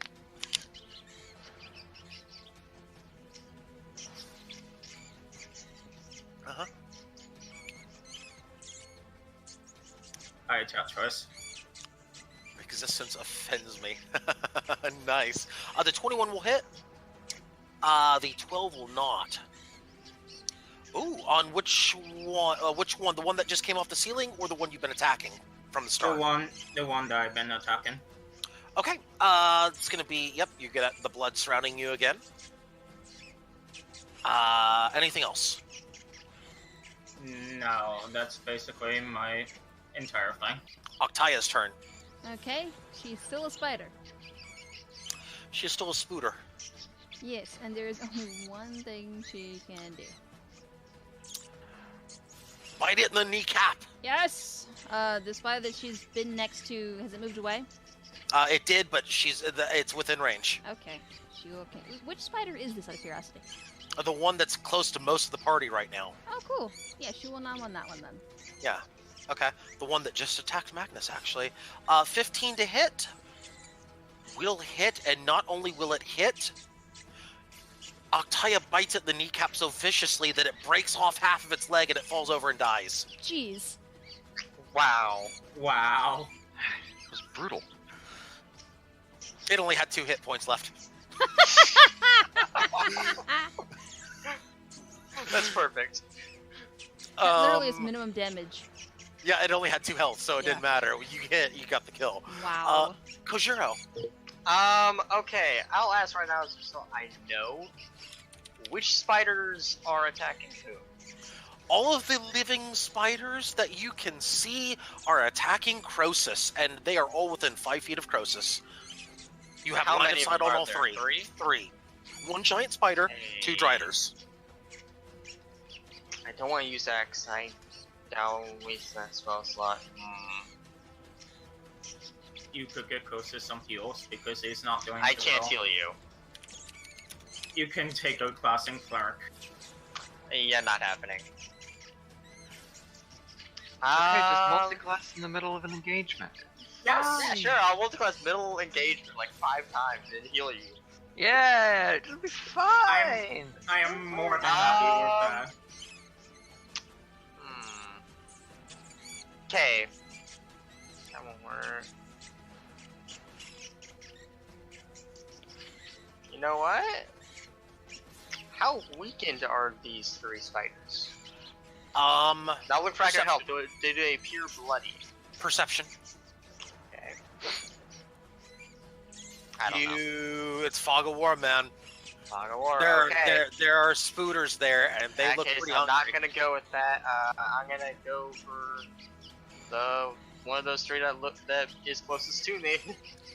Uh-huh. I attack choice. Existence offends me. Nice. The 21 will hit. The 12 will not. Ooh, on which one? Which one? The one that just came off the ceiling, or the one you've been attacking from the start? The one that I've been attacking. Okay. It's gonna be. Yep. You get the blood surrounding you again. Anything else? No, that's basically my entire thing. Octaya's turn. Okay, she's still a spider. She's still a spooter. Yes, and there is only one thing she can do. Bite it in the kneecap. Yes! The spider that she's been next to, has it moved away? It did, but it's within range. Okay, she will. Okay. Which spider is this, out of curiosity? The one that's close to most of the party right now. Oh, cool. Yeah, she will nom on that one then. Yeah. Okay. The one that just attacked Magnus, actually. 15 to hit. Will hit, and not only will it hit, Octaya bites at the kneecap so viciously that it breaks off half of its leg and it falls over and dies. Jeez. Wow. Wow. It was brutal. It only had 2 hit points left. That's perfect. That literally is minimum damage. Yeah, it only had 2 health, so it didn't matter. You hit, you got the kill. Wow. Kojiro. Okay, I'll ask right now so I know. Which spiders are attacking who? All of the living spiders that you can see are attacking Croesus, and they are all within 5 feet of Croesus. You have How line of many sight of on them all are there? 3. Three? 3. 1 giant spider, 2 Driders. I don't want to use that because I don't waste that spell slot. You could get Croesus some heals because he's not doing I too can't well. heal you. You can take a class in Cleric. Yeah, not happening. Okay, just multi-class in the middle of an engagement. Yes! Yeah, sure, I'll multi-class middle engagement like 5 times and heal you. Yeah, it'll be fine. I am more than happy with that. Okay. That won't work. You know what? How weakened are these 3 spiders? Not with fracture Perception. help. Do they appear bloody? Perception. Okay. I don't know. It's Fog of War, man. Fog of War. There, Okay. there are spooters there, and they In that look case, pretty I'm hungry. not gonna go with that. I'm gonna go for the one of those three that is closest to me.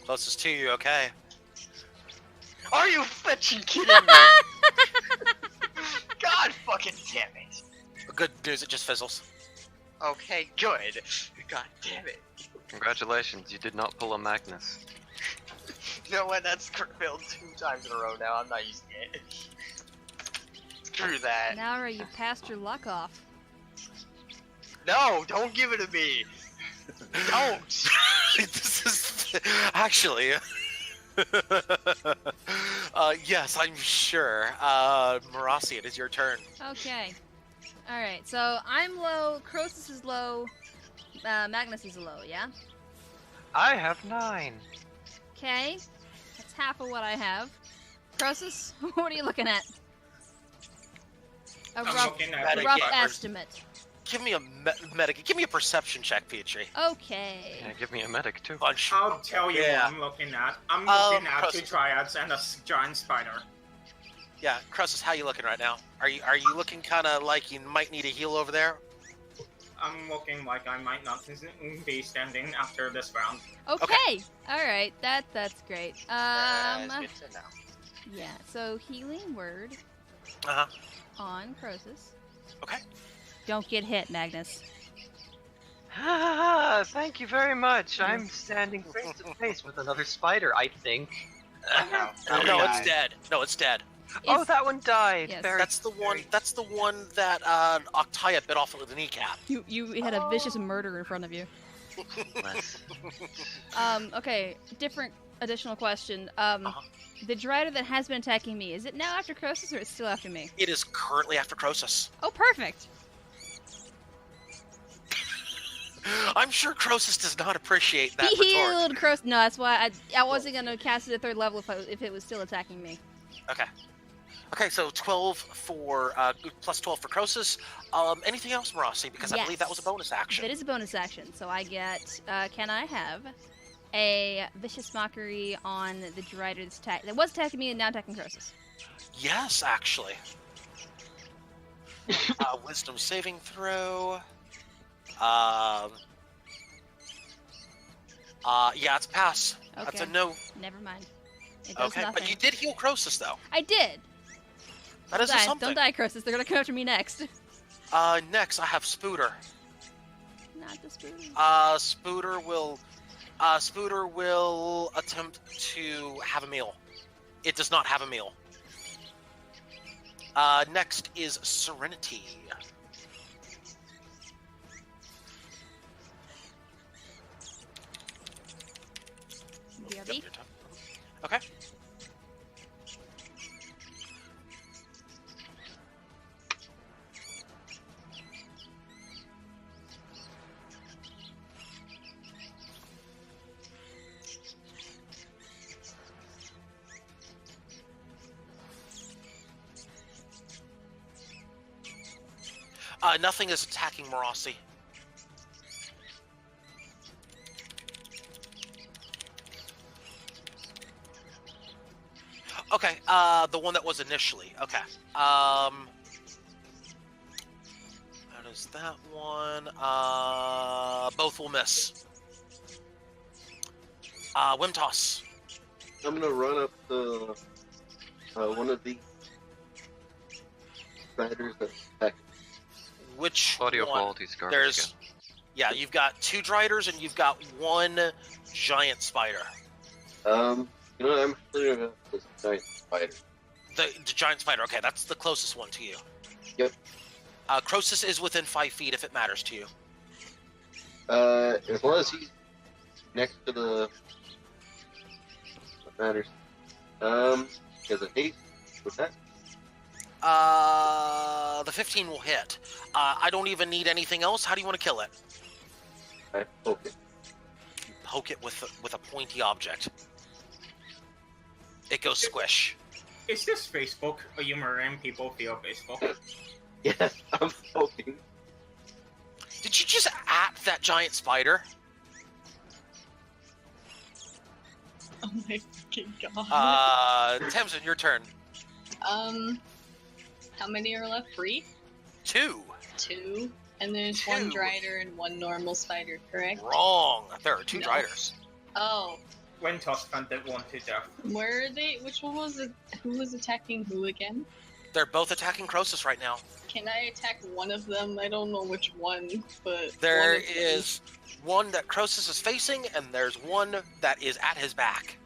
Closest to you, okay. Are you fetching kidding me? God fucking damn it. Good news, it just fizzles. Okay, good. God damn it. Congratulations, you did not pull a Magnus. You know what? That's failed 2 times in a row now. I'm not using it. Screw that. Naura, you passed your luck off. No, don't give it to me. Don't. This is actually. Yes, I'm sure. Marasi, it is your turn. Okay. Alright, so I'm low, Croesus is low, Magnus is low, yeah? I have 9. Okay. That's half of what I have. Croesus, what are you looking at? A I'm rough, looking at a Medic rough gamers. estimate. Give me a medic. Give me a perception check, Petrie. Okay. Yeah, give me a medic too. Bunch. I'll tell you Yeah. what I'm looking at. I'm looking at 2 Croesus. triads and a giant spider. Yeah, Croesus, how you looking right now? Are you looking kind of like you might need a heal over there? I'm looking like I might not be standing after this round. Okay. Alright, that's great. That's good to know. Yeah, so healing word Uh huh. on Croesus. Okay. Don't get hit, Magnus. Ah, thank you very much. I'm standing face to face with another spider, I think. No, it's dead. No, it's dead. Oh, that one died. Yes. Very- That's the one. very- That's the one that Octaya bit off with the kneecap. You had a vicious murder in front of you. Bless. Okay, different additional question. Uh-huh. The Drider that has been attacking me, is it now after Croesus or it's still after me? It is currently after Croesus. Oh, perfect! I'm sure Croesus does not appreciate that He retort. healed Croesus. No, that's why I wasn't gonna cast it at 3rd level if it was still attacking me. Okay. Okay, so 12 for plus 12 for Croesus. Anything else, Marasi? Because I believe that was a Yes. bonus action. That is a bonus action, so I get. Can I have a vicious mockery on the Drider that was attacking me and now attacking Croesus? Yes, actually. Wisdom saving throw. Yeah, it's a pass. That's a Okay. no. Never mind. It does Okay, nothing. but you did heal Croesus though. I did. That is Don't die. something. Don't die, Croesus. They're gonna come after me next. Next I have Spooter. Not the spoon. Spooter will attempt to have a meal. It does not have a meal. Next is Serenity. BRB. Okay. Nothing is attacking Marasi. Okay, the one that was initially. Okay. That is that one. Both will miss. Whim toss. I'm gonna run up to one of the spiders that attack. Which Audio one? quality is garbage There's, again. yeah, you've got 2 Driders and you've got 1 giant spider. You know what, I'm familiar with this giant spider. The giant spider. Okay, that's the closest one to you. Yep. Croesus is within 5 feet if it matters to you. As long as he's next to the what matters. He has a haste with that. The 15 will hit. I don't even need anything else. How do you want to kill it? I poke it. You poke it with a pointy object. It goes squish. Is this Facebook a humor in people feel Facebook? Yes, I'm poking. Did you just at that giant spider? Oh my fucking god. Tamsin, your turn. How many are left? 3? 2. 2. And there's 2. 1 Drider and 1 normal spider, correct? Wrong. There are 2 No. Driders. Oh. When Tossfund did one to death. Where are they? Which one was it? Who was attacking who again? They're both attacking Croesus right now. Can I attack one of them? I don't know which one, but There one of them. is one that Croesus is facing, and there's one that is at his back.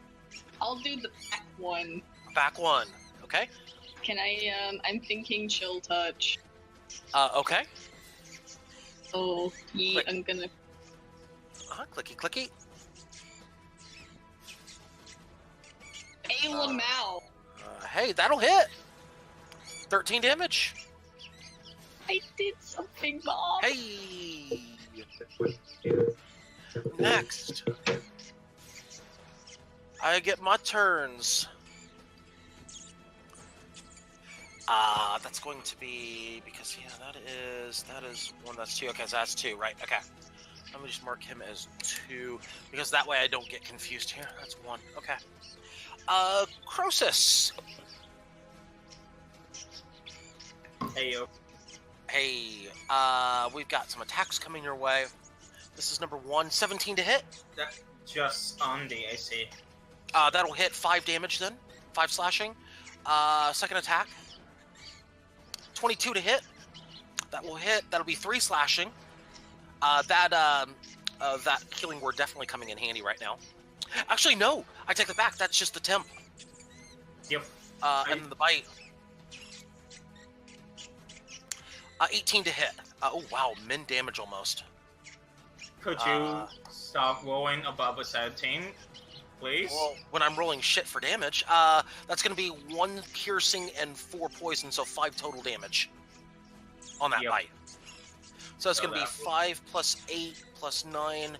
I'll do the back one. Back one. Okay. Can I? I'm thinking chill touch. Okay. Oh, Click. I'm gonna. Clicky, clicky. Hey, Lamau! Hey, that'll hit. 13 damage. I did something, Bob. Hey. Next. I get my turns. That's going to be because that is 1. That's 2. Okay, so that's 2, right? Okay. Let me just mark him as 2 because that way I don't get confused here. That's 1. Okay. Croesus. Hey, yo. Hey, we've got some attacks coming your way. This is number 1, 17 to hit. That just on the AC. That'll hit 5 damage then. 5 slashing. Second attack. 22 to hit. That will hit. That'll be 3 slashing. That healing word definitely coming in handy right now. Actually, no. I take it back. That's just the temp. Yep. And then the bite. 18 to hit. Oh, wow. Min damage almost. Could you stop rolling above a 17, please? Well, when I'm rolling shit for damage, that's going to be 1 piercing and 4 poison, so 5 total damage on that bite. So it's going to be 5 plus 8 plus 9,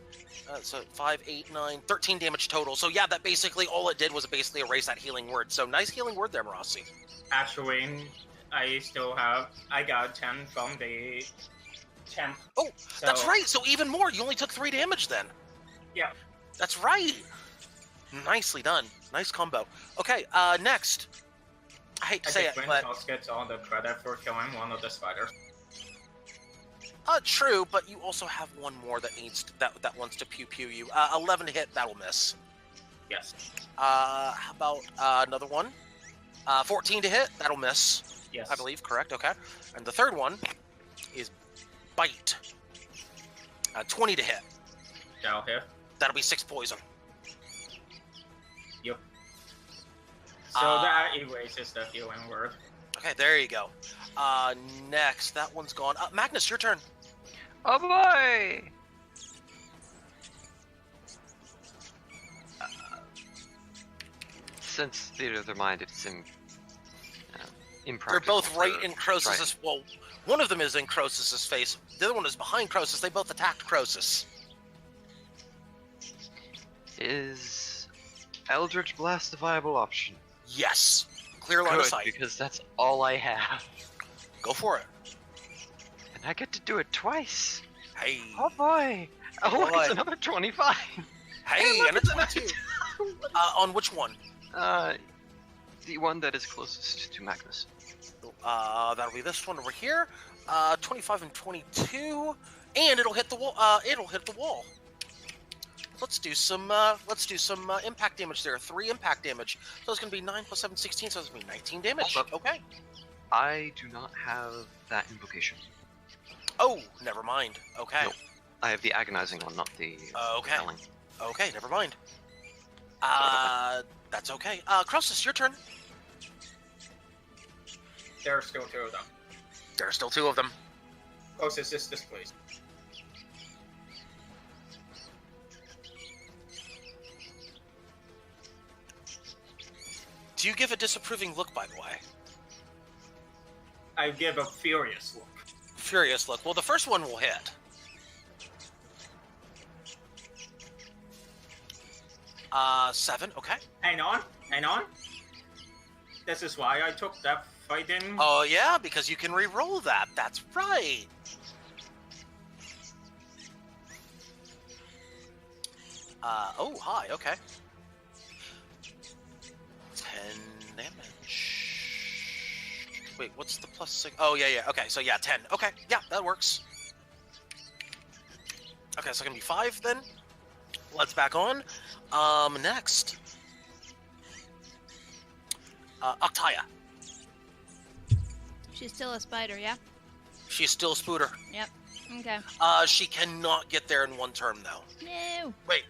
so 5, 8, 9, 13 damage total. So yeah, that basically, all it did was basically erase that healing word. So nice healing word there, Marossi. Actually, I got 10 from the temp. Oh, so... that's right. So even more. You only took 3 damage then. Yeah. That's right. Nicely done. Nice combo. Okay, next. I hate to say it, but... Toss gets all the credit for killing one of the spiders. True, but you also have one more that needs that wants to pew you. 11 to hit, that'll miss. Yes. How about another one? 14 to hit, that'll miss. Yes. I believe, correct, okay. And the third one is bite. 20 to hit. That'll hit. That'll be 6 poison. Yep. So that erases the healing word. Okay, there you go. Next, that one's gone. Magnus, your turn. Oh boy! Since Theater of the Mind, it's impractical. They're both right in Croesus's... Well, one of them is in Croesus's face. The other one is behind Croesus. They both attacked Croesus. Is Eldritch Blast a viable option? Yes. Clear line of Good, sight. because that's all I have. Go for it. And I get to do it twice. Hey. Oh boy! Oh, look, it's another 25! Hey, and it's 22. On which one? The one that is closest to Magnus. That'll be this one over here. 25 and 22, and it'll hit the wall. It'll hit the wall. Let's do some impact damage there. 3 impact damage. So it's gonna be 9 plus 7, 16. So it's gonna be 19 damage. Okay. I do not have that invocation. Oh, never mind. Okay. Nope. I have the agonizing one, not the okay. Telling. Okay, never mind. That's okay. Croesus, your turn. There are still 2 of them. There are still 2 of them. Closest distance, please. Do you give a disapproving look, by the way? I give a furious look. Furious look. Well, the first one will hit. Seven. Okay. Hang on. This is why I took that fighting. Oh yeah, because you can re-roll that. That's right. Oh, hi. Okay. damage. Wait, what's the plus 6? Oh, yeah. Okay, so yeah, 10. Okay, yeah, that works. Okay, so it's gonna be 5 then. Let's back on. Next. Octaya. She's still a spider, yeah? She's still a spooter. Yep. Okay. She cannot get there in 1 turn, though. No. Wait.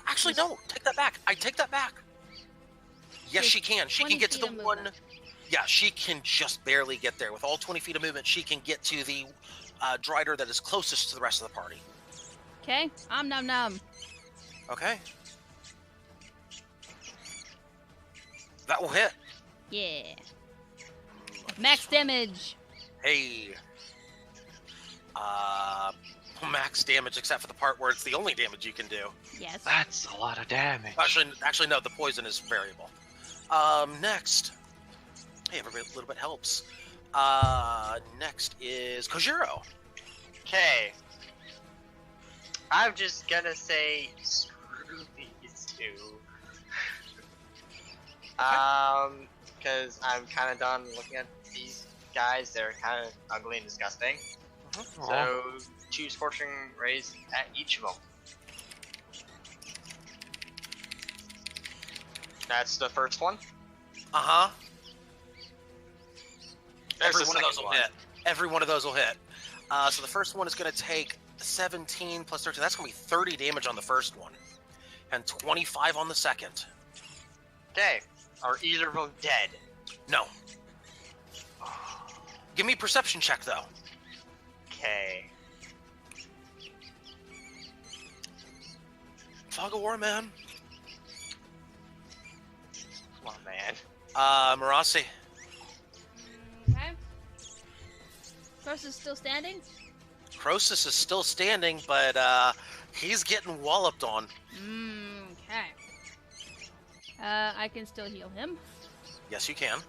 Actually, no. Take that back. I take that back. Yes, she can. She can get to the one. Yeah, she can just barely get there. With all 20 feet of movement, she can get to the Drider that is closest to the rest of the party. Okay. Nom nom. Okay. That will hit. Yeah. Max damage. Hey. Max damage, except for the part where it's the only damage you can do. Yes. That's a lot of damage. Actually, no. The poison is variable. Next. Hey, every little bit helps. Next is Kojiro. Okay. I'm just gonna say screw these two. Because I'm kind of done looking at these guys. They're kind of ugly and disgusting. So, 2 Scorching Rays at each of them. That's the first one. Uh-huh. There's Every the one of those second will hit. Every one of those will hit. So the first one is going to take 17 plus 13. That's going to be 30 damage on the first one. And 25 on the second. Okay. Are either of them dead? No. Give me a perception check, though. Okay. Fog of War, man. Come on, man. Marasi. Okay. Cross is still standing? Croesus is still standing, but he's getting walloped on. Okay. I can still heal him. Yes, you can.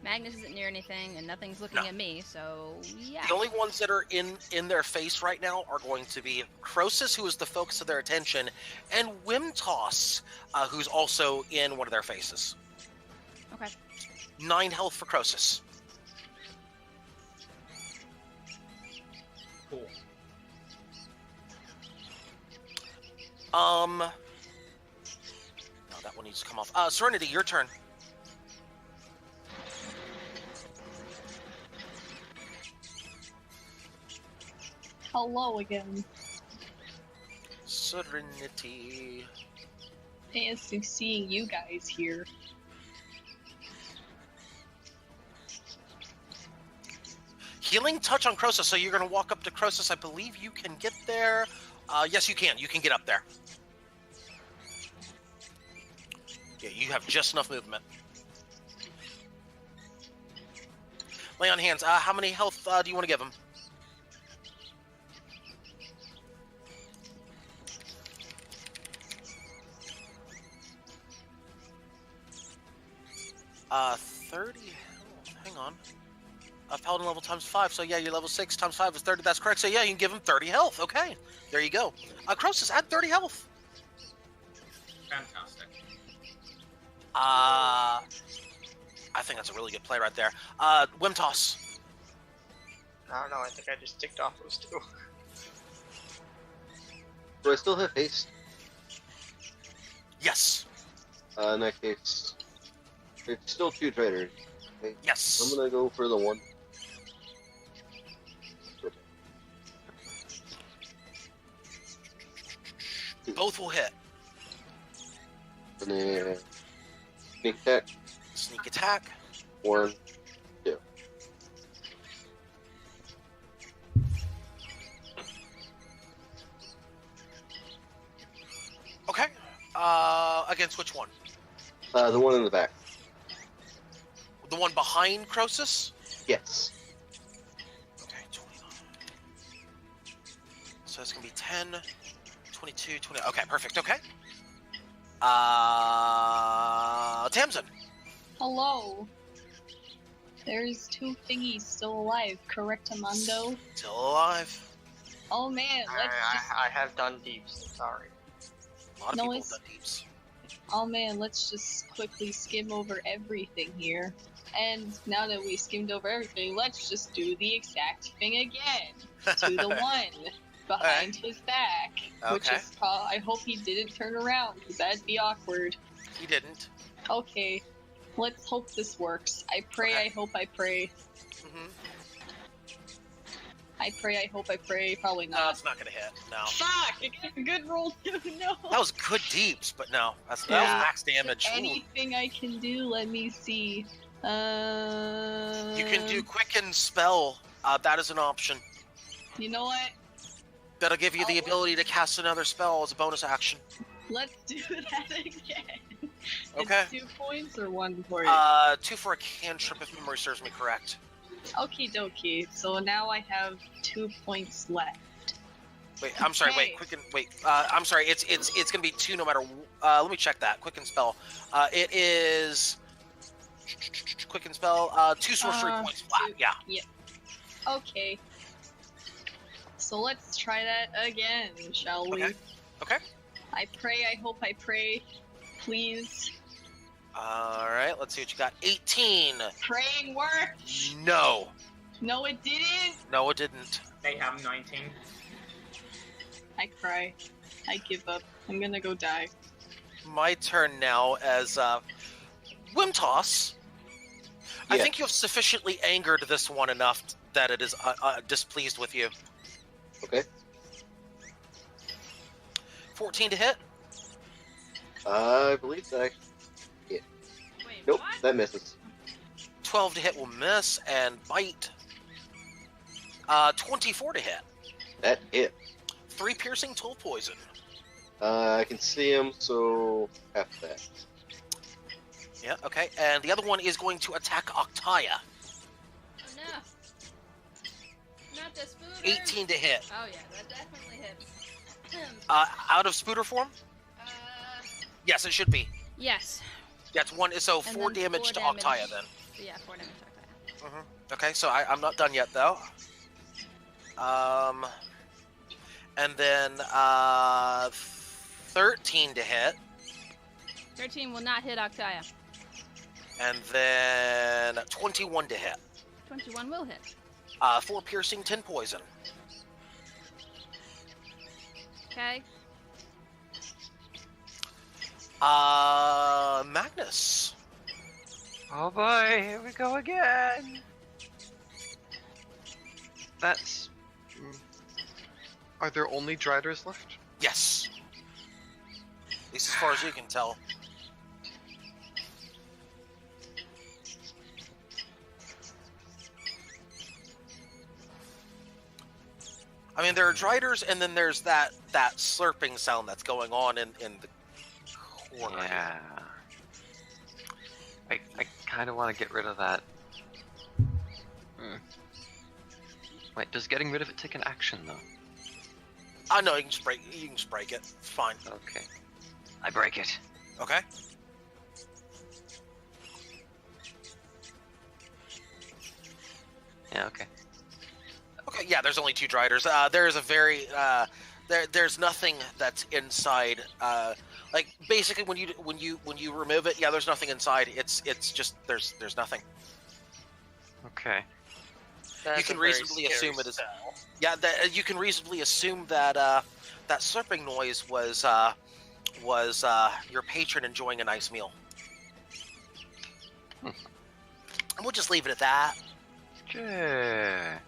Magnus isn't near anything, and nothing's looking No. at me, so yeah. The only ones that are in their face right now are going to be Croesus, who is the focus of their attention, and Wimtoss, who's also in one of their faces. Okay. 9 health for Croesus. Cool. No, that one needs to come off. Serenity, your turn. Hello again. Serenity. Fancy seeing you guys here. Healing touch on Croesus, so you're going to walk up to Croesus. I believe you can get there. Yes, you can. You can get up there. Yeah, you have just enough movement. Lay on hands. How many health do you want to give him? Uh, 30 health. Hang on. Paladin level times 5, so yeah, you're level 6 times 5 is 30. That's correct. So yeah, you can give him 30 health. Okay, there you go. Croesus, add 30 health. Fantastic. I think that's a really good play right there. Wimtoss. I don't know, I think I just ticked off those 2. Do I still have haste? Yes. In that case, it's still 2 traders. Okay. Yes. I'm gonna go for the 1. Both will hit. And then sneak attack. Sneak attack. 1, 2. Okay. Against which one? The one in the back. The one behind Croesus? Yes. Okay, 29. So it's gonna be 10, 22, 20. Okay, perfect. Okay. Tamsin. Hello. There's 2 thingies still alive, correct, Amando? Still alive. Oh man, let's just... I have done deeps, sorry. A lot of No, people it's- have done deeps. oh man, let's just quickly skim over everything here. And now that we skimmed over everything, let's just do the exact thing again. To the one behind his back. Which Okay. is, I hope he didn't turn around, because that'd be awkward. He didn't. Okay, let's hope this works. I pray, Okay. I hope, I pray. Mm-hmm. I pray, I hope, I pray. Probably No, not. it's not gonna hit. No. Fuck! I got a good roll too, no! That was good deeps, but no. That was Yeah. max damage. Ooh. Anything I can do, let me see. You can do Quicken Spell. That is an option. You know what? That'll give you the ability to cast another spell as a bonus action. Let's do that again. Okay. It's 2 points or 1 point? 2 for a cantrip, if memory serves me correct. Okie dokie. So now I have 2 points left. Wait, I'm sorry. Okay. I'm sorry. It's gonna be 2 no matter. Let me check that. Quicken Spell. It is Quicken Spell. 2 sorcery points flat. Yeah. Yep. Okay. So let's try that again, shall we? Okay. I pray, I hope, I pray. Please. All right. Let's see what you got. 18. Praying worked! No. No, it didn't! No, it didn't. They have 19. I cry. I give up. I'm gonna go die. My turn now as Wimtoss. I Yeah. think you have sufficiently angered this one enough that it is displeased with you. Okay. 14 to hit. I believe that. Wait, Nope, what? that misses. 12 to hit will miss and bite. 24 to hit. That hit. 3 piercing, 12 poison. I can see him, so half that. Yeah, okay. And the other one is going to attack Octaya. Oh no. Not the spooter. 18 to hit. Oh yeah, that definitely hits. Out of spooter form? Yes, it should be. Yes. That's one. So And 4 then damage 4 to damage. Octaya then. So yeah, 4 damage to Octaya. Okay, so I'm not done yet though. And then 13 to hit, 13 will not hit Octaya. and then 21 to hit. 21 will hit. 4 piercing, 10 poison. Okay. Magnus. Oh boy, here we go again. That's. Are there only Driders left? Yes. At least as far as you can tell. I mean, there are Driders, and then there's that slurping sound that's going on in the corner. Yeah. I kind of want to get rid of that. Wait, does getting rid of it take an action though? No, you can just break. You can just break it. It's fine. Okay. I break it. Okay. Yeah. Okay. Okay. Yeah. There's only 2 Driders. There's a very there's nothing that's inside. Like basically, when you remove it, yeah, there's nothing inside. It's just there's nothing. Okay. You can reasonably assume it is. Yeah, you can reasonably assume that that slurping noise was your patron enjoying a nice meal. And we'll just leave it at that. Sure.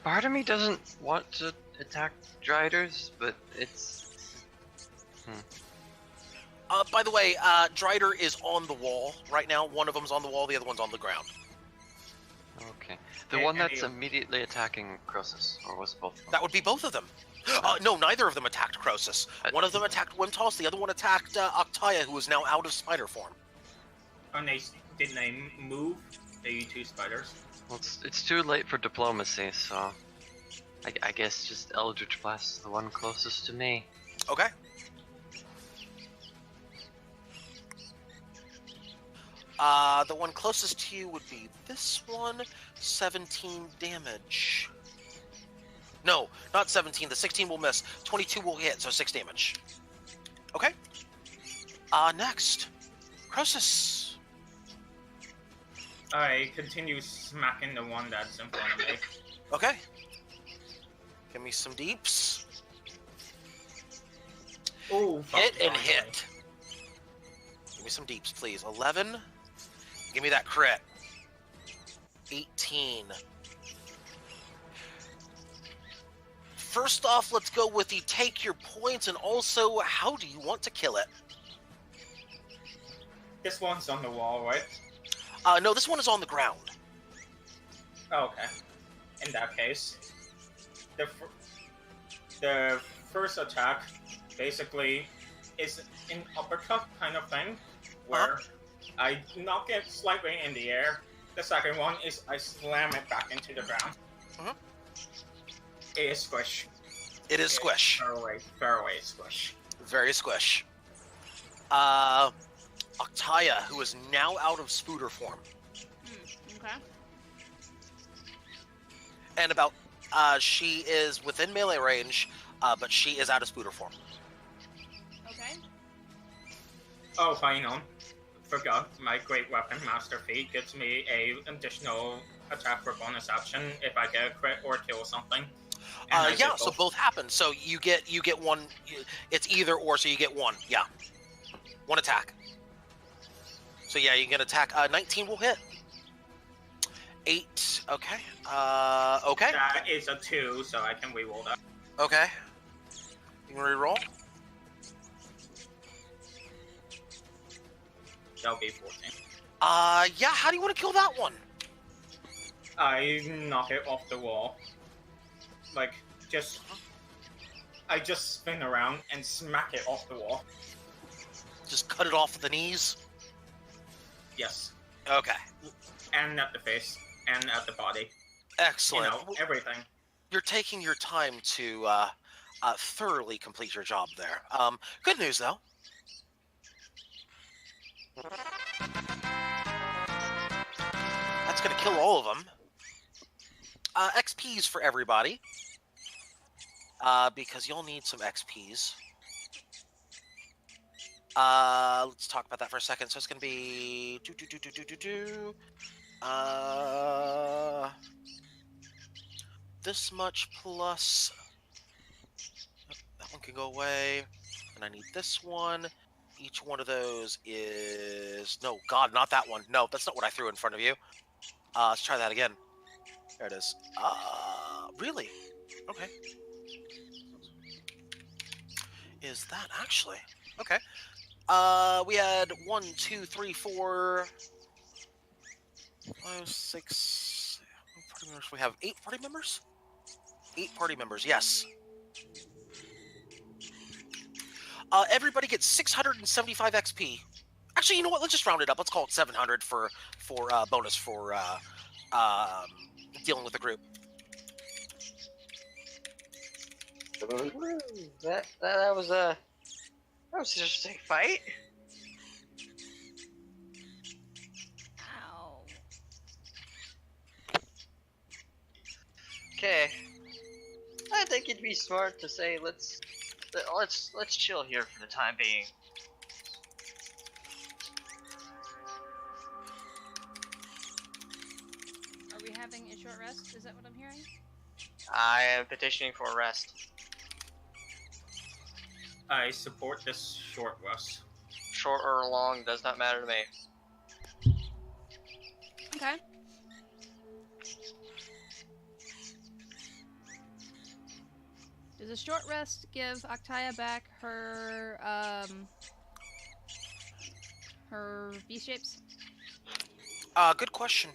Part of me doesn't want to attack Driders, but it's. By the way, Drider is on the wall right now. One of them's on the wall, the other one's on the ground. Okay. The one that's immediately attacking Croesus, or was it both of them? That would be both of them. No, neither of them attacked Croesus. One of them attacked Wimtoss, the other one attacked Octaya, who is now out of spider form. And didn't they move? The 2 spiders. Well, it's too late for diplomacy, so I guess just Eldritch Blast, the one closest to me. Okay. The one closest to you would be this one. 17 damage. No, not 17. The 16 will miss. 22 will hit, so 6 damage. Okay. Next, Croesus. I continue smacking the one that's in front of me. Okay. Give me some deeps. Ooh, Hit and hit. Give me some deeps, please. 11. Give me that crit. 18. First off, let's go with the take your points, and also, how do you want to kill it? This one's on the wall, right? No, this one is on the ground. Okay. In that case, the first attack basically is an uppercut kind of thing, where I knock it slightly in the air. The second one is I slam it back into the ground. It is squish. It is squish. Far away squish. Very squish. Octaya, who is now out of Spooter form. Okay. And about, she is within melee range, but she is out of Spooter form. Okay. Oh, fine on. Forgot, my Great Weapon Master feat gives me a additional attack for bonus action if I get a crit or kill something. Yeah, so both happen. So you get one. It's either or, so you get one. Yeah, one attack. So yeah, you can attack. 19 will hit. 8. Okay. Okay. That is a 2, so I can reroll that. Okay. You can reroll. That'll be 14. Yeah. How do you want to kill that one? I knock it off the wall. Like, I just spin around and smack it off the wall. Just cut it off at the knees? Yes. Okay. And at the face. And at the body. Excellent. You know, everything. You're taking your time to thoroughly complete your job there. Good news, though. That's going to kill all of them. XPs for everybody. Because you'll need some XPs. Let's talk about that for a second. So it's going to be... this much plus... That one can go away. And I need this one. Each one of those is... No, God, not that one. No, that's not what I threw in front of you. Let's try that again. There it is. Really? Okay. Is that actually? Okay. We had 1, 2, 3, 4, 5, 6 party members. We have 8 party members? 8 party members, yes. Everybody gets 675 XP. Actually, you know what? Let's just round it up. Let's call it 700 for bonus for dealing with the group. That was an interesting fight. Ow. Okay. I think it'd be smart to say let's chill here for the time being. Are we having a short rest? Is that what I'm hearing? I am petitioning for a rest. I support this short rest. Short or long does not matter to me. Okay. Does a short rest give Octaya back her her V shapes? Good question.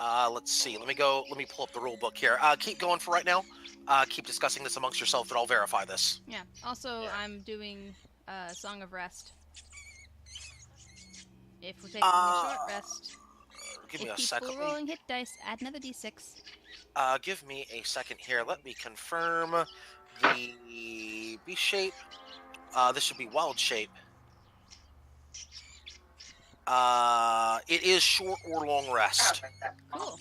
Let's see. Let me pull up the rule book here. Keep going for right now. Keep discussing this amongst yourself, and I'll verify this. Yeah. Also, I'm doing Song of Rest. If we're taking a short rest, Give me if a people second. rolling hit dice, add another d6. Give me a second here. Let me confirm the B shape. This should be wild shape. It is short or long rest. Cool.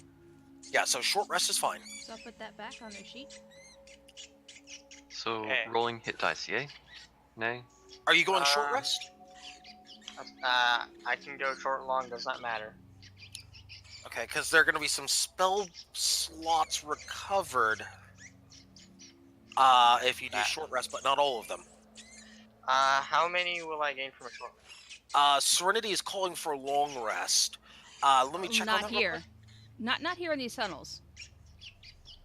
Yeah, so short rest is fine. So I'll put that back on their sheet. So Okay. rolling hit dice, yay? Nay? Are you going short rest? I can go short and long, does not matter. Okay, because there are going to be some spell slots recovered if you do short rest, but not all of them. How many will I gain from a short rest? Serenity is calling for long rest. Let me check on Not that real here. quick. Not here in these tunnels.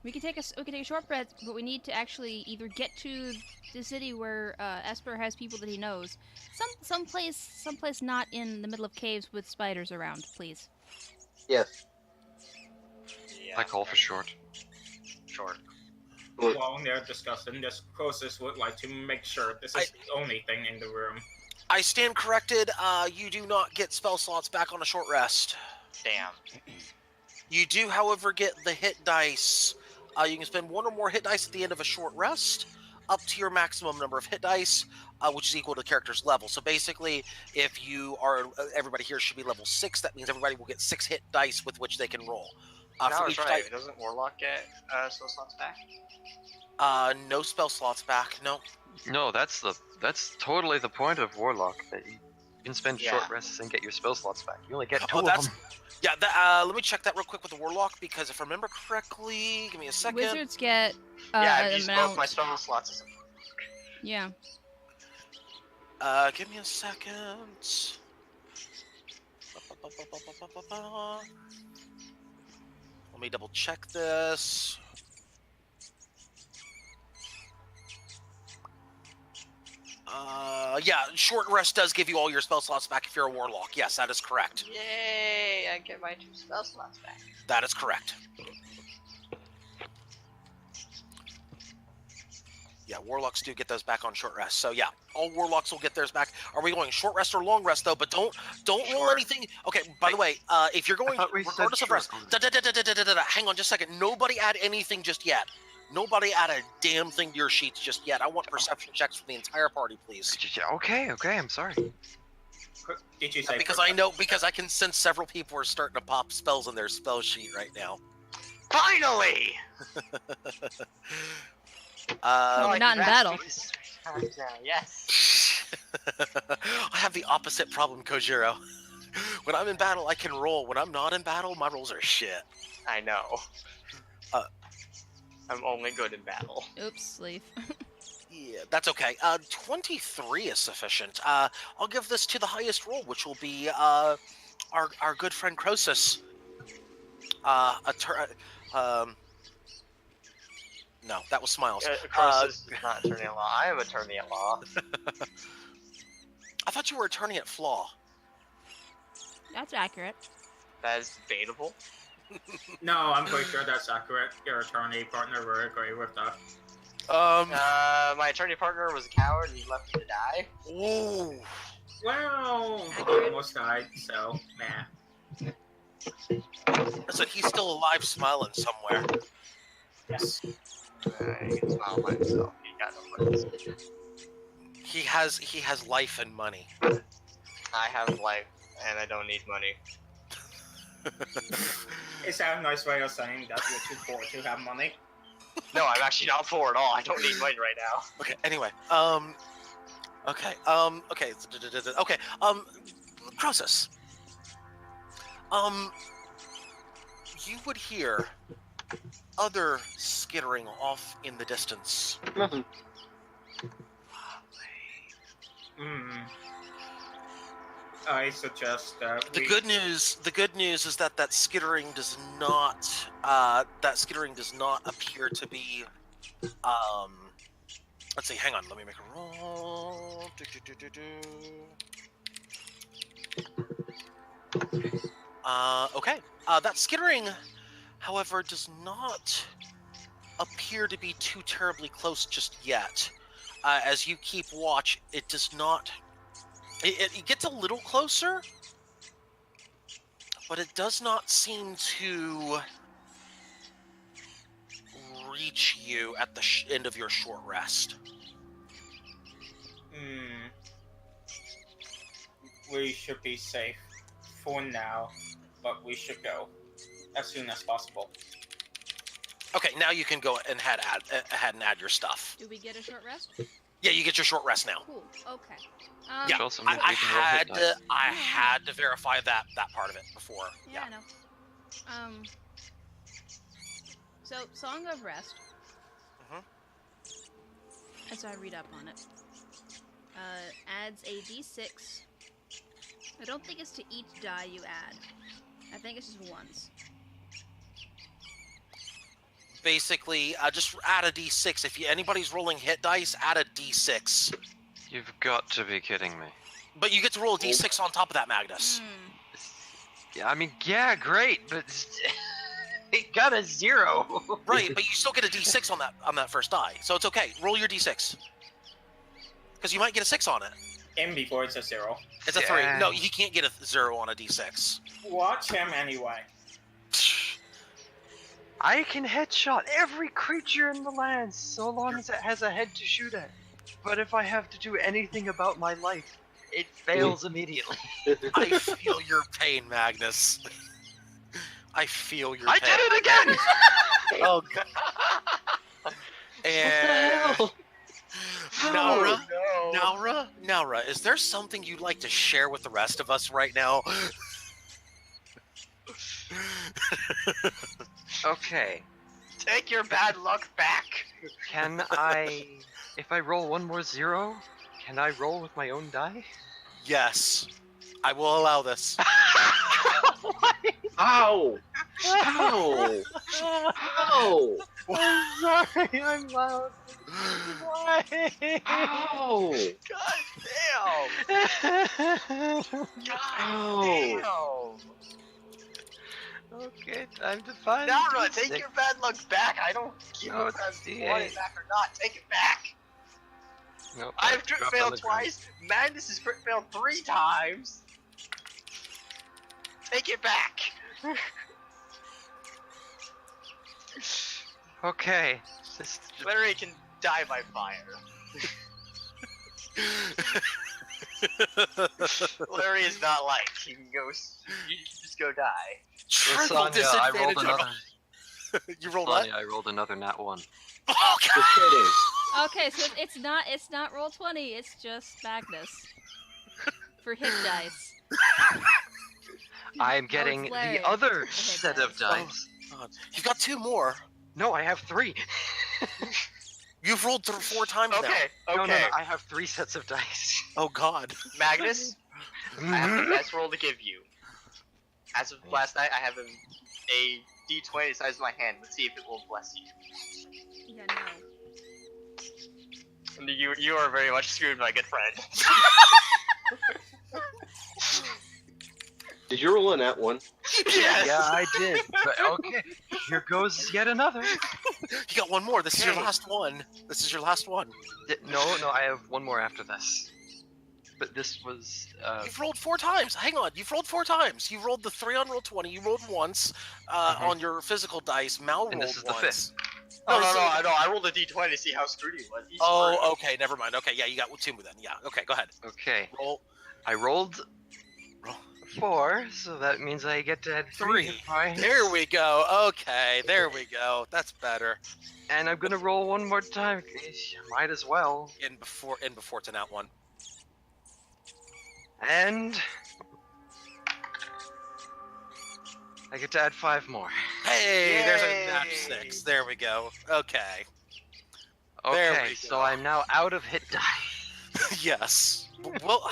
We can take a short rest, but we need to actually either get to the city where Esper has people that he knows. Someplace not in the middle of caves with spiders around, please. Yes. Yeah, I call for short. short. Look, While they're discussing this, Croesus would like to make sure this is the only thing in the room. I stand corrected. You do not get spell slots back on a short rest. Damn. You do, however, get the hit dice. You can spend 1 or more hit dice at the end of a short rest, up to your maximum number of hit dice, which is equal to the character's level. So basically, if you are, everybody here should be level 6, that means everybody will get 6 hit dice with which they can roll. No, For it's each right. Doesn't Warlock get spell slots back? no spell slots back, no. No, that's totally the point of Warlock, that you can spend short Yeah. rests and get your spell slots back. You only get 2 Oh, of that's- them. Yeah, let me check that real quick with the Warlock, because if I remember correctly, give me a second. Wizards get Yeah, I've an used both amount. my spell slots as a Yeah. Give me a second. Let me double check this. Yeah, short rest does give you all your spell slots back if you're a warlock. Yes, that is correct. Yay! I get my 2 spell slots back. That is correct. Yeah, warlocks do get those back on short rest. So yeah, all warlocks will get theirs back. Are we going short rest or long rest though? But don't roll Short. anything. Okay, by the way, if you're going thought we said regardless of rest, short. hang on just a second. Nobody add anything just yet. Nobody add a damn thing to your sheets just yet. I want perception checks for the entire party, please. Okay, I'm sorry. Did you say Because I can sense several people are starting to pop spells on their spell sheet right now. Finally! Well, we're not in battle. Now, yes. I have the opposite problem, Kojiro. When I'm in battle, I can roll. When I'm not in battle, my rolls are shit. I know. I'm only good in battle. Oops, leaf. Yeah, that's okay. 23 is sufficient. I'll give this to the highest roll, which will be our good friend Croesus. No, that was Smiles. Croesus is not attorney at law. I am attorney at law. I thought you were attorney at Flaw. That's accurate. That is debatable. No, I'm pretty sure that's accurate. Your attorney partner will agree with that. My attorney partner was a coward and he left me to die. Ooh. Well, Accurate. almost died, so nah. Listen, he's still alive, smiling somewhere. Yes. He can smile by himself. He got no friends. He has life and money. I have life and I don't need money. Is that a nice way of saying that you're too poor to have money? No, I'm actually not poor at all. I don't need money right now. Okay. Anyway. Okay. Okay. Croesus. You would hear other skittering off in the distance. Nothing. I suggest that The good news is that skittering does not appear to be let's see, hang on, let me make a roll. Okay. That skittering, however, does not appear to be too terribly close just yet. As you keep watch, it does not. It gets a little closer, but it does not seem to reach you at the end of your short rest. We should be safe for now, but we should go as soon as possible. Okay, now you can go and ahead and add your stuff. Do we get a short rest? Yeah, you get your short rest now. Cool. Okay. Yeah, Which also I, means I we can roll hit had dice. to I had to verify that part of it before. Yeah, I know. So Song of Rest. Mhm. As I read up on it, adds a d6. I don't think it's to each die you add. I think it's just once. Basically, just add a d6. If anybody's rolling hit dice, add a d6. You've got to be kidding me. But you get to roll a d6 on top of that, Magnus. Yeah, I mean, yeah, great, but it got a 0. Right, but you still get a d6 on that first die, so it's okay. Roll your d6. Because you might get a 6 on it. In before it's a 0. It's a 3. No, he can't get a 0 on a d6. Watch him anyway. I can headshot every creature in the land so long as it has a head to shoot at. But if I have to do anything about my life, it fails immediately. I feel your pain, Magnus. I feel your pain. I did it again! Oh, God. And... Naura, is there something you'd like to share with the rest of us right now? Okay. Take your bad luck back. Can I... If I roll one more 0, can I roll with my own die? Yes. I will allow this. Ow! Ow! Ow! I'm sorry, I'm loud. Why? Ow! God damn. Ow! Okay, time to find Naura, take your bad luck back. I don't give No, a it's crap if you D8. want it back or not. Take it back. Nope, I've crit dropped on failed the ground. twice. Magnus has crit failed 3 times. Take it back. Okay. Just Larry can die by fire. Larry is not like he can go. You just go die. Triple Lasagna, I rolled disadvantage. another. You rolled what? Lasagna, I rolled another nat 1. Oh, God. Just kidding. Okay, so it's not roll 20. It's just Magnus for hit dice. I'm getting Larry. the other Okay, set of guys. dice. God. You got 2 more. No, I have 3. You've rolled 4 times now. Okay, okay. No, I have 3 sets of dice. Oh, God. Magnus, I have the best roll to give you. As of last night, I have a D20 the size of my hand. Let's see if it will bless you. Yeah, no. And you are very much screwed, my good friend. Did you roll in that one? Yes. Yeah, I did. But okay, here goes yet another. You got 1 more. This is your last one. This is your last one. No, I have 1 more after this. But this was. You've rolled 4 times. Hang on. You've rolled 4 times. You rolled the 3 on roll 20. You rolled once on your physical dice. Mal rolled And this is the once. 5th. No, this is- I rolled a D20 to see how screwed he was. He's Oh, screwed. okay. Never mind. Okay, yeah, you got 2 then. Yeah. Okay, go ahead. Okay, Roll. I rolled Roll. 4, so that means I get to add 3 hit points. There we go. Okay, there we go. That's better. And I'm gonna roll 1 more time. Might as well. In before to nat 1. And I get to add 5 more. Hey, there's a Yay. nat 6. There we go. Okay. There Okay, we so go. I'm now out of hit die. Yes. Well,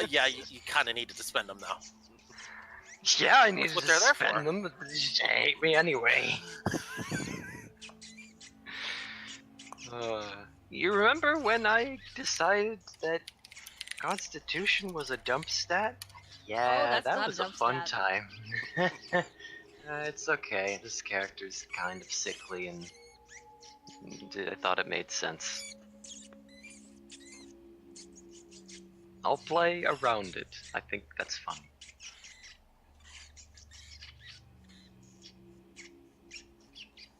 yeah, you kind of needed to spend them now. Yeah, I needed what to they're there spend for. them, but they just hate me anyway. You remember when I decided that Constitution was a dump stat? Yeah, that's that not a was a dump fun stat. time. It's okay. This character's kind of sickly, and I thought it made sense. I'll play around it. I think that's fun.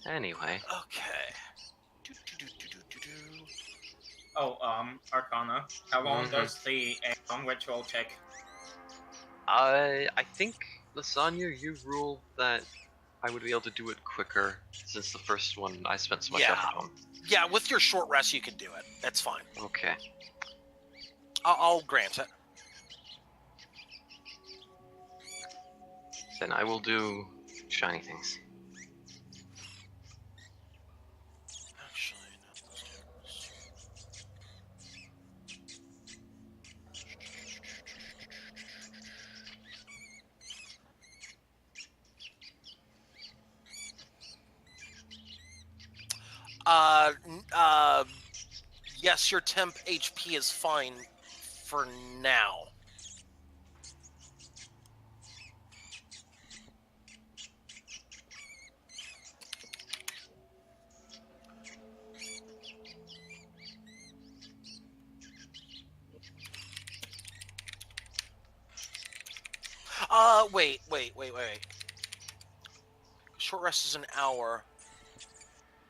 Anyway. Okay. Oh, Arcana. How long Mhm. does the ritual take? I think, Lasagna, you rule that I would be able to do it quicker since the first one I spent so much Yeah. effort on. Yeah, with your short rest, you can do it. That's fine. Okay. I'll grant it. Then I will do shiny things. Actually, yes, your temp HP is fine for now. Wait. Short rest is an hour.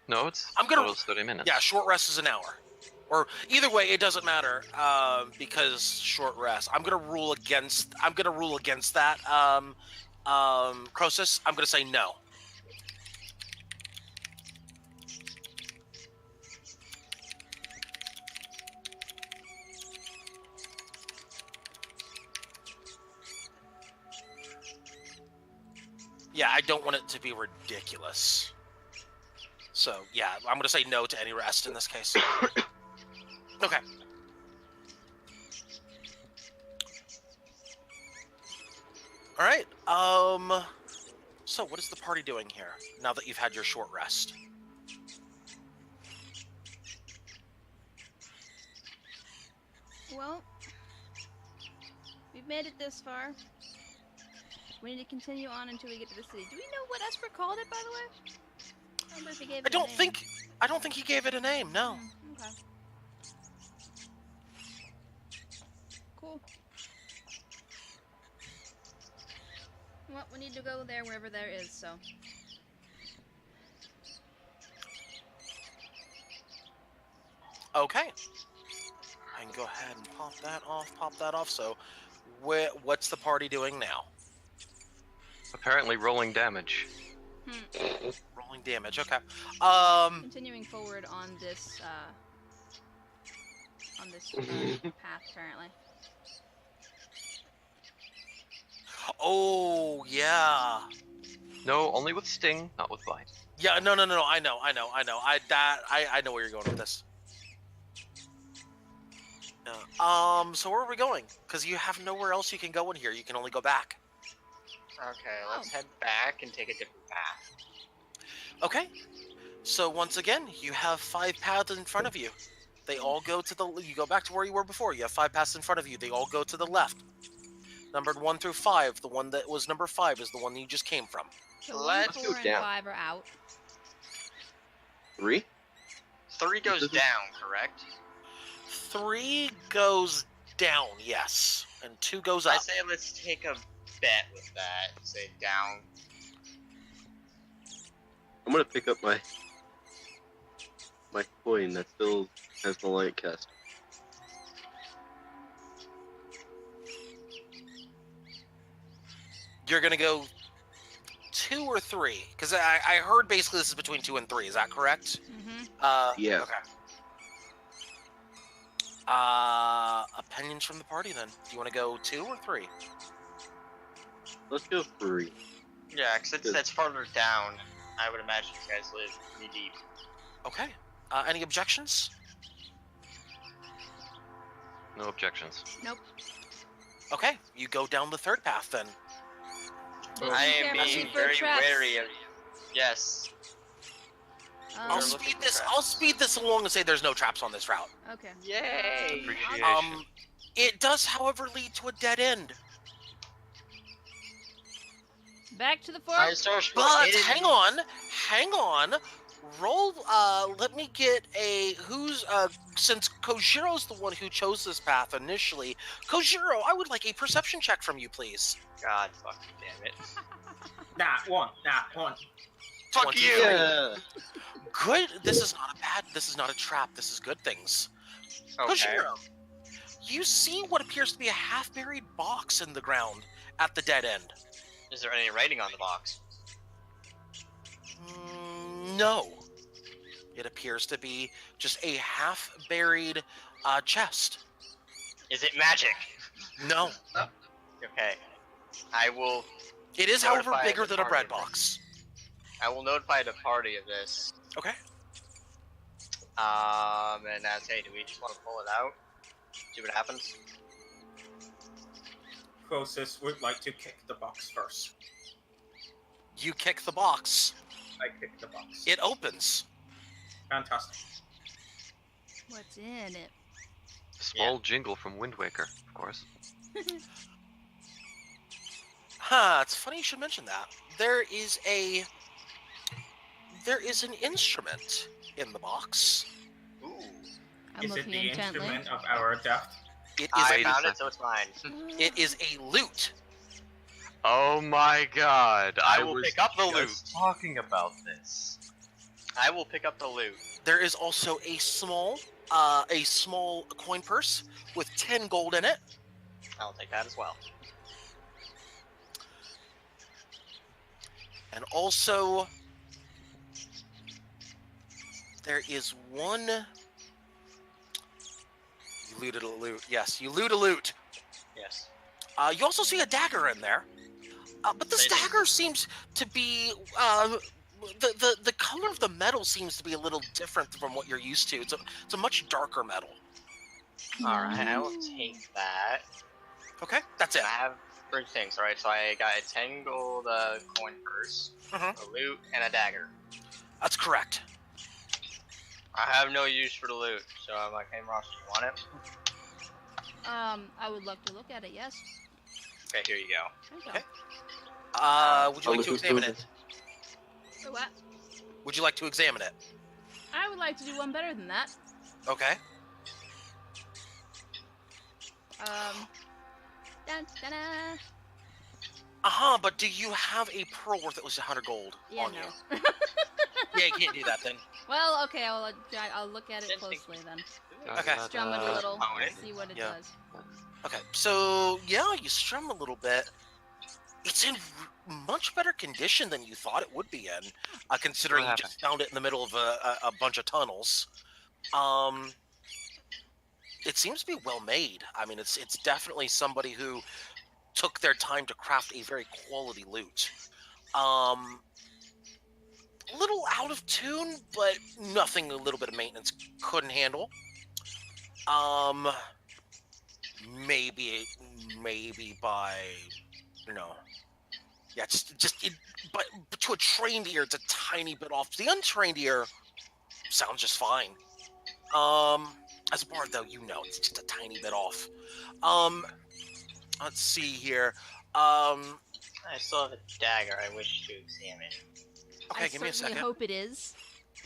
No, it's I'm gonna- total 30 minutes. Yeah, short rest is an hour. Or either way, it doesn't matter because short rest. I'm gonna rule against that. Croesus, I'm gonna say no. Yeah, I don't want it to be ridiculous. So, yeah, I'm going to say no to any rest in this case. Okay. All right. So what is the party doing here now that you've had your short rest? Well, we've made it this far. We need to continue on until we get to the city. Do we know what Esper called it, by the way? I don't remember if he gave it a name. I don't think he gave it a name, no. Okay. Cool. Well, we need to go there wherever there is, so. Okay. I can go ahead and pop that off. So, what's the party doing now? Apparently rolling damage. Rolling damage, okay. Continuing forward on this, path, apparently. Oh, yeah. No, only with sting, not with bite. Yeah, no, I know. I know where you're going with this. Yeah. So where are we going? Because you have nowhere else you can go in here. You can only go back. Okay, let's head back and take a different path. Okay. So once again, you have 5 paths in front of you. They all go to the. You go back to where you were before. You have 5 paths in front of you. They all go to the left. Numbered 1 through 5. The one that was number 5 is the one that you just came from. So Let's 1, go 4, and down. 5 are out. 3? 3 goes This is- down, correct? 3 goes down, yes, and 2 goes up. I say let's take a bet with that. Say down. I'm gonna pick up my coin that still has the light cast. You're gonna go 2 or 3? Because I heard basically this is between 2 and 3. Is that correct? Mm-hmm. Yeah. Okay. Opinions from the party then. Do you want to go 2 or 3? Let's go 3. Yeah, because that's farther down. I would imagine you guys live knee deep. Okay. Any objections? No objections. Nope. Okay. You go down the 3rd path then. Just I be am careful being for very traps. wary of. Yes. I'll We're looking speed this along and say there's no traps on this route. Okay. Yay! Appreciation. It does, however, lead to a dead end. Back to the fort. I searched for But hidden- hang on. Roll. Let me get a since Kojiro's the one who chose this path initially. Kojiro, I would like a perception check from you, please. God fucking damn it. Nah, one. Fuck 23. you! Yeah. Good. This is not a trap. This is good things. Okay. Kojiro, you see what appears to be a half-buried box in the ground at the dead end. Is there any writing on the box? No. It appears to be just a half-buried chest. Is it magic? No. Okay. I will It is, however, notify bigger the than a party bread of this. box. I will notify the party of this. Okay. And that's, hey, do we just want to pull it out? See what happens? Croesus would like to kick the box first. You kick the box. I kick the box. It opens. Fantastic. What's in it? Small jingle from Wind Waker, of course. Huh, it's funny you should mention that. There is an instrument in the box. Ooh. I'm Is it looking the intently. instrument of our death? It is I a found it, so it's mine. it is a lute. Oh my god! I I will was pick up the loot. just talking about this. I will pick up the loot. There is also a small coin purse with 10 gold in it. I'll take that as well. And also, there is one. You looted a loot. Yes, you loot a loot. Yes. You also see a dagger in there. But this They do. dagger seems to be. The color of the metal seems to be a little different from what you're used to. It's a much darker metal. Alright, I will take that. Okay, that's it. I have 3 things, alright? So I got a 10 gold coin purse, Mhm. a loot, and a dagger. That's correct. I have no use for the loot, so I'm like, hey Ross, do you want it? I would love to look at it, yes. Okay, here you go. Okay. Would you like to Oh, examine it? Wait, what? Would you like to examine it? I would like to do one better than that. Okay. Dun, da, da. But do you have a pearl worth at least 100 gold Yeah, on no. you? Yeah, you can't do that then. Well, okay, I'll look at it Didn't think- closely then. Okay. Strum it a little, Component. see what it Yeah. does. Okay, so yeah, you strum a little bit. It's in much better condition than you thought it would be in, considering you What just found it in the middle of a bunch of tunnels. It seems to be well made. I mean, it's definitely somebody who took their time to craft a very quality loot. A little out of tune, but nothing a little bit of maintenance couldn't handle. Maybe by, yeah, but to a trained ear, it's a tiny bit off. To the untrained ear, sounds just fine. As a bard, though, it's just a tiny bit off. Let's see here. I still have a dagger I wish to examine. Okay, I give me a certainly second. hope it is.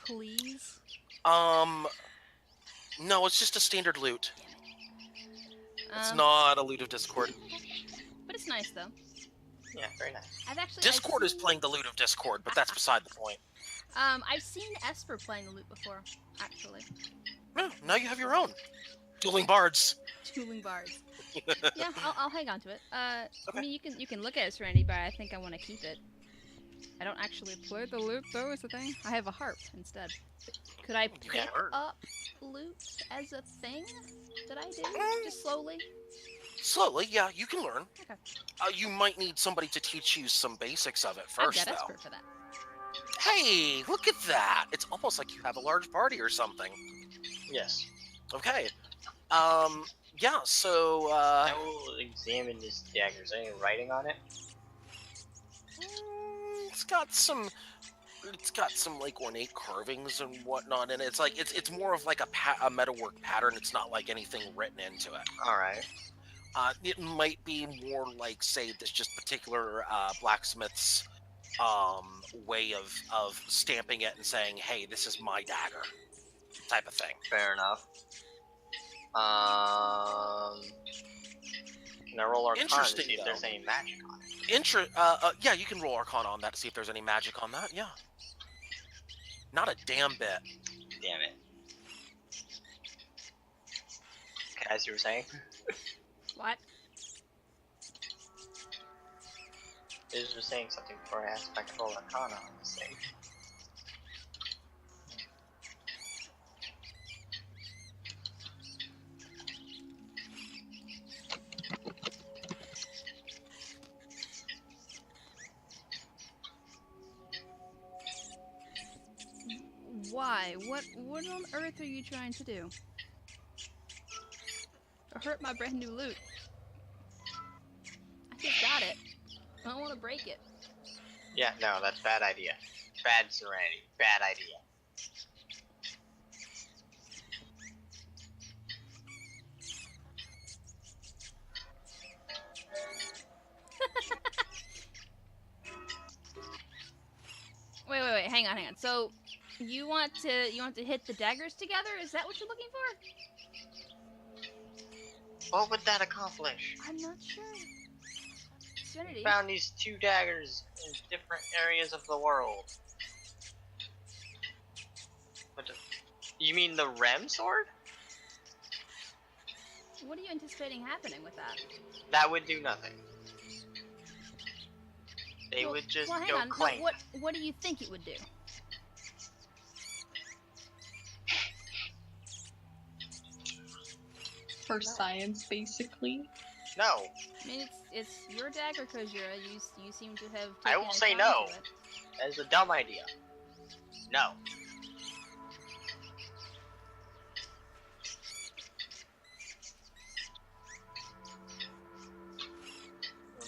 Please. No, it's just a standard loot. It's Um, not a loot of Discord. But it's nice though. Yeah, very nice. Discord I've is seen- playing the loot of Discord, but that's beside the point. I've seen Esper playing the loot before, actually. Yeah, now you have your own. Dueling bards. Dueling bards. Yeah, I'll hang on to it. I Okay. mean, you can look at it, Serenity, but I think I want to keep it. I don't actually play the loot, though, is the thing. I have a harp instead. Could I You pick can harp. up loot as a thing that I do? Just slowly? Slowly, yeah, you can learn. Okay. You might need somebody to teach you some basics of it I've first, got though. Esper for that. Hey, look at that! It's almost like you have a large party or something. Yes. Okay. Yeah, so, I will examine this dagger. Is there any writing on it? it's got some like ornate carvings and whatnot in it. It's like it's more of like a metalwork pattern. It's not like anything written into it. Alright. It might be more like, say, this just particular blacksmith's way of stamping it and saying, "Hey, this is my dagger," type of thing. Fair enough. Can I roll Arcana to Interesting, see if there's though. any magic on it? Yeah, you can roll Arcana on that to see if there's any magic on that. Yeah. Not a damn bit. Damn it. Okay, as you were saying, What? you were saying something before I asked if I could roll Arcana on this thing. Why? What on earth are you trying to do? Or hurt my brand new loot? I just got it. I don't want to break it. Yeah, no, that's bad idea. Bad Serenity. Bad idea. Wait, hang on. So, you want to hit the daggers together? Is that what you're looking for? What would that accomplish? I'm not sure. Serenity. Found these 2 daggers in different areas of the world. You mean the Rem sword? What are you anticipating happening with that? That would do nothing. They Well, would just hang go on. clank. What do you think it would do? For science, basically. No. I mean, it's your dagger, Kojira. You seem to have. I taken will a say shine no. to it. That is a dumb idea. No.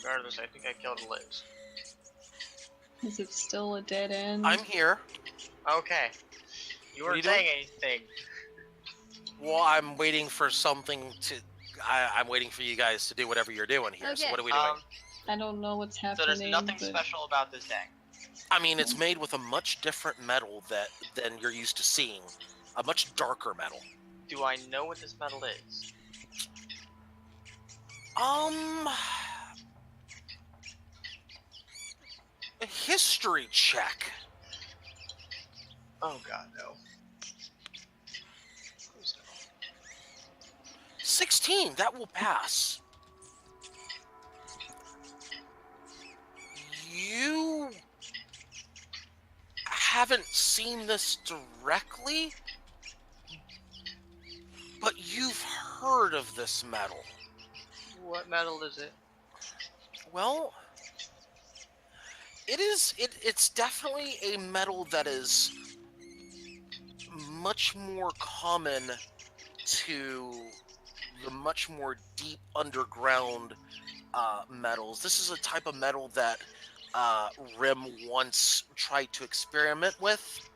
Regardless, I think I killed Liz. Is it still a dead end? I'm here. Okay. You weren't saying anything. Well, I'm waiting for something to. I'm waiting for you guys to do whatever you're doing here. So Okay. what are we doing? I don't know what's happening. So there's nothing but... special about this deck. I mean, it's made with a much different metal than you're used to seeing. A much darker metal. Do I know what this metal is? A history check. Oh god, no. 16, that will pass. You haven't seen this directly, but you've heard of this metal. What metal is it? Well, it's definitely a metal that is much more common to the much more deep underground metals. This is a type of metal that Rim once tried to experiment with,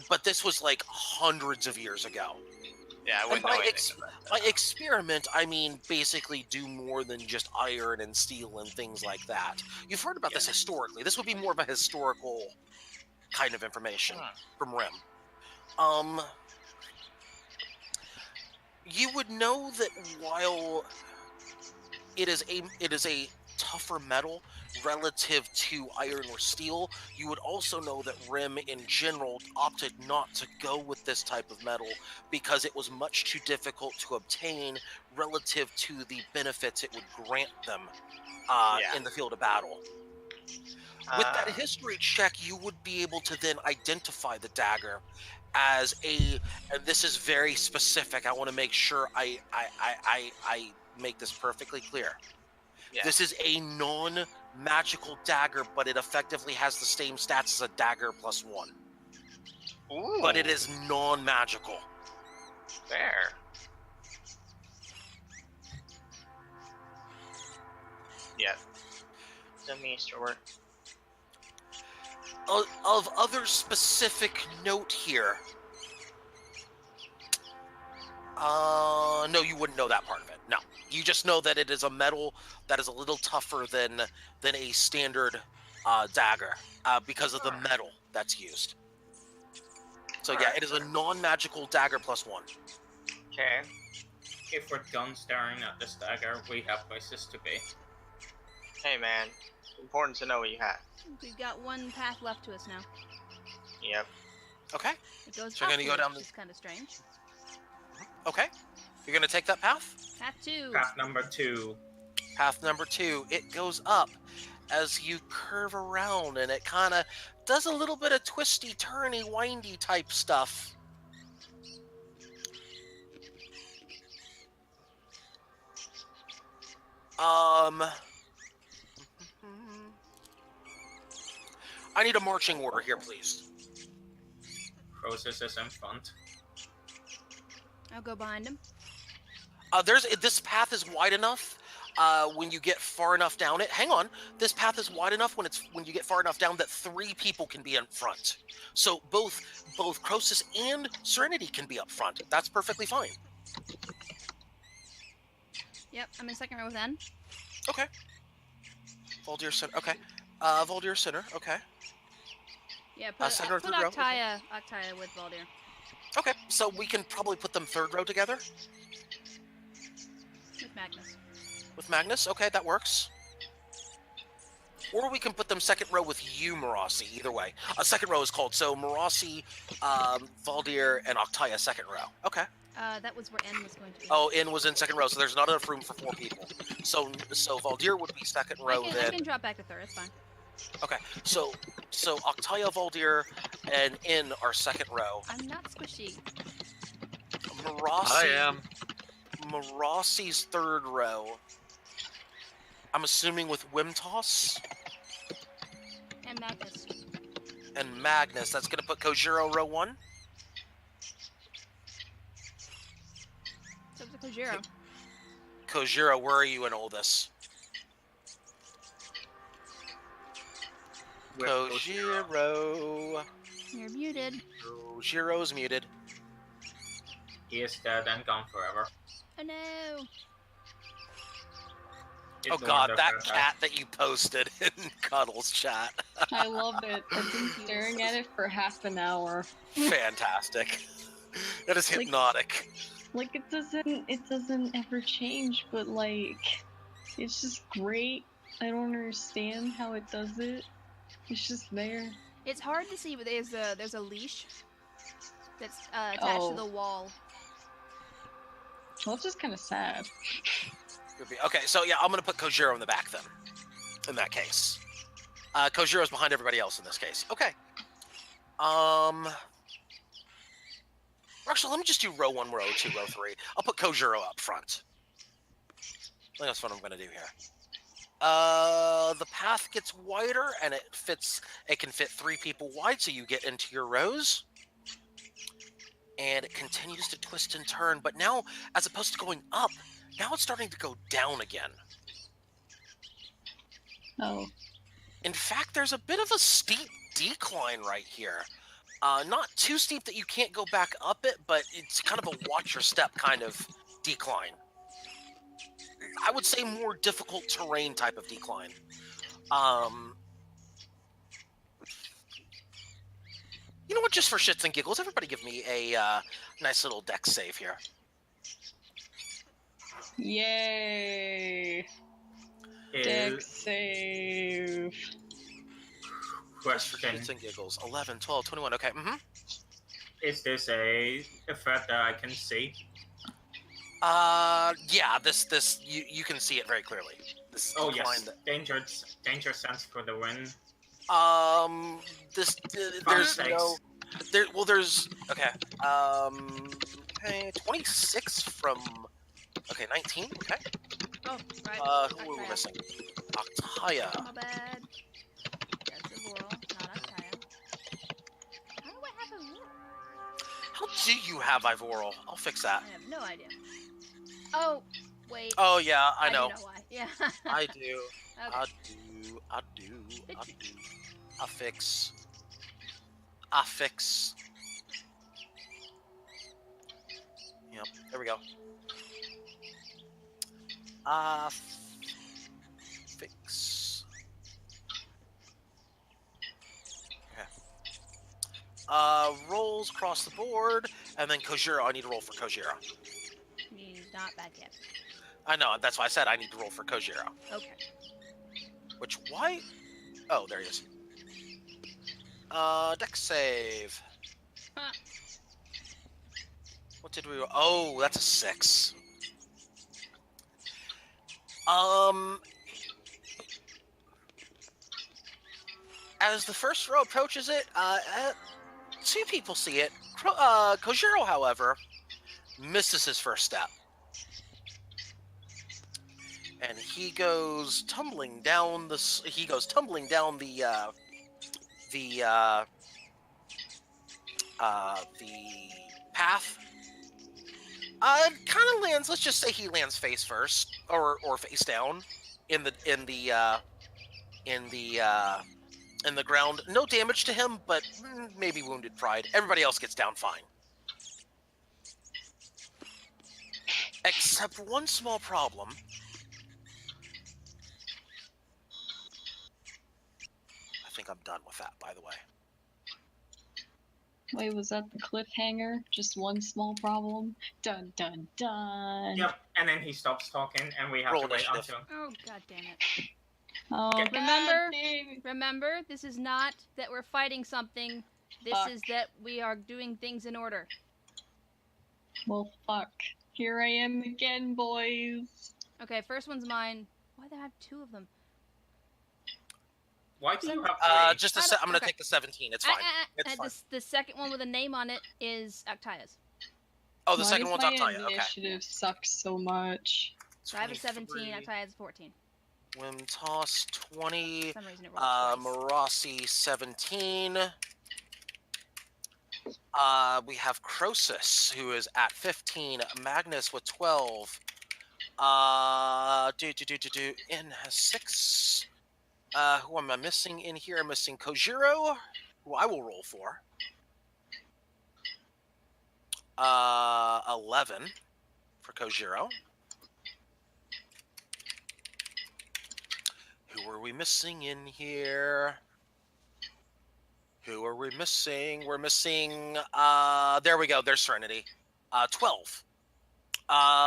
but this was like hundreds of years ago. Yeah, I wouldn't And know anything about that. by experiment, I mean basically do more than just iron and steel and things like that. You've heard about this historically. This would be more of a historical kind of information from Rim. You would know that while it is a tougher metal relative to iron or steel, you would also know that Rim in general opted not to go with this type of metal because it was much too difficult to obtain relative to the benefits it would grant them in the field of battle. With that history check, you would be able to then identify the dagger as and this is very specific. I want to make sure I make this perfectly clear. Yeah. This is a non-magical dagger, but it effectively has the same stats as a dagger +1. Ooh. But it is non-magical. Fair. Yeah. The Meister work. Of other specific note here. No, you wouldn't know that part of it. No. You just know that it is a metal that is a little tougher than a standard dagger because of the metal that's used. So yeah, it is a non-magical dagger +1. Okay. If we're done staring at this dagger, we have places to be. Hey man, important to know what you have. We've got one path left to us now. Yep. Okay. It goes so you're gonna go down which is kind of strange. Okay. You're gonna take that path? Path 2. Path number 2. Path number 2. It goes up as you curve around, and it kind of does a little bit of twisty, turny, windy type stuff. I need a marching order here, please. Croesus is in front. I'll go behind him. This path is wide enough. When you get far enough down it, hang on. This path is wide enough when you get far enough down that 3 people can be in front. So both Croesus and Serenity can be up front. That's perfectly fine. Yep, I'm in second row with N. Okay. Voldir center. Okay. Voldir center. Okay. Yeah, put second or third row, okay. Octaya with Voldir. Okay. So we can probably put them third row together With Magnus. with Magnus. Okay, that works. Or we can put them second row with you, Marasi. Either way, second row is called so Marasi, Voldir, and Octaya second row. Okay. That was where N was going to be. Oh, N was in second row, so there's not enough room for 4 people. So Voldir would be second row I then. can drop back to third. It's fine. Okay, so Octaya, Voldir, and N are second row. I'm not squishy. Marasi. I am. Marasi's third row. I'm assuming with Wimtoss And Magnus. and Magnus. That's going to put Kojiro row 1. So it's a Kojiro. Kojiro, where are you in all this? Kojiro. You're muted. Kojiro's muted. He is dead and gone forever. Oh no. Oh god, that cat that you posted in Cuddles chat. I love it. I've been staring at it for half an hour. Fantastic. That is hypnotic. Like it doesn't ever change, but like it's just great. I don't understand how it does it. It's just there. It's hard to see, but there's a leash that's attached to the wall. Well, it's just kind of sad. Okay, so yeah, I'm gonna put Kojiro in the back then. In that case, Kojiro's behind everybody else in this case. Okay. Actually, let me just do row 1, row 2, row 3. I'll put Kojiro up front. I think that's what I'm gonna do here. The path gets wider and it can fit 3 people wide, so you get into your rows. And it continues to twist and turn, but now, as opposed to going up, now it's starting to go down again. Oh. In fact, there's a bit of a steep decline right here. Not too steep that you can't go back up it, but it's kind of a watch your step kind of decline. I would say more difficult terrain type of decline. You know what, just for shits and giggles, everybody give me a nice little dex save here. Yay! Dex save. Just for shits and giggles. 11, 12, 21, okay, Is this a effect that I can see? Yeah, this you can see it very clearly. This Oh decline yes, danger sense for the win. There's no... there's... Okay, okay, 26 from... Okay, 19, okay. Oh, right. Who are we missing? Octaya. My bad. That's Aurora, not Octaya. How do I have Aurora? How do you have Ivoral? I'll fix that. I have no idea. Oh, wait. Oh, yeah, I know. do know why. Yeah. I do. Okay. I do. I fix. Yep, there we go. Fix. Okay. Rolls across the board, and then Kojiro. I need to roll for Kojiro. He's not back yet. I know, that's why I said I need to roll for Kojiro. Okay. Which, why? Oh, there he is. Dex save. Huh. What did we... Oh, that's a 6. As the first row approaches it, 2 people see it. Kojiro, however, misses his first step. And he goes tumbling down the the path. Kind of lands. Let's just say he lands face first, or face down, in the ground. No damage to him, but maybe wounded pride. Everybody else gets down fine. Except one small problem. I think I'm done with that, by the way. Wait, was that the cliffhanger? Just one small problem? Dun dun dun. Yep, and then he stops talking, and we have Roll to wait initiative. until. Oh, god damn it. Oh, Okay. Remember, this is not that we're fighting something. This Fuck. is that we are doing things in order. Well, fuck. Here I am again, boys. Okay, first one's mine. Why do I have two of them? Why do you have three? I'm gonna Okay. take the 17. It's fine. It's fine. The second one with a name on it is Octaya's. Oh, the Why second does one's my Octaya. Okay. initiative sucks so much. So I have a 17, Octaya's a 14. Whim toss 20. For some reason it rolled twice. Marasi 17. We have Croesus, who is at 15. Magnus with 12. In has 6. Who am I missing in here? I'm missing Kojiro, who I will roll for. 11 for Kojiro. Who are we missing in here? Who are we missing? We're missing, there we go, there's Serenity. 12.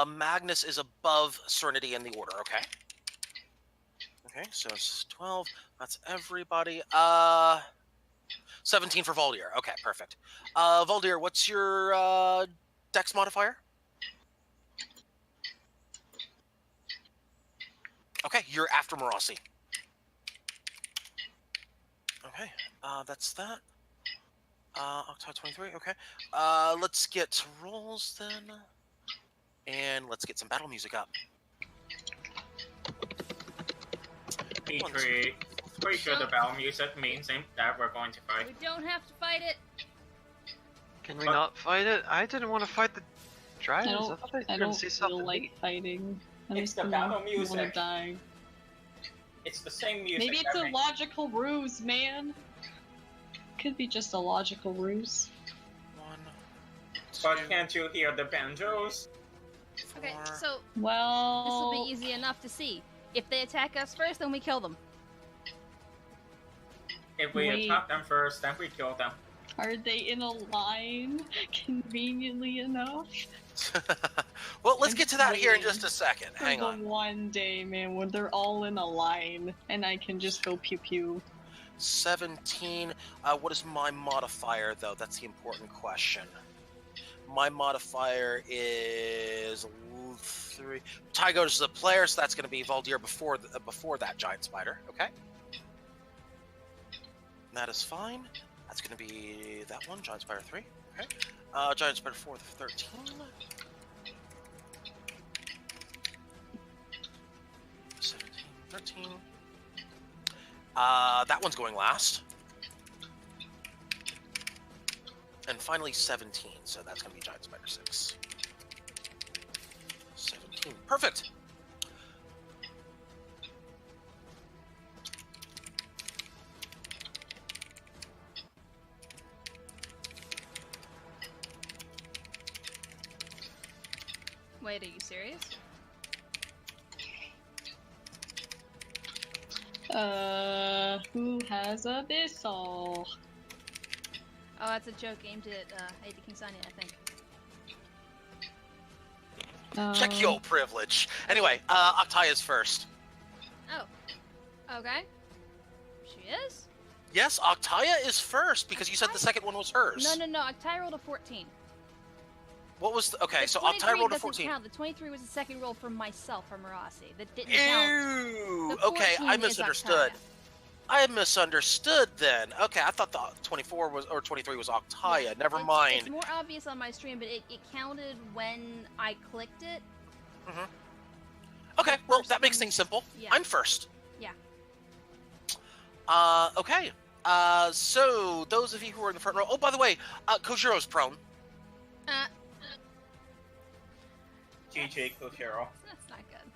Magnus is above Serenity in the order, okay? Okay, so it's 12. That's everybody. 17 for Voldir. Okay, perfect. Voldir, what's your dex modifier? Okay, you're after Marasi. Okay, that's that. October 23, okay. Let's get rolls then. And let's get some battle music up. Pretty sure the battle music means that we're going to fight. We don't have to fight it. Can we not fight it? I didn't want to fight the I dragons. don't, thought they were I gonna don't see feel something like neat. fighting. I It's just the don't battle wanna music. die. It's the same music. Maybe it's that a makes- logical ruse, man. Could be just a logical ruse. 1, 2, But can't you hear the banjos? 4. Okay, so Well, this will be easy enough to see. If they attack us first, then we kill them. If we Wait. attack them first, then we kill them. are they in a line? Conveniently enough. Well, let's I'm get to that here in waiting just a second. For Hang the on. one day, man, when they're all in a line and I can just go pew pew. 17. What is my modifier, though? That's the important question. My modifier is 3. Ty goes to the player, so that's going to be Voldir before that giant spider. Okay. That is fine. That's going to be that one, giant spider 3. Okay. Giant spider 4, 13. 17, 13. That one's going last. And finally 17, so that's going to be Giant Spider 6. 17. Perfect! Wait, are you serious? Who has a Abyssal? Oh, that's a joke aimed at Lady Kingsania, I think. Check your privilege. Anyway, Octaya's first. Oh. Okay. She is? Yes, Octaya is first, because you said the second one was hers. No. Octaya rolled a 14. What was the... Okay, The so 23 Octaya rolled a doesn't 14. count. The 23 was the second roll for myself, for Marasi. That didn't count. Ew! The Okay, 14 I is misunderstood. Octaya. I misunderstood then. Okay, I thought the 24 was, or 23 was Octaya. Yeah, Never it's mind. more obvious on my stream, but it counted when I clicked it. Okay, the well, first that makes one- things simple. Yeah. I'm first. Yeah. Okay. So those of you who are in the front row. Oh, by the way, Kojiro's prone. GG, Koshiro. That's not good.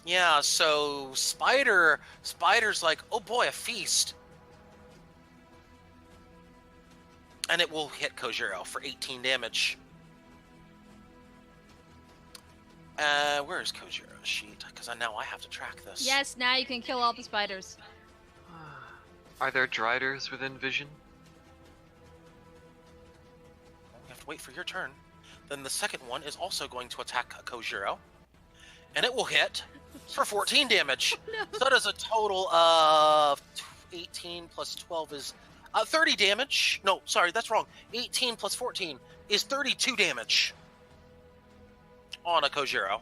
Yeah. So Spider's like, oh boy, a feast. And it will hit Kojiro for 18 damage. Where is Kojiro's sheet? Because now I have to track this. Yes, now you can kill all the spiders. Are there Driders within vision? You have to wait for your turn. Then the second one is also going to attack Kojiro. And it will hit for 14 damage. No. So that is a total of 18 plus 12 is 30 damage. No, sorry, that's wrong. 18 plus 14 is 32 damage on a Kojiro.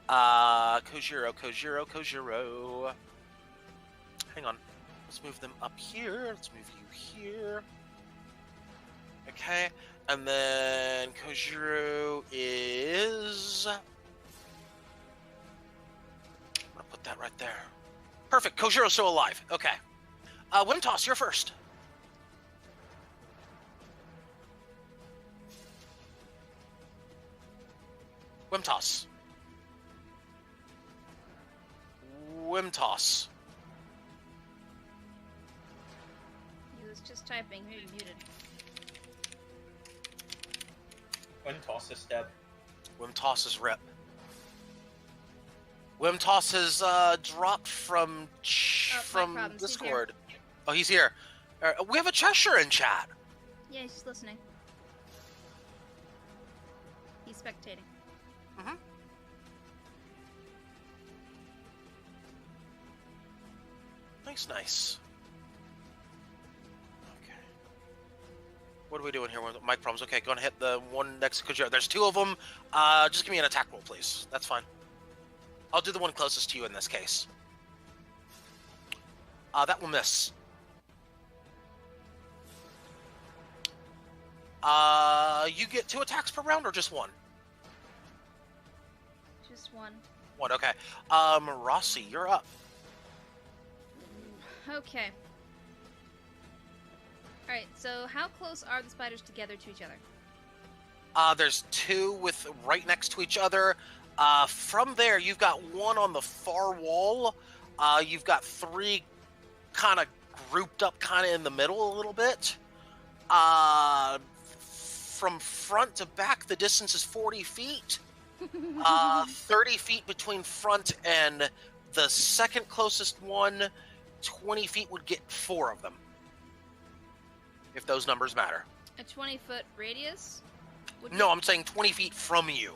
Kojiro. Hang on. Let's move them up here. Let's move you here. Okay. And then Kojiro is... I'm gonna put that right there. Perfect. Kojiro's still alive. Okay. Wimtoss, you're first. Wimtoss. He was just typing. Maybe muted. Wimtoss is dead. Wimtoss is rip. Wimtoss has dropped from problems. He's Discord. Oh, he's here. We have a Cheshire in chat. Yeah, he's just listening. He's spectating. Mm-hmm. Nice. Okay. What are we doing here? Mic problems. Okay, go and hit the one next to Kojiro. There's two of them. Just give me an attack roll, please. That's fine. I'll do the one closest to you in this case. That will miss. You get 2 attacks per round or just 1? Just one. 1, okay. Rossi, you're up. Okay. Alright, so how close are the spiders together to each other? There's 2 with right next to each other. From there, you've got 1 on the far wall. You've got 3 kind of grouped up kind of in the middle a little bit. From front to back, the distance is 40 feet. 30 feet between front and the second closest one. 20 feet would get 4 of them. If those numbers matter. A 20-foot radius? No, I'm saying 20 feet from you.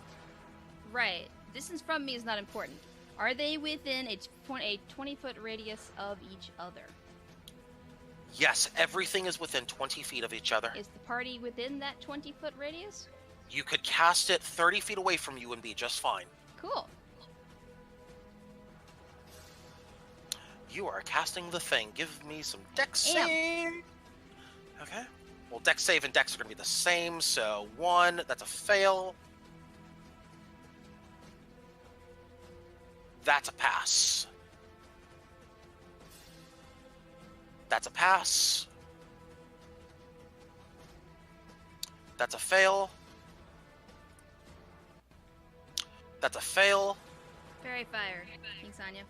Right. Distance from me is not important. Are they within a 20-foot radius of each other? Yes, everything is within 20 feet of each other. Is the party within that 20-foot radius? You could cast it 30 feet away from you and be just fine. Cool. You are casting the thing. Give me some dex save. Okay. Well, dex save and dex are going to be the same, so 1, that's a fail. That's a pass. That's a pass. That's a fail. That's a fail. Fairy fire. Thanks, Anya.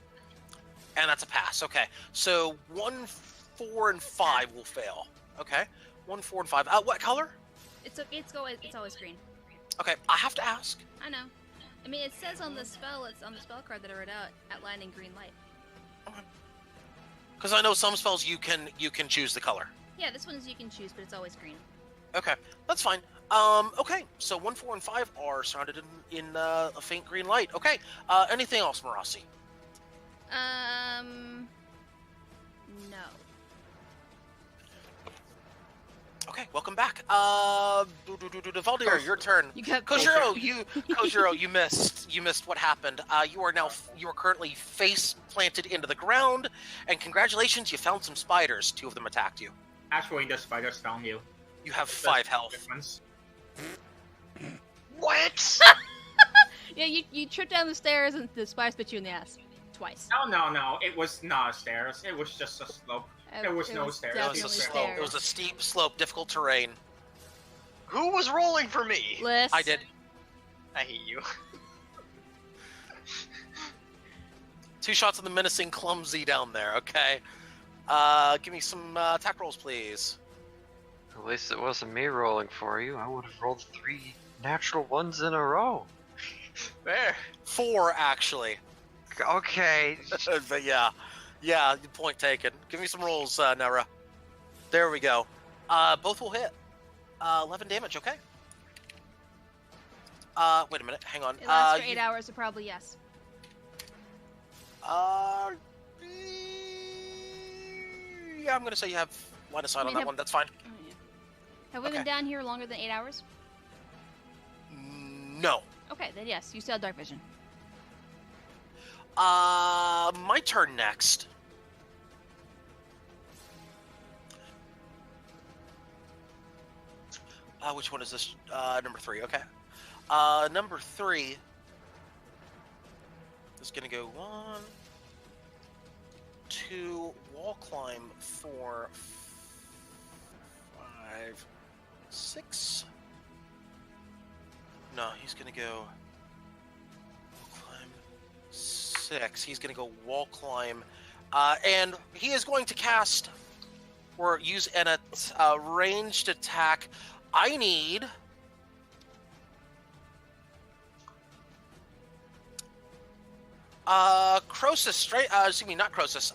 And that's a pass. Okay. So 1, 4, and 5 will fail. Okay. 1, 4, and 5. What color? It's always green. Okay. I have to ask. I know. I mean, it says on the spell, it's on the spell card that I wrote out, outlining green light. Okay. Because I know some spells you can choose the color. Yeah, this one's you can choose, but it's always green. Okay, that's fine. Okay, so 1, 4, and 5 are surrounded in a faint green light. Okay, anything else, Marassi? No. Okay, welcome back. Valdir, your turn. You got Kojiro, you missed what happened. You are currently face planted into the ground, and congratulations, you found some spiders. 2 of them attacked you. Actually, the spiders found you. You have 5 health. Difference. What? Yeah, you tripped down the stairs and the spider bit you in the ass. Twice. No. It was not stairs. It was just a slope. There was no stairs. It was Definitely a slope. stairs. It was a steep slope, difficult terrain. Who was rolling for me? Liz. I did. I hate you. 2 shots of the menacing clumsy down there. Okay. Give me some attack rolls, please. At least it wasn't me rolling for you. I would have rolled 3 natural ones in a row. There. 4 actually. Okay. But yeah, point taken. Give me some rolls, Nera. There we go. Both will hit. 11 damage. Okay. Wait a minute. Hang on. It lasts for 8 hours, so probably yes. Yeah, I'm gonna say you have line of sight on that one. That's fine. Oh, yeah. Have we been down here longer than 8 hours? No. Okay, then yes, you still have dark vision. My turn next. Which one is this? Number 3. Okay. Number 3 is gonna go 1, 2, wall climb 4, 5, 6. No, he's gonna go wall climb 6. He's gonna go wall climb, and he is going to cast or use an ranged attack. I need Croesus, excuse me, not Croesus.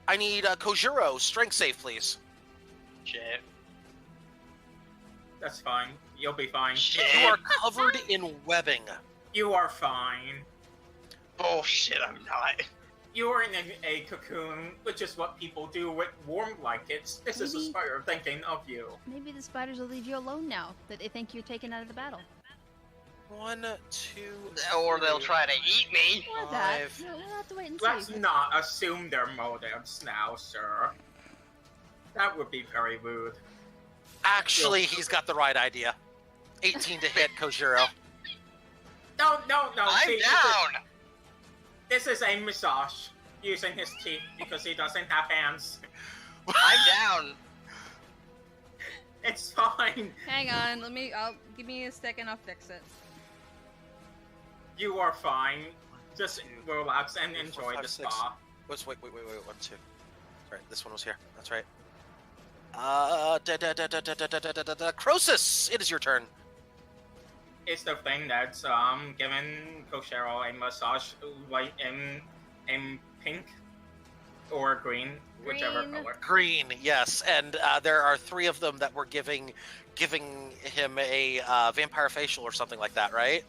I need Kojiro, strength save, please. Shit. That's fine. You'll be fine. You are covered in webbing. You are fine. Bullshit, I'm not. You are in a cocoon, which is what people do with warm blankets. This is a Maybe- spider thinking of you. Maybe the spiders will leave you alone now that they think you're taken out of the battle. 1, 2, Or they'll try to eat me. Or that. 5. No, we'll have to wait and Let's see. not assume their motives now, sir. That would be very rude. Actually, he's got the right idea. 18 to hit, Kojiro. No. I'm see, down. This is a massage using his teeth because he doesn't have hands. I'm down. It's fine. Hang on, give me a second, I'll fix it. You are fine. Just relax and 3, 4, enjoy 5, the 6. spa. Wait, 1, 2. Right, this one was here. That's right. Croesus, it is your turn. It's the thing that's giving Koshiro a massage white in pink or green, whichever Green. color. Green, yes, and there are 3 of them that were giving him a vampire facial or something like that, right?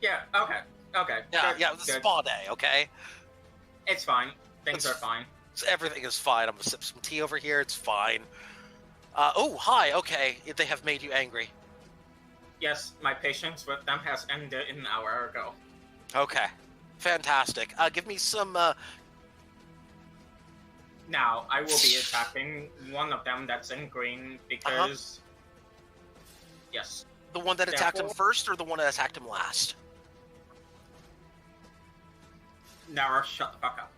Yeah. Okay. Yeah, Good, yeah. It was good. spa day, okay. It's fine. Things are fine. So everything is fine. I'm gonna sip some tea over here. It's fine. Oh, hi. Okay, they have made you angry. Yes, my patience with them has ended an hour ago. Okay, fantastic. Give me some. Now, I will be attacking one of them that's in green because... Yes. The one that attacked him Therefore- first, or the one that attacked him last? Now, shut the fuck up.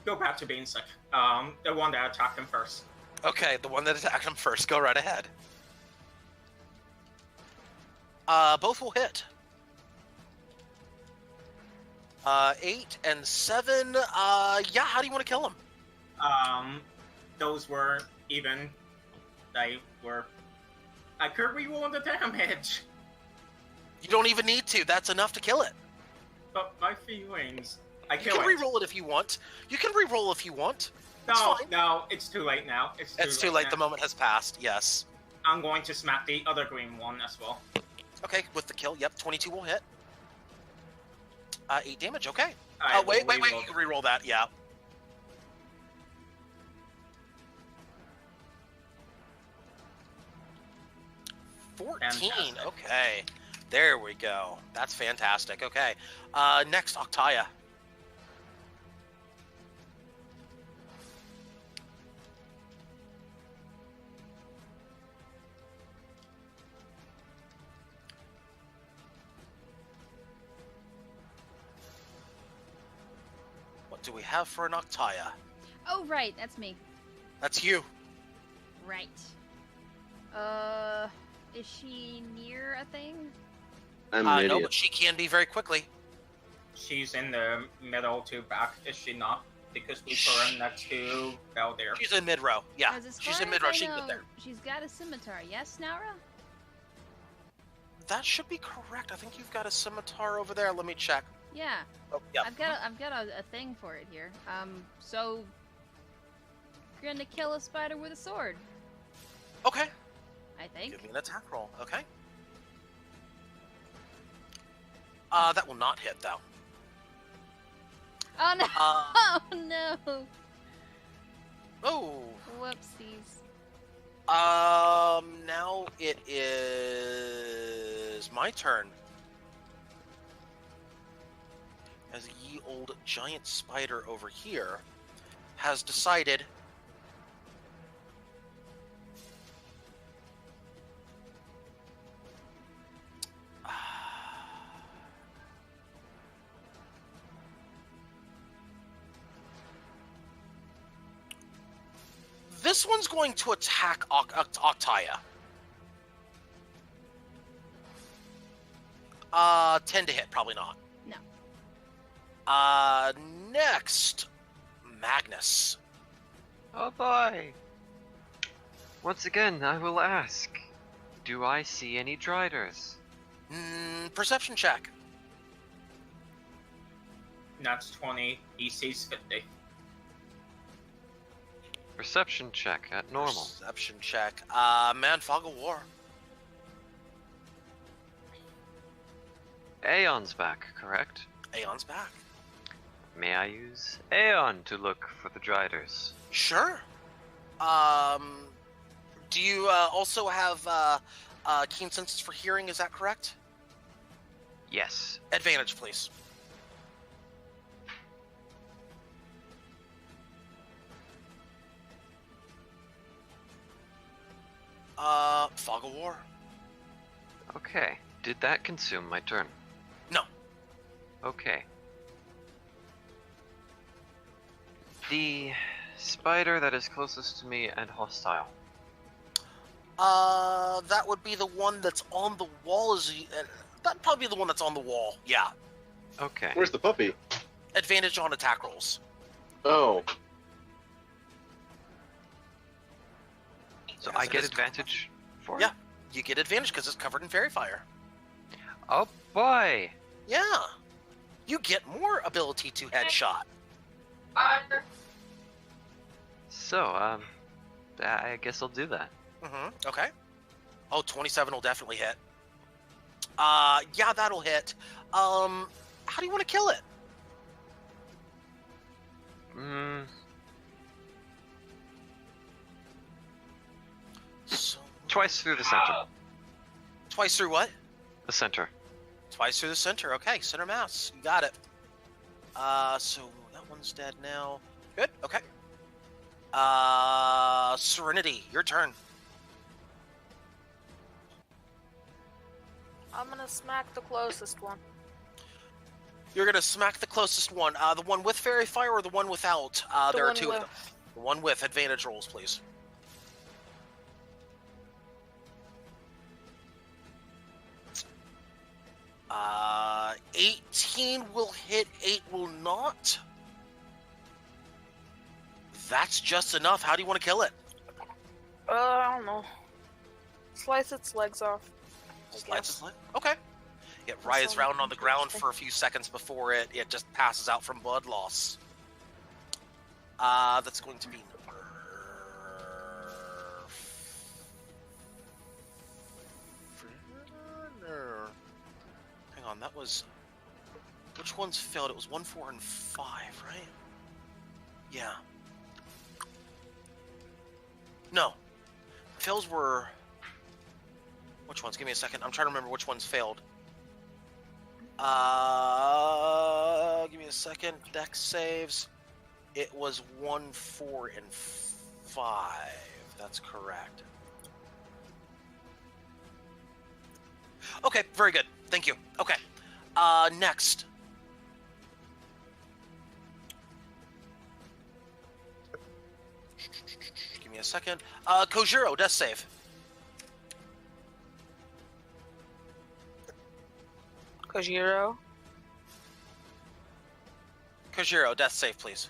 Go back to being sick. The one that attacked him first. Okay, the one that attacked him first. Go right ahead. Both will hit. 8 and 7. Yeah. How do you want to kill him? Those were even. I could reroll the damage, You don't even need to. That's enough to kill it. but my feelings. I You kill can it. re-roll it if you want. You can re-roll if you want. It's No, fine. no, it's too late now. It's too late. now. The moment has passed. Yes. I'm going to smack the other green one as well. Okay, with the kill. Yep, 22 will hit. 8 damage. Okay. I Wait. will You reroll. can re-roll that. Yeah. $14. Fantastic. Okay. There we go. That's fantastic. Okay. Next, Octaya. What do we have for an Octaya? Oh, right, that's me. That's you. Right. Is she near a thing? I'm an No, idiot. but she can be very quickly. She's in the middle to back, is she not? Because we put her next to Valdir. She's in mid row. Yeah, 'Cause as she's far in as mid row. I She can know, get there. she's got a scimitar. Yes, Naura? That should be correct. I think you've got a scimitar over there. Let me check. Yeah. Oh, yeah. I've got a thing for it here. So you're gonna kill a spider with a sword, Okay. I think. Give me an attack roll. Okay. That will not hit though. Oh no! Uh, Oh no! oh. Whoopsies. Now it is my turn. As a ye old giant spider over here has decided this one's going to attack Octaya. 10 to hit, probably not. No. Next, Magnus. Oh boy! Once again, I will ask, do I see any Driders? Perception check. That's 20, he sees 50. Perception check at normal. Perception check. Man, Fog of War. Aeon's back, correct? Aeon's back. May I use Aeon to look for the Driders? Sure. Do you also have keen senses for hearing? Is that correct? Yes. Advantage, please. Fog of War. Okay. Did that consume my turn? No. Okay. The spider that is closest to me and hostile. That would be the one that's on the wall. That'd probably be the one that's on the wall. Yeah. Okay. Where's the puppy? Advantage on attack rolls. Oh, So Yes, I it get is. advantage for it? Yeah. You get advantage because it's covered in fairy fire. Oh boy! Yeah. You get more ability to headshot. So, I guess I'll do that. Okay. Oh, 27 will definitely hit. Yeah, that'll hit. How do you want to kill it? So, Twice through the center. twice through what? The center. Twice through the center. Okay, center mass. You got it. So that one's dead now. Good. Okay. Serenity, your turn. I'm gonna smack the closest one. You're gonna smack the closest one. The one with fairy fire or the one without? There are one two of with. them. The one with advantage rolls, please. Uh, 18 will hit, 8 will not. That's just enough. How do you want to kill it? I don't know. Slice its legs off. I Slice guess. its leg? Okay. It writhes sounds around on the ground interesting. for a few seconds before it just passes out from blood loss. That's going to be number... Hang on, that was... Which ones failed? It was 1, 4, and 5, right? Yeah. No. Fails were... Which ones? Give me a second. I'm trying to remember which ones failed. Give me a second. Dex saves. It was 1, 4, and 5. That's correct. Okay, very good. Thank you. Okay. Next. me a second. Kojiro, death save. Kojiro. Kojiro, death save, please.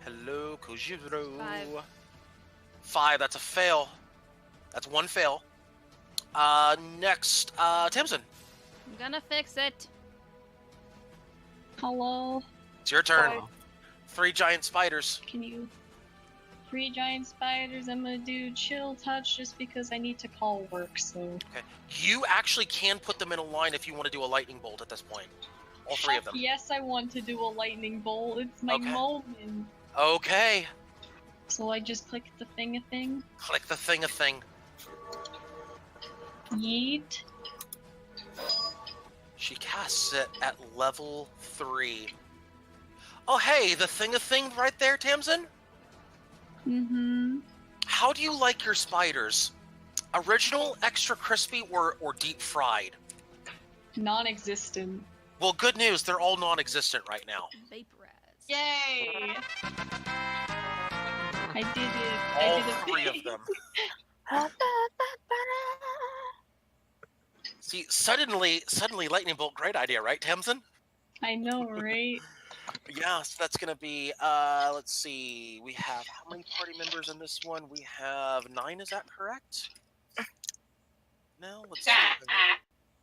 Hello, Kojiro. 5. 5, that's a fail. That's one fail. Next, Tamsin. I'm gonna fix it. Hello? It's your turn. Hi. 3 giant spiders. Can you... 3 giant spiders, I'm gonna do chill touch just because I need to call work, so... Okay. You actually can put them in a line if you want to do a lightning bolt at this point. All 3 of them. Yes, I want to do a lightning bolt. It's my Okay. moment. Okay. So I just click the thing. Click the thing. Yeet. She casts it at level 3. Oh, hey, the thing right there, Tamsin? Mm-hmm. How do you like your spiders? Original, extra crispy, or deep fried? Non-existent. Well, good news, they're all non-existent right now. Vaporize. Yay! I did it. All I did it. 3 of them. See, suddenly, lightning bolt, great idea, right, Tamsin? I know, right? Yeah, so that's gonna be, let's see, we have, how many party members in this one? We have 9, is that correct? No, let's see.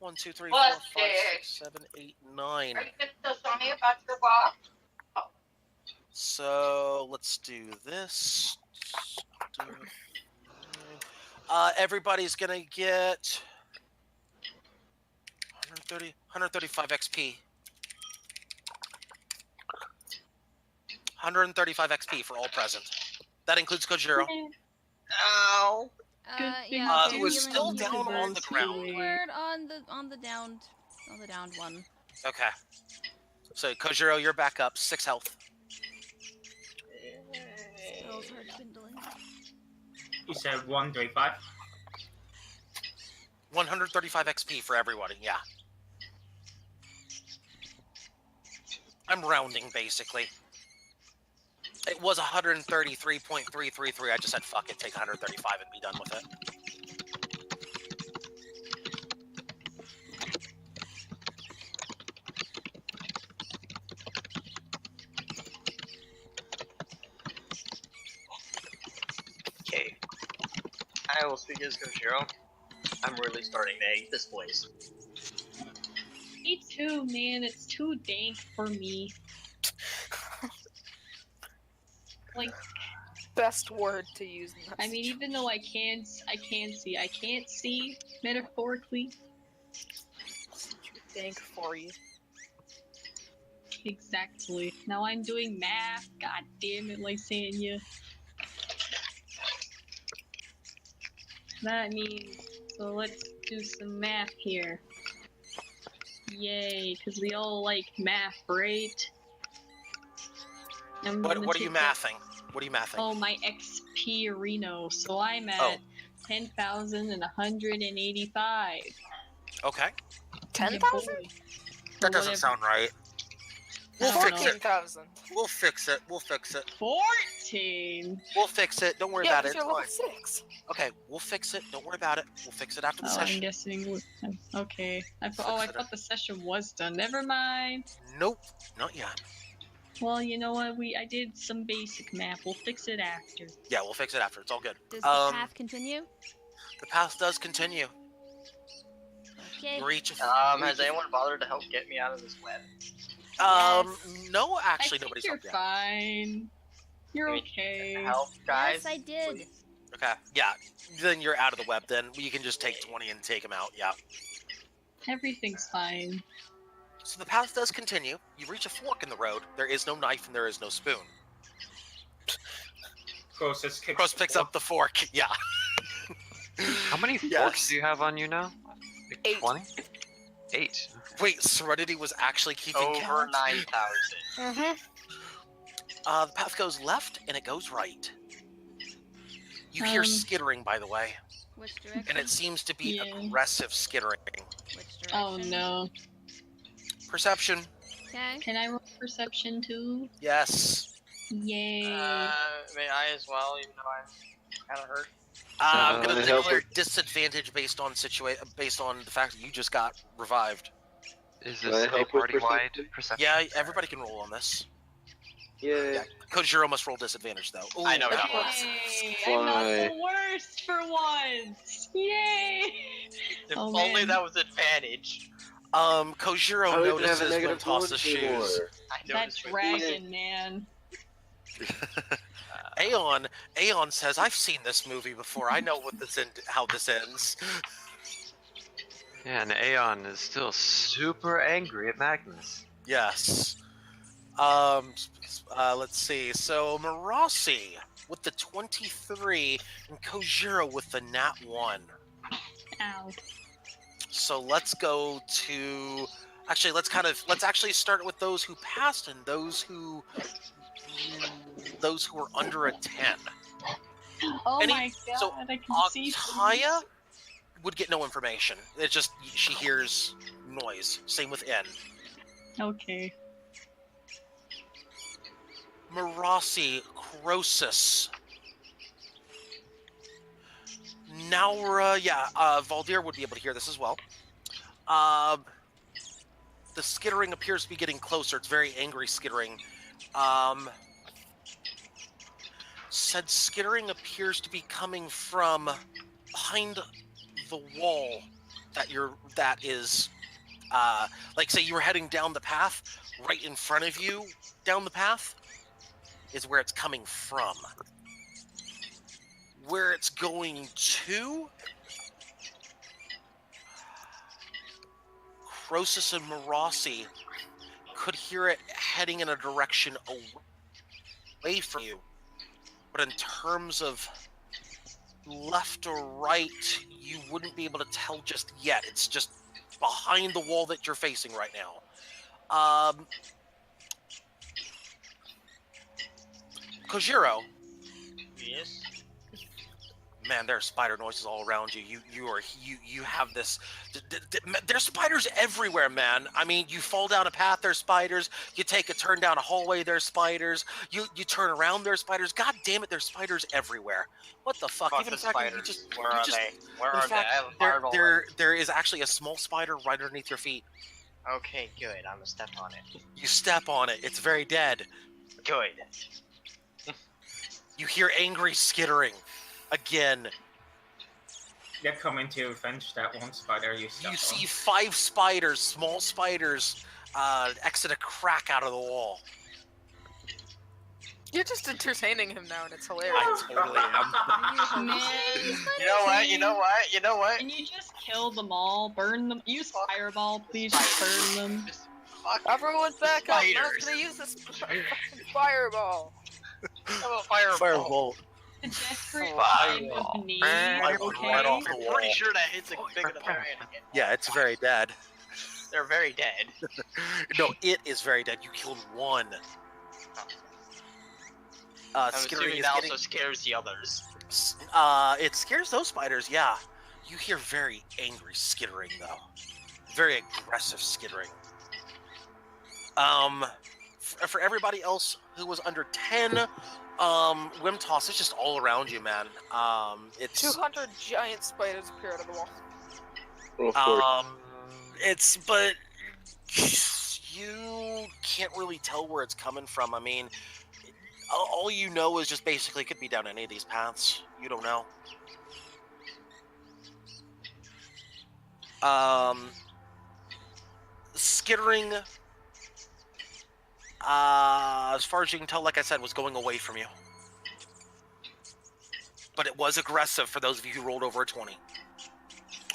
1, 2, 3, 4, 5, 6, 7, 8, 9. So, let's do this. Everybody's gonna get 135 XP. 135 XP for all present. That includes Kojiro. Ow! Yeah. Who is healing still on down on the ground. Word on the downed one. Okay. So Kojiro, you're back up. 6 health. Spells are dwindling. You said 135? 135 XP for everybody, yeah. I'm rounding, basically. It was 133.333. I just said, fuck it, take 135 and be done with it. Okay. I will speak as Kojiro. I'm really starting to hate this place. Me too, man. It's too dank for me. Like, Best word to use in that I mean, even though I can't see metaphorically. Thank for you. Exactly. Now I'm doing math. God damn it, Lysania. That means, so let's do some math here. Yay, because we all like math, right? What are you mathing? What are you mathing? Oh, my XP Reno. So I'm at 10,185. Okay. 10,000? That doesn't sound right. We'll fix it. 14,000. We'll fix it. We'll fix it. 14? We'll fix it. Don't worry Yeah, about it. because It's you're level fine. 6. Okay, we'll fix it. Don't worry about it. We'll fix it after the Oh, session. I'm guessing. Okay. I Fix thought it. the session was done. Never mind. Nope, not yet. Well, you know what? I did some basic math. We'll fix it after. Yeah, we'll fix it after. It's all good. Does the path continue? The path does continue. Okay. Reach. Has anyone bothered to help get me out of this web? No, actually, I think nobody's you're helped yet. fine. You're I mean, okay. Help, guys. Yes, I did. please? Okay, yeah. Then you're out of the web. Then you can just take 20 and take them out. Yeah. Everything's fine. So the path does continue. You reach a fork in the road. There is no knife and there is no spoon. Cross picks up the fork. Yeah. How many Yes. forks do you have on you now? Like 8. 20? 8. Wait, Serenity was actually keeping Over count. 9,000. Mm-hmm. The path goes left and it goes right. You hear skittering, by the way, Which direction? and it seems to be Yeah. aggressive skittering. Which direction? Oh no. Perception. Okay. Can I roll perception too? Yes. Yay. May try as well, even though I'm kind of hurt. I'm gonna help declare with- disadvantage based on the fact that you just got revived. Is Can this I a help with party-wide perception? perception? Yeah, everybody can roll on this. Yay. Yeah, Kojiro must roll disadvantage though. Ooh, I know that that works. Yay! I'm not Why? the worst for once! Yay! If Oh, only man. that was advantage. Kojiro I don't even have a notices negative one Wintoss's anymore. shoes. I That noticed when- dragon, man. Aeon says, "I've seen this movie before. I know how this ends." Yeah, and Aeon is still super angry at Magnus. Yes. Let's see. So Marasi with the 23 and Kojiro with the nat 1. Ow. So let's go to. Actually, let's actually start with those who passed and those who were under a 10. Oh Any- my god, so I can see Taya would get no information. It's just she hears noise. Same with N. things. Okay. Marasi, Croesus, Naura, Valdir would be able to hear this as well. The skittering appears to be getting closer. It's very angry skittering. Said skittering appears to be coming from behind the wall that is like say you were heading down the path, right in front of you down the path is where it's coming from. Where it's going to, Croesus and Marasi could hear it heading in a direction away from you. But in terms of left or right, you wouldn't be able to tell just yet. It's just behind the wall that you're facing right now. Kojiro. Yes. Man, there are spider noises all around you. You have this. There's spiders everywhere, man. I mean, you fall down a path, there's spiders. You take a turn down a hallway, there's spiders. You turn around, there's spiders. God damn it, there's spiders everywhere. What the fuck? Fuck Even the in fact, spiders. you just, Where you are just, they? Where in are fact, they? I have a fireball. there is actually a small spider right underneath your feet. Okay, good. I'm gonna step on it. You step on it. It's very dead. Good. You hear angry skittering again. They're coming to avenge that one spider you stepped You see on. 5 spiders, small spiders, exit a crack out of the wall. You're just entertaining him now, and it's hilarious. I totally am. Man, You know what? You know what? You know what? can you just kill them all? Burn them? Use fireball, please. Just burn them. Just fuck. Everyone's back up. Now Spiders. gonna use this fucking fireball. How about fireball? Fireball. The desperate Fireball. time of need. Right Okay. off the I'm wall. pretty sure that hits a big enough area to get. Yeah, it's very dead. They're very dead. No, it is very dead. You killed one. I'm Skittering assuming is that getting, also scares the others. it scares those spiders, yeah. You hear very angry skittering, though. Very aggressive skittering. For everybody else who was under 10, Wimtoss, it's just all around you, man. It's 200 giant spiders appear out of the wall. Roll for but you can't really tell where it's coming from. I mean, all you know is just basically it could be down any of these paths. You don't know. Skittering, as far as you can tell, like I said, was going away from you. But it was aggressive for those of you who rolled over a 20.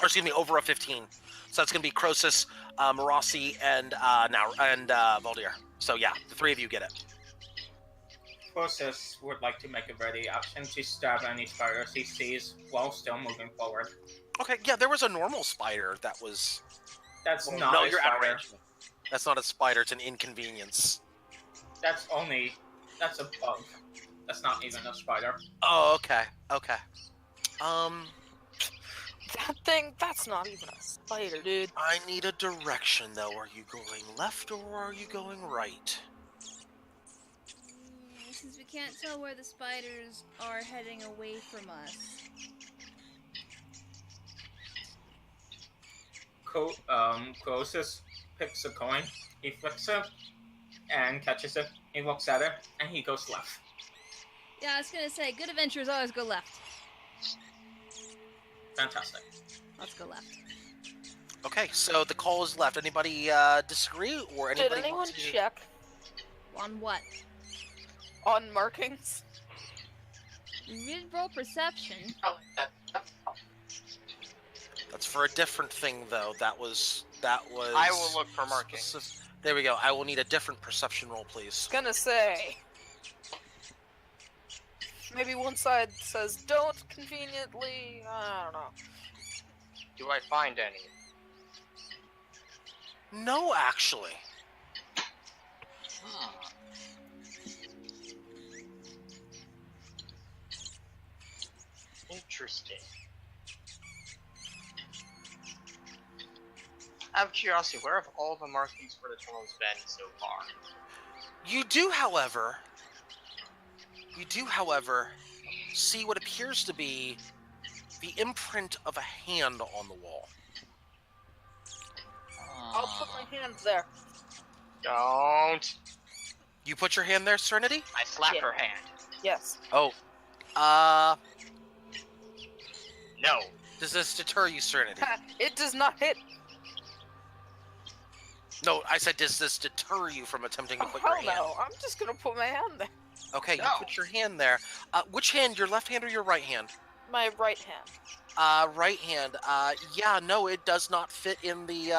Or excuse me, over a 15. So that's going to be Croesus, Marasi, and Valdir. So yeah, the 3 of you get it. Croesus would like to make a ready action to stab any spiders he sees while still moving forward. Okay, yeah, there was a normal spider that was... That's Well, not no, a you're out of spider. range. That's not a spider, it's an inconvenience. That's a bug. That's not even a spider. Oh, okay, okay. That thing, that's not even a spider, dude. I need a direction, though. Are you going left or are you going right? since we can't tell where the spiders are heading away from us. Croesus picks a coin, he flicks it, and catches it. He looks at it, and he goes left. Yeah, I was gonna say, good adventurers always go left. Fantastic. Let's go left. Okay, so the call is left. Anybody disagree, or anybody Did anyone want to... check On what? on markings? You did roll perception. That's for a different thing, though. That was. I will look for markings. There we go. I will need a different perception roll, please. Gonna say. Maybe one side says don't conveniently. I don't know. Do I find any? No, actually. Interesting. Out of curiosity, where have all the markings for the tunnels been so far? You do, however, see what appears to be the imprint of a hand on the wall. I'll put my hand there. Don't. You put your hand there, Serenity? I slap Yeah. her hand. Yes. Oh. No. Does this deter you, Serenity? It does not hit. No, I said, does this deter you from attempting to Oh, put your hell hand? no. I'm just gonna put my hand there. Okay, No. you put your hand there. Which hand? Your left hand or your right hand? My right hand. Right hand. Yeah, no, it does not fit in the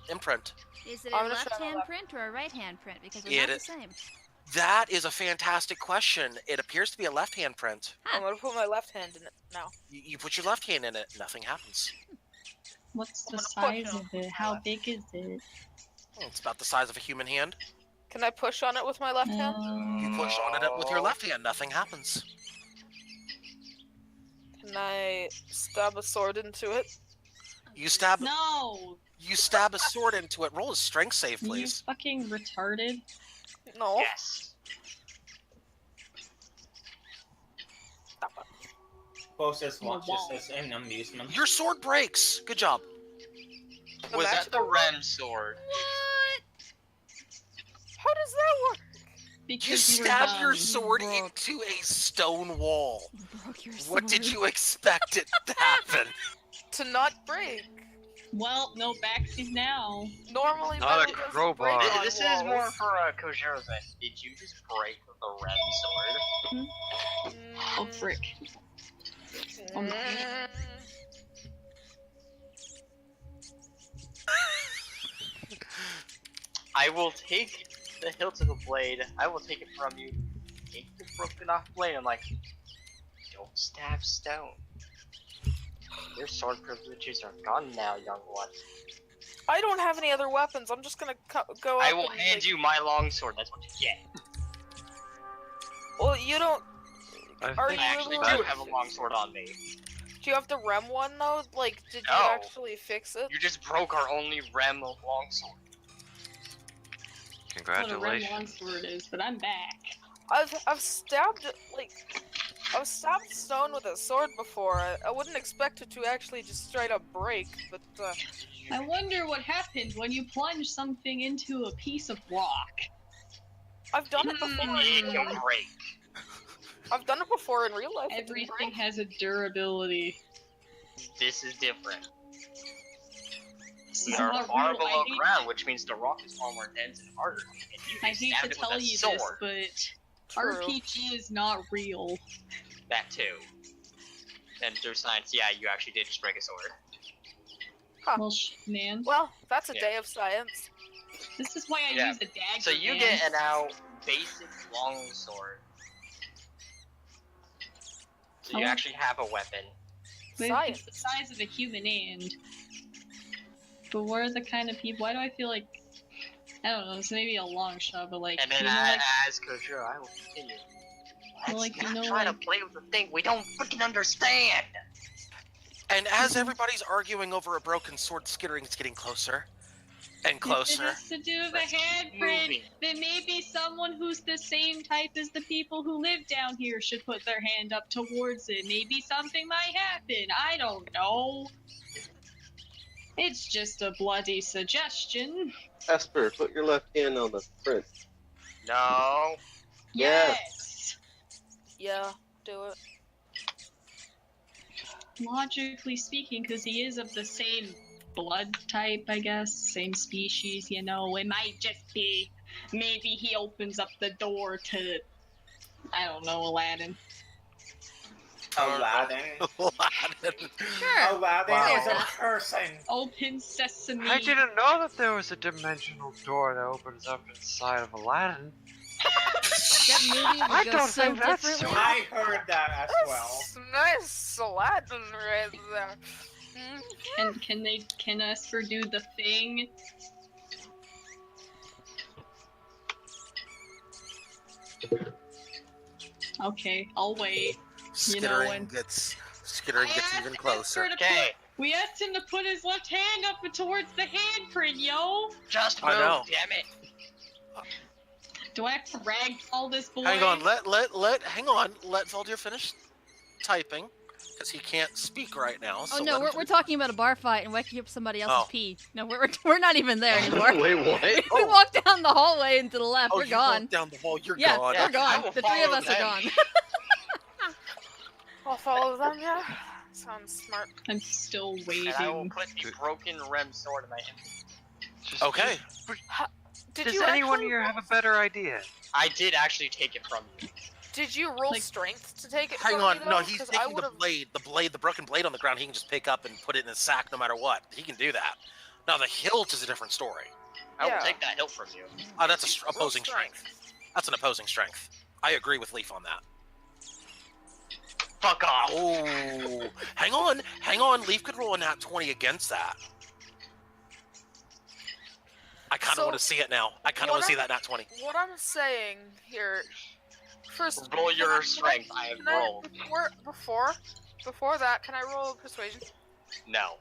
imprint. Is it I'm a gonna try my left-hand left. print or a right-hand print? Because they're It not the is- same. That is a fantastic question. It appears to be a left hand print. I'm gonna put my left hand in it now. You put your left hand in it, nothing happens. What's I'm the gonna push size on of it? my How left. big is it? Oh, it's about the size of a human hand. Can I push on it with my left hand? You push on it with your left hand, nothing happens. Can I stab a sword into it? You stab No! you stab a sword into it. Roll a strength save, Are you please. fucking retarded? No. Yes. Croesus On the watches wall. this in amusement. Your sword breaks. Good job. Was that magical the one? Rem sword? What? How does that work? You Because you were stabbed your dumb. sword Broke. into a stone wall. You broke your sword. What did you expect it to happen? To not break. Well, no backsies now. Normally, Not a metal doesn't crowbar. break on This is walls. more for Kojiro's end. Did you just break the Rem sword? Oh, frick. Oh, no. I will take the hilt of the blade. I will take it from you. Take the broken off blade. I'm like, don't stab stone. Your sword privileges are gone now, young one. I don't have any other weapons. I'm just gonna go. I up will and, hand like- you my longsword. That's what you get. Well, you don't. I Are I you actually really- do have a longsword on me. Do you have the Rem one though? Like, did you No. actually fix it? You just broke our only Rem longsword. What a red Congratulations. longsword is, but I'm back. I've stabbed I've stabbed stone with a sword before. I wouldn't expect it to actually just straight up break, but I wonder what happens when you plunge something into a piece of rock. I've done it before. It can break. I've done it before in real life. It didn't Everything break. has a durability. This is different. This We is are not far real. below ground, which means the rock is far more dense and harder. And you I just hate stabbed to it with tell a you sword. this, but True. RPG is not real. That too. And through science, yeah, you actually did just break a sword. Well, man. Well, that's a Yeah. day of science. This is why I Yeah. use a dagger. So you man. get an out basic longsword. So you Oh. actually have a weapon. But Science. it's the size of a human hand. But we're the kind of people. Why do I feel like I don't know? It's maybe a long shot, but like And then you know, like as Kojiro, I will continue. Let's like, you not know, try to like- play with the thing we don't freaking understand. And as everybody's arguing over a broken sword, skittering's getting closer. And If it closer. has to do with a Let's keep handprint, moving. then maybe someone who's the same type as the people who live down here should put their hand up towards it. Maybe something might happen. I don't know. It's just a bloody suggestion. Esper, put your left hand on the print. No. Yeah. Yes. Yeah, do it. Logically speaking, because he is of the same blood type, I guess, same species, you know, it might just be maybe he opens up the door to, I don't know, Aladdin. Aladdin. Sure. Aladdin Wow. is a person. Open sesame. I didn't know that there was a dimensional door that opens up inside of Aladdin. That movie I would go don't so think that's differently. I heard that as well. That's nice Aladdin right there. Mm. Can Esper do the thing? Okay, I'll wait. Skittering gets even closer. We asked him to put his left hand up and towards the handprint, yo! Just I move, know. damn it. Do I have to ragdoll this boy? Hang on, let Voldir finish typing, because he can't speak right now. Oh So no, let him we're talking about a bar fight and waking up somebody else's Oh. pee. No, we're not even there anymore. Wait, what? We walked down the hallway and to the left. Oh, we're you gone. walked down the hall. You're Yeah, gone. we're I gone. will The three of follow us are them. gone. I'll follow them, yeah. Sounds smart. I'm still waiting. And I will put the broken Rem sword in my hand. Just- Okay. Did Does you anyone actually here have a better idea? I did actually take it from you. Did you roll Like- strength to take it Hang from on, me, no, though? he's 'Cause I taking the would've- blade, the broken blade on the ground. He can just pick up and put it in his sack no matter what. He can do that. Now the hilt is a different story. I will Yeah. take that hilt from you. Oh, that's a Roll opposing strength. That's an opposing strength. I agree with Leaf on that. Fuck off. Oh, hang on. Leaf could roll a nat 20 against that. I kind of So, want to see it now. I kind of want to see that nat 20. What I'm saying here, first, Roll your can I- strength. I have can I- rolled. Before that, can I roll persuasion? No.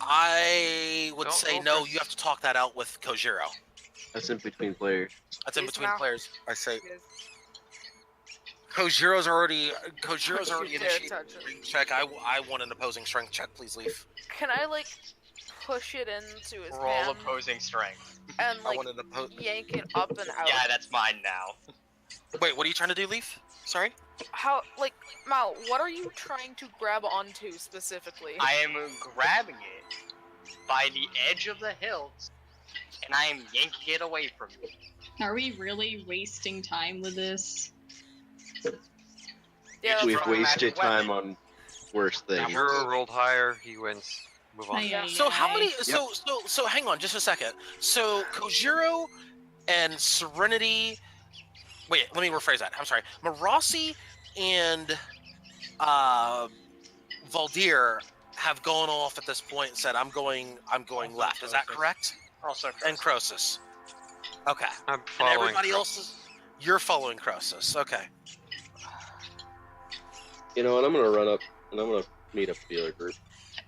I would Don't say roll no. for- You have to talk that out with Kojiro. That's in between players. That's in Please between now. players. I say Kojiro's already You dare initiated touch a it. ring check. I want an opposing strength check, please, Leaf. Can I like push it into his Roll hand opposing strength. and I like want an opposing. yank it up and out? Yeah, that's mine now. Wait, what are you trying to do, Leaf? Sorry. How, like, Mal, what are you trying to grab onto specifically? I am grabbing it by the edge of the hilt, and I am yanking it away from you. Are we really wasting time with this? Yeah, that's We've fine. wasted Magic time weapon. on worse things. Hero rolled higher, he wins. Move on. Aye, aye, So how aye. many? So hang on, just a second. So Kojiro and Serenity. Wait, let me rephrase that. I'm sorry. Marasi and Voldir have gone off at this point and said, "I'm going left." Is that correct? Also, And Croesus. Okay. I'm And following. everybody else is. You're following Croesus. Okay. You know what? I'm gonna run up and I'm gonna meet up with the other group.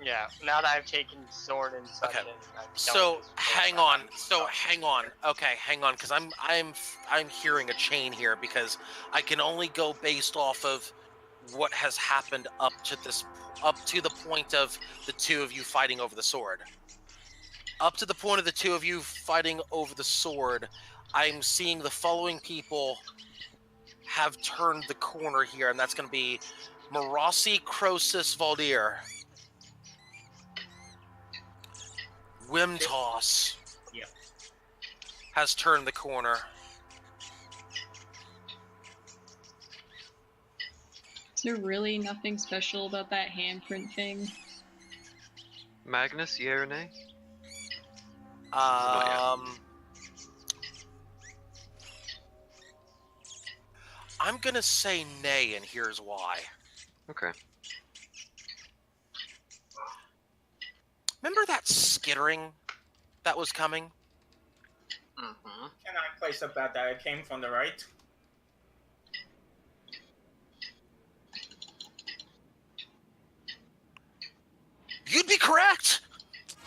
yeah. Now that I've taken sword and such, Okay. and I've dealt So with this hang before, on. I'm So sorry. hang on. Okay, hang on, because I'm hearing a chain here because I can only go based off of what has happened up to the point of the two of you fighting over the sword. Up to the point of the two of you fighting over the sword, I'm seeing the following people have turned the corner here, and that's going to be Marasi, Croesus, Voldir. Wimtoss Yep. has turned the corner. Is there really nothing special about that handprint thing? Magnus, yeah or nay? I'm gonna say nay, and here's why. Okay. Remember that skittering that was coming? Mhm. Can I place a bet that it came from the right? You'd be correct.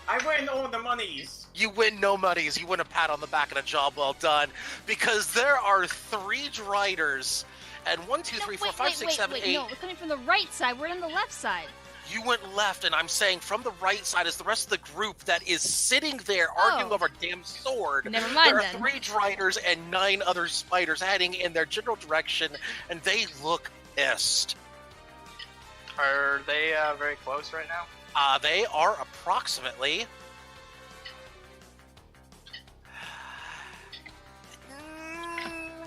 I went of the monies. You win no monies. You win a pat on the back and a job well done. Because there are 3 Driders. And 1, 2, 3, 4, 5, 6, 7, 8. No, we're coming from the right side. We're on the left side. You went left, and I'm saying from the right side is the rest of the group that is sitting there arguing over a damn sword. Never mind There are then. 3 Driders and 9 other spiders heading in their general direction, and they look pissed. Are they very close right now? They are approximately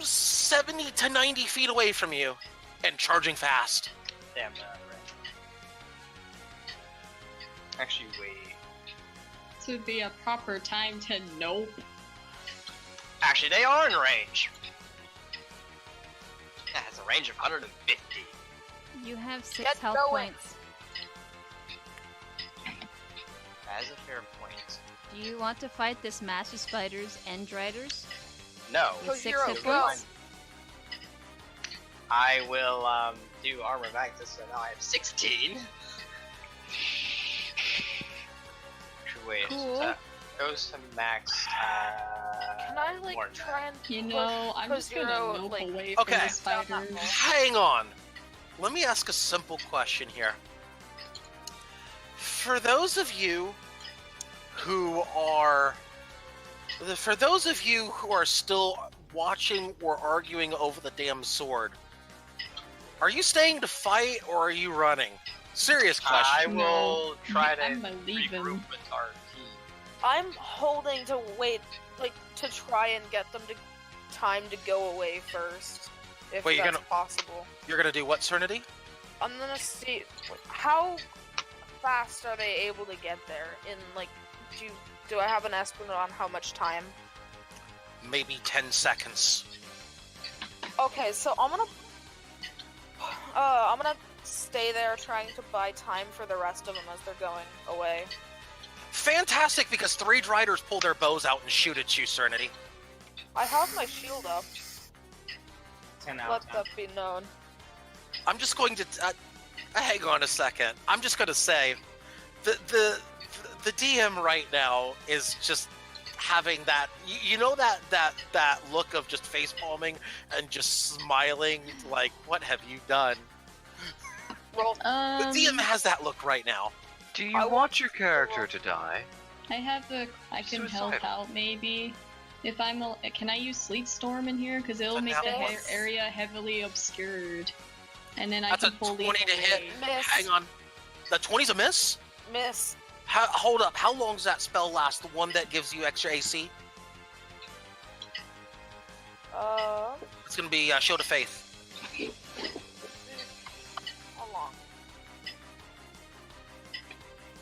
70 to 90 feet away from you, and charging fast. Damn, right. Actually, wait. This would be a proper time to nope. Actually, they are in range. That has a range of 150. You have 6 Get health going. points. That is a fair point. Do you want to fight this mass of spiders and Driders? No. With 6 Hero, hit go. points? I will do armor back this, so now I have 16. Wait, Cool. that goes to max. Can I like more than try and You know, I'm just gonna Zero, nope like, away Okay. from the spiders. Hang on. Let me ask a simple question here. For those of you who are still watching or arguing over the damn sword, are you staying to fight or are you running? Serious I question. will try to I'm leaving. regroup with our team. I'm holding to wait, like, to try and get them to time to go away first, if Wait, you're that's gonna- possible. You're gonna do what, Serenity? I'm gonna see how fast are they able to get there. In like, do I have an estimate on how much time? Maybe 10 seconds. Okay, so I'm gonna stay there trying to buy time for the rest of them as they're going away. Fantastic, because 3 Driders pull their bows out and shoot at you, Serenity. I have my shield up. 10 out Let of 10. that be known. I'm just going to hang on a second. I'm just going to say the DM right now is just having that you know that look of just face palming and just smiling like, what have you done? Roll. The DM has that look right now. Do you want your character to die? I have the. I can help Suicidal. out maybe. If I'm a, can I use Sleet Storm in here? Because it'll make the Yes. area heavily obscured, and then That's I a can pull 20 to these hit. away. Miss. Hang on. The 20's a miss? Miss. Hold up. How long does that spell last? The one that gives you extra AC? It's going to be Shield of Faith. How long?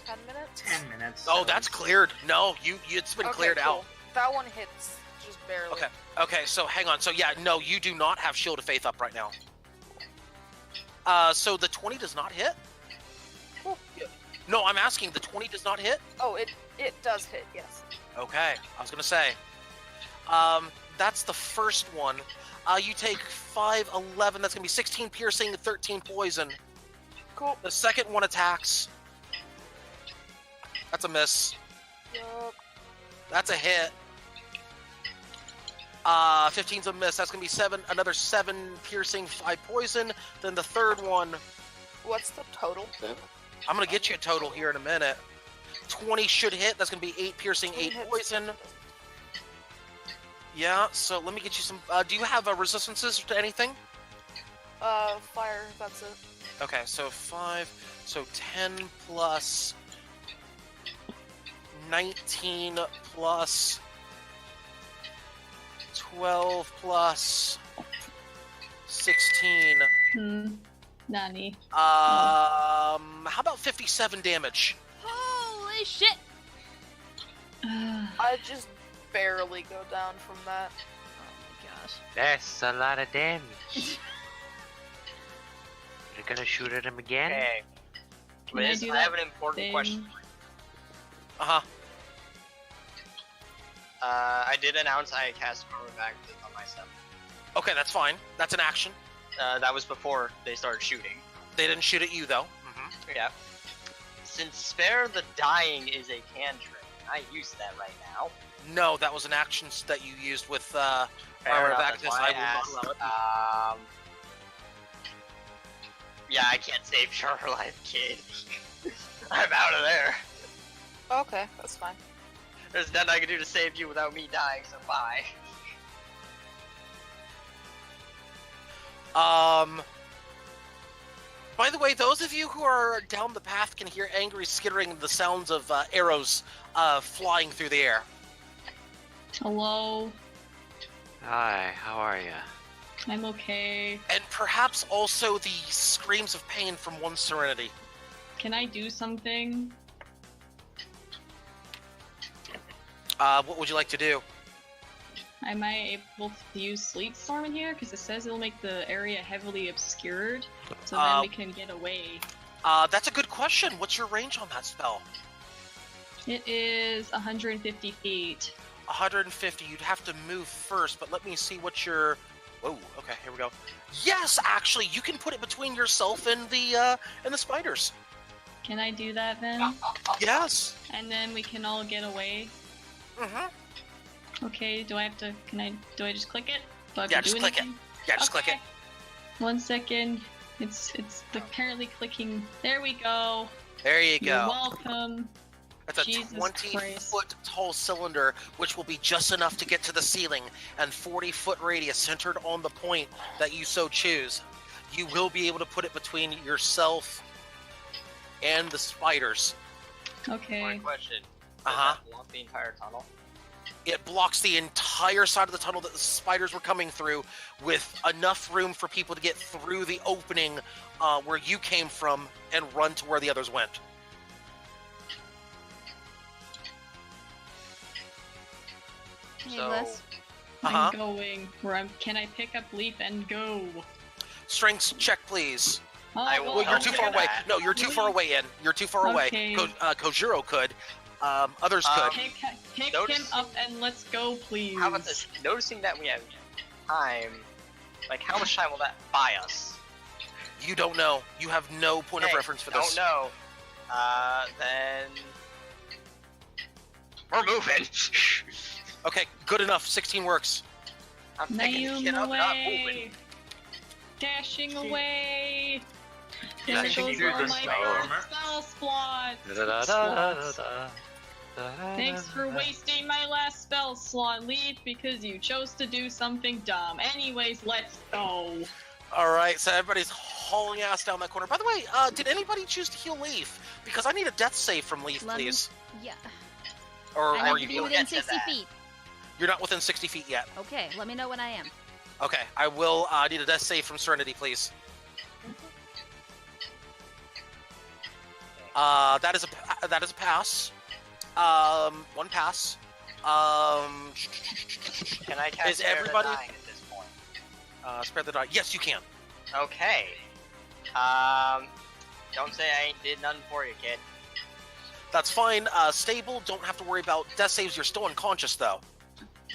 10 minutes? 10 minutes. Oh, that's cleared. No, it's been Okay, cleared cool. out. That one hits just barely. Okay, so hang on. So yeah, no, you do not have Shield of Faith up right now. So the 20 does not hit? Cool. No, I'm asking, the 20 does not hit? Oh, it does hit, yes. Okay, I was gonna say. That's the first one. You take 5, 11, that's gonna be 16 piercing, 13 poison. Cool. The second one attacks. That's a miss. Yup. That's a hit. 15's a miss. That's gonna be another 7 piercing, 5 poison. Then the third one, What's the total? I'm gonna get you a total here in a minute. 20 should hit. That's gonna be 8 piercing, 8 Hits. poison. Yeah. So let me get you some. Do you have resistances to anything? Fire, that's it. Okay. So 5. So 10 plus 19 plus 12 plus 16. Nani. How about 57 damage? Holy shit! I just barely go down from that. Oh my gosh. That's a lot of damage. You're gonna shoot at him again? Okay. Can I Liz, do I that have an important thing? question. Uh-huh. I did announce I cast armor back on myself. Okay, that's fine. That's an action. That was before they started shooting. They didn't shoot at you, though. Yeah. Since Spare the Dying is a cantrip, I use that right now. No, that was an action that you used with Fair Armor of enough, that's Agnes. why I will not allow it. Yeah, I can't save your life, kid. I'm out of there. Okay, that's fine. There's nothing I can do to save you without me dying, so bye. By the way, those of you who are down the path can hear angry skittering and the sounds of arrows flying through the air. Hello. Hi, how are ya? I'm okay. And perhaps also the screams of pain from one Serenity. Can I do something? What would you like to do? Am I able to use Sleet Storm in here? Because it says it'll make the area heavily obscured, so then we can get away. That's a good question. What's your range on that spell? It is 150 feet. 150. You'd have to move first, but let me see what your... Whoa, okay, here we go. Yes, actually, you can put it between yourself and the spiders. Can I do that then? Yes. And then we can all get away? Mm-hmm. Okay, do I just click it? Do I have Yeah, to just do click it. anything? Yeah, just click it. 1 second. It's apparently clicking. There we go. There you You're go. welcome. That's a Jesus 20-foot tall cylinder, which will be just enough to get to the ceiling, and 40-foot radius centered on the point that you so choose. You will be able to put it between yourself and the spiders. Okay. One question. Does Uh-huh. that block the entire tunnel? It blocks the entire side of the tunnel that the spiders were coming through, with enough room for people to get through the opening where you came from and run to where the others went. Hey, So, Bliss. Uh-huh. I'm going. Can I pick up Leap and go? Strengths check, please. Oh, I will- Well, you're too Okay, far away. that. No, you're too far away in. You're too far Okay. away. Kojiro could. Others could. Pick Notice- him up and let's go, please. how about this? Noticing that we have time, like how much time will that buy us? You don't know. You have no point of Okay, reference for don't this. know. Then we're moving. Okay, good enough. 16 works. I'm picking Naum shit up, not moving. away! Dashing away! Yeah, There she goes can all do my this armor. spell slots! Thanks for wasting my last spell slot, Leaf, because you chose to do something dumb. Anyways, let's go. All right, so everybody's hauling ass down that corner. By the way, did anybody choose to heal Leaf? Because I need a death save from Leaf, Let me- please. Yeah. Or I are need you to be healing? within get to 60 that. feet. You're not within 60 feet yet. Okay, let me know when I am. Okay, I will need a death save from Serenity, please. That is a pass. One pass. Can I cast Is Spare the everybody- Dying at this point? Spare the die. Yes, you can. Okay. Don't say I ain't did nothing for you, kid. That's fine. Stable, don't have to worry about death saves. You're still unconscious, though.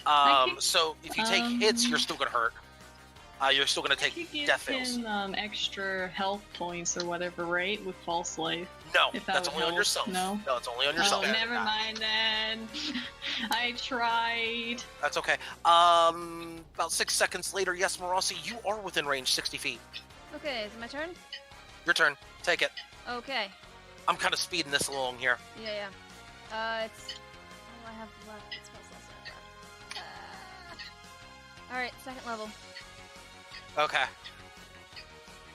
I could- So if you take hits, you're still gonna hurt. You're still gonna I could take give death fails. him extra health points or whatever, right? With False Life. No, if that that's would only on help. yourself. No? it's only on Oh, yourself. never mind then. I tried. That's okay. About 6 seconds later, yes, Marasi, you are within range, 60 feet. Okay, is it my turn? Your turn. Take it. Okay. I'm kind of speeding this along here. Yeah. It's... What do I have left? It's spell slots I have left. Alright, second level. Okay.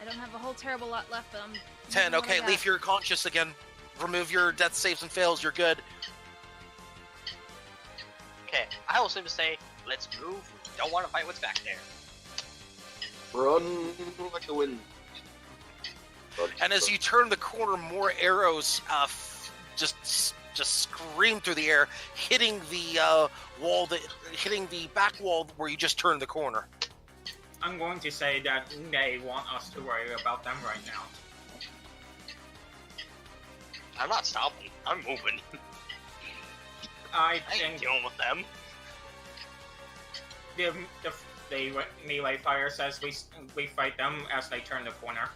I don't have a whole terrible lot left, but I'm... 10. using what I Okay, got. Leaf, you're conscious again. Remove your death saves and fails. You're good. Okay, I will simply say, let's move. Don't want to fight what's back there. Run like the wind. And as you turn the corner, more arrows just scream through the air, hitting the wall, hitting the back wall where you just turned the corner. I'm going to say that they want us to worry about them right now. I'm not stopping. I'm moving. I I ain't think dealing with them. the melee fire says we fight them as they turn the corner.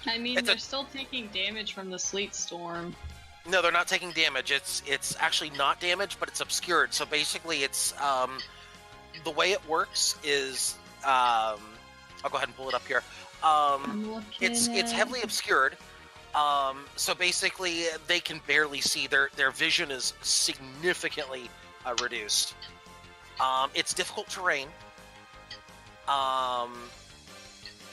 I mean, It's they're still taking damage from the sleet storm. No, they're not taking damage. It's actually not damage, but it's obscured. So basically, it's the way it works is I'll go ahead and pull it up here. I'm looking It's at... heavily obscured. So basically, they can barely see. Their vision is significantly reduced. It's difficult terrain.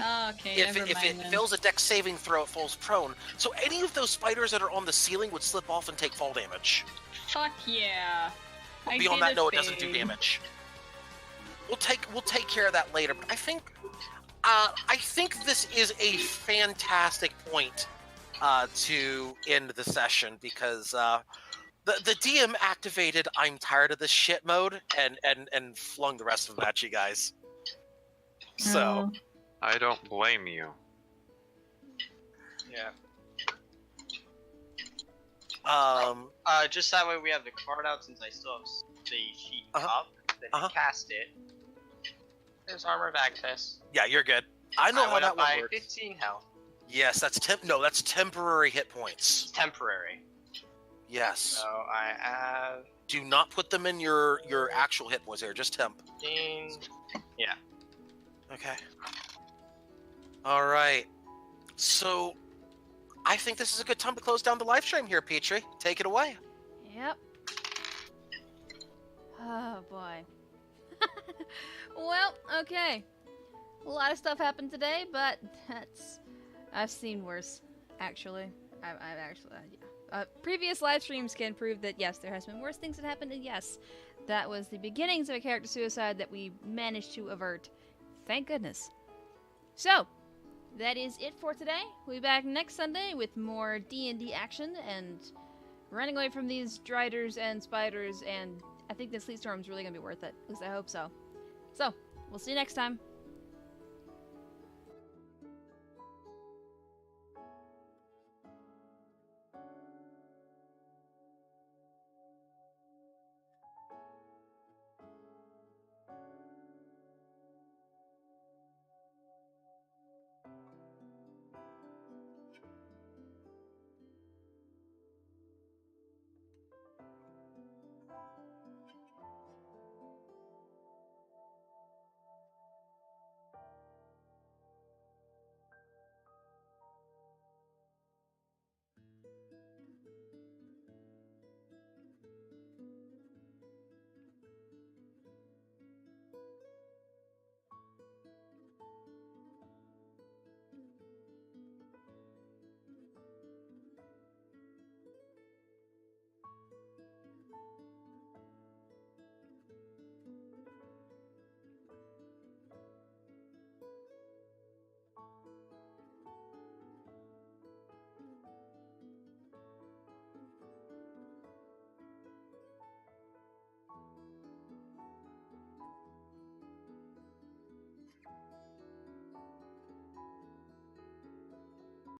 Okay, If never it mind then. fails a dex saving throw, it falls prone. So any of those spiders that are on the ceiling would slip off and take fall damage. Fuck yeah. I Beyond did that, no, it doesn't do thing. damage. We'll take care of that later. But I think this is a fantastic point to end the session because the DM activated "I'm tired of this shit" mode and flung the rest of them at you guys. So. Oh. I don't blame you. Yeah. Just Just that way we have the card out since I still have the sheet up. Then you cast it. There's armor of access. Yeah, you're good. I know how that one by works. 15 health. Yes, that's that's temporary hit points. It's temporary. Yes. So I have Do not put them in your actual hit points here, just temp. 15. Yeah. Okay. All right. So, I think this is a good time to close down the live stream here, Petrie. Take it away. Yep. Oh boy. Well, okay. A lot of stuff happened today, but I've seen worse. Actually, I've actually yeah. Previous live streams can prove that yes, there has been worse things that happened, and yes, that was the beginnings of a character suicide that we managed to avert. Thank goodness. So, that is it for today. We'll be back next Sunday with more D&D action and running away from these driders and spiders, and I think this sleet storm is really going to be worth it. At least I hope so. So, we'll see you next time.